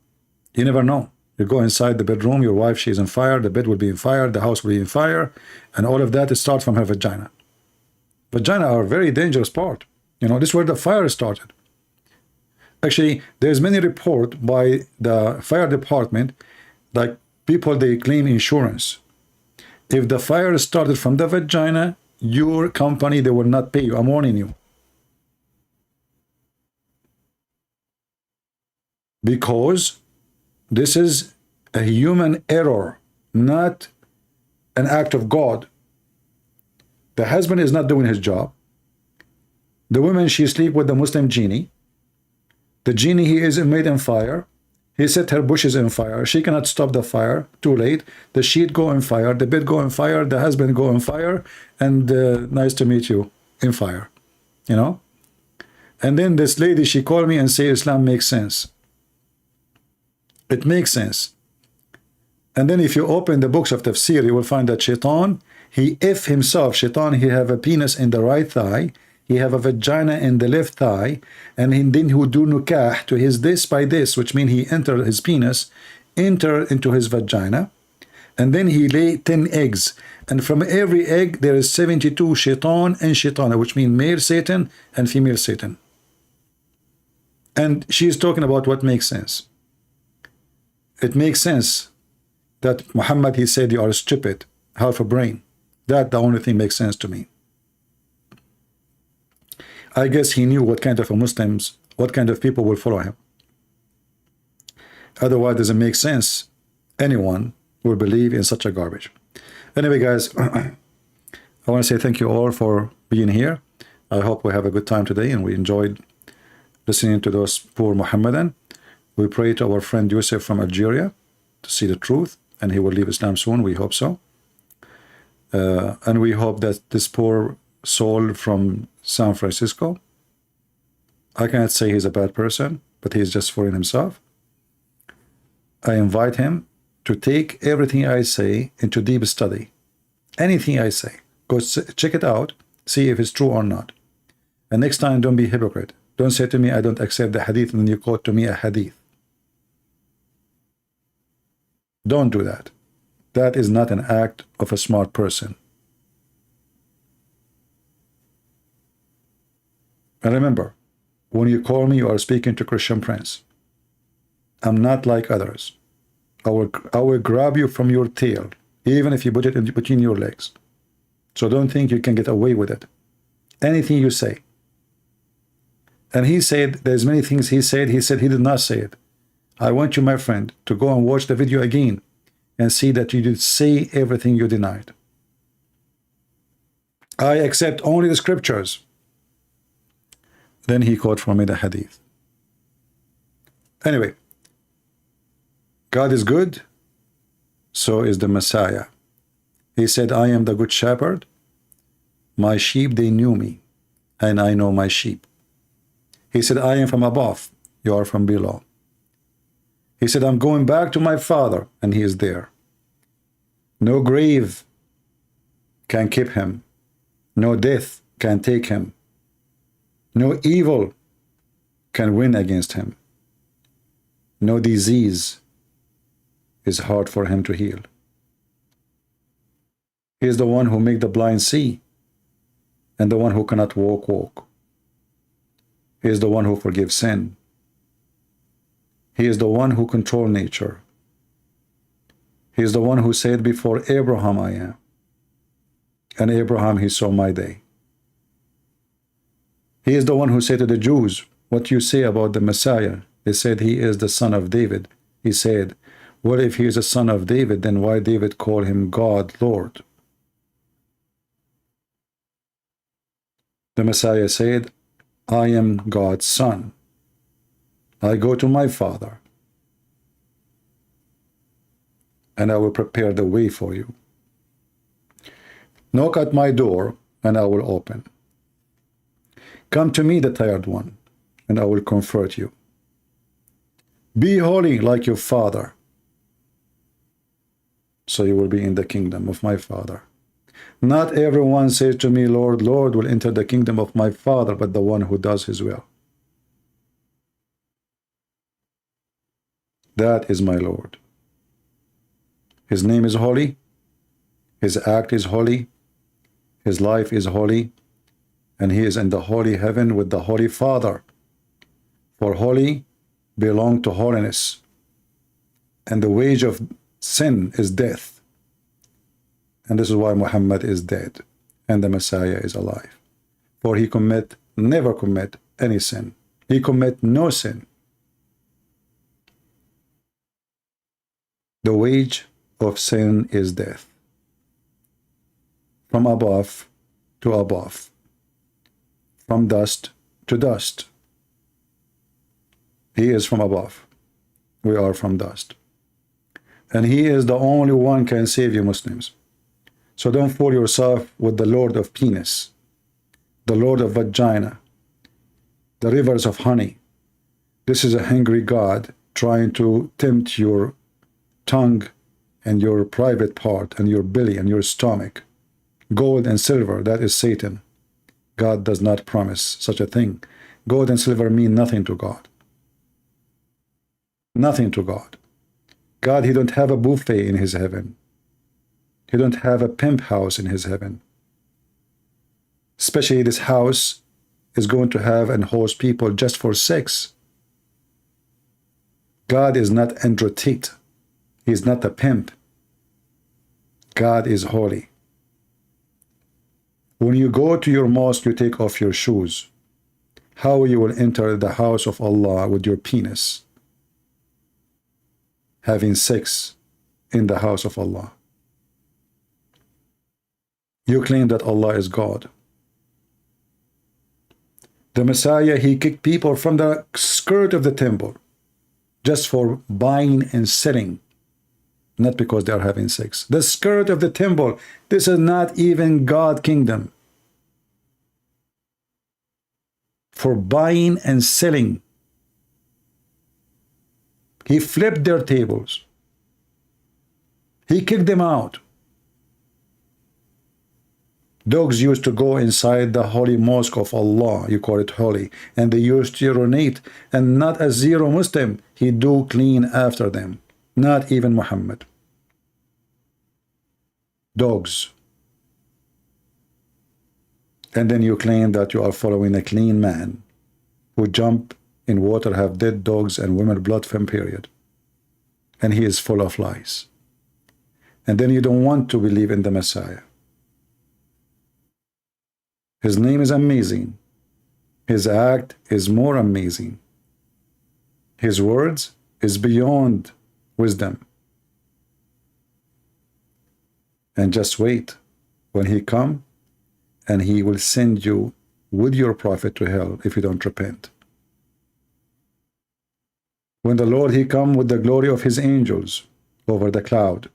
you never know. You go inside the bedroom, your wife, she's on fire, the bed will be in fire, the house will be in fire, and all of that starts from her vagina. Vagina are a very dangerous part. You know, this is where the fire started. Actually, there's many reports by the fire department, like people, they claim insurance. If the fire started from the vagina, your company, they will not pay you. I'm warning you. because this is a human error, not an act of God. The husband is not doing his job. The woman, she sleep with the Muslim genie. The genie, he is made in fire. He set her bushes in fire. She cannot stop the fire. Too late. The sheet go in fire. The bed go in fire. The husband go in fire. And nice to meet you in fire. You know? And then this lady, she called me and say Islam makes sense. It makes sense. And then if you open the books of tafsir, you will find that Shaitan, he himself, Shaitan, he have a penis in the right thigh. He have a vagina in the left thigh, and then he would do nukah to his this by this, which means he enter his penis, enter into his vagina, and then he lay 10 eggs. And from every egg, there is 72 shaitan and shaitana, which means male Satan and female Satan. And she is talking about what makes sense. It makes sense that Muhammad, he said, you are stupid, half a brain. That the only thing makes sense to me. I guess he knew what kind of Muslims, what kind of people will follow him. Otherwise, it doesn't make sense. Anyone will believe in such a garbage. Anyway, guys, I want to say thank you all for being here. I hope we have a good time today and we enjoyed listening to those poor Mohammedan. We pray to our friend Yusuf from Algeria to see the truth, and he will leave Islam soon. We hope so. And we hope that this poor soul from San Francisco, I cannot say he's a bad person, but he's just fooling himself. I invite him to take everything I say into deep study. Anything I say, go check it out, see if it's true or not. And next time, don't be a hypocrite. Don't say to me, I don't accept the hadith, and then you quote to me a hadith. Don't do that. That is not an act of a smart person. And remember, when you call me, you are speaking to Christian Prince. I'm not like others. I will grab you from your tail, even if you put it in between your legs. So don't think you can get away with it. Anything you say. And he said, there's many things he said he did not say it. I want you, my friend, to go and watch the video again and see that you did say everything you denied. I accept only the scriptures. Then he quoted for me the hadith. Anyway, God is good, so is the Messiah. He said, I am the good shepherd. My sheep, they knew me, and I know my sheep. He said, I am from above, you are from below. He said, I'm going back to my Father, and he is there. No grave can keep him. No death can take him. No evil can win against him. No disease is hard for him to heal. He is the one who makes the blind see, and the one who cannot walk. He is the one who forgives sin. He is the one who controls nature. He is the one who said, before Abraham I am. And Abraham, he saw my day. He is the one who said to the Jews, what you say about the Messiah? They said he is the son of David. He said, well, if he is a son of David, then why David call him God, Lord? The Messiah said, I am God's son. I go to my Father, and I will prepare the way for you. Knock at my door, and I will open. Come to me, the tired one, and I will comfort you. Be holy like your Father, so you will be in the kingdom of my Father. Not everyone says to me, Lord, Lord, will enter the kingdom of my Father, but the one who does his will. That is my Lord. His name is holy. His act is holy. His life is holy. And he is in the holy heaven with the Holy Father. For holy belong to holiness. And the wage of sin is death. And this is why Muhammad is dead and the Messiah is alive. For he never commit any sin. He commit no sin. The wage of sin is death. From above to above. From dust to dust. He is from above. We are from dust. And he is the only one can save you, Muslims. So don't fool yourself with the Lord of penis, the Lord of vagina, the rivers of honey. This is a hungry God trying to tempt your tongue and your private part and your belly and your stomach. Gold and silver, that is Satan. God does not promise such a thing. Gold and silver mean nothing to God. Nothing to God. God, he don't have a buffet in his heaven. He don't have a pimp house in his heaven. Especially this house is going to have and host people just for sex. God is not Andrew Tate. He is not a pimp. God is holy. When you go to your mosque, you take off your shoes. How you will enter the house of Allah with your penis? Having sex in the house of Allah. You claim that Allah is God. The Messiah, he kicked people from the skirt of the temple just for buying and selling, not because they are having sex. The skirt of the temple, this is not even God's kingdom. For buying and selling. He flipped their tables. He kicked them out. Dogs used to go inside the holy mosque of Allah, you call it holy, and they used to urinate, and not a zero Muslim, he do clean after them, not even Muhammad. Dogs. And then you claim that you are following a clean man who jump in water, have dead dogs and women blood from period. And he is full of lies. And then you don't want to believe in the Messiah. His name is amazing. His act is more amazing. His words is beyond wisdom. And just wait. When he come, and he will send you with your prophet to hell if you don't repent. When the Lord, he come with the glory of his angels over the cloud,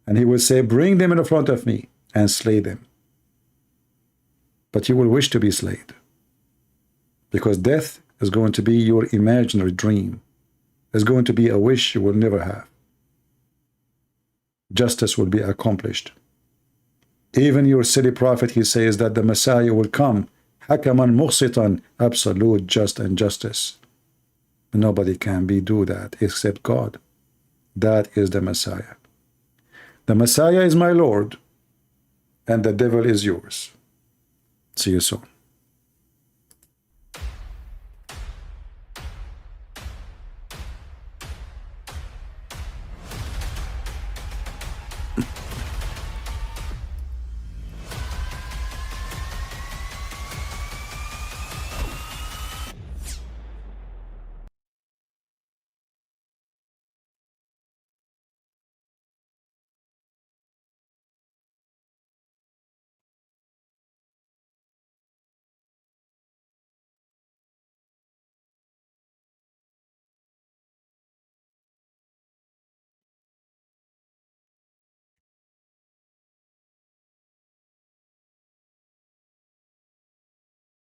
and he will say, bring them in front of me and slay them. But you will wish to be slain, because death is going to be your imaginary dream. It's going to be a wish you will never have. Justice will be accomplished. Even your silly prophet, he says that the Messiah will come, hakaman muqsitan, absolute just and justice. Nobody can do that except God. That is the Messiah. The Messiah is my Lord, and the devil is yours. See you soon.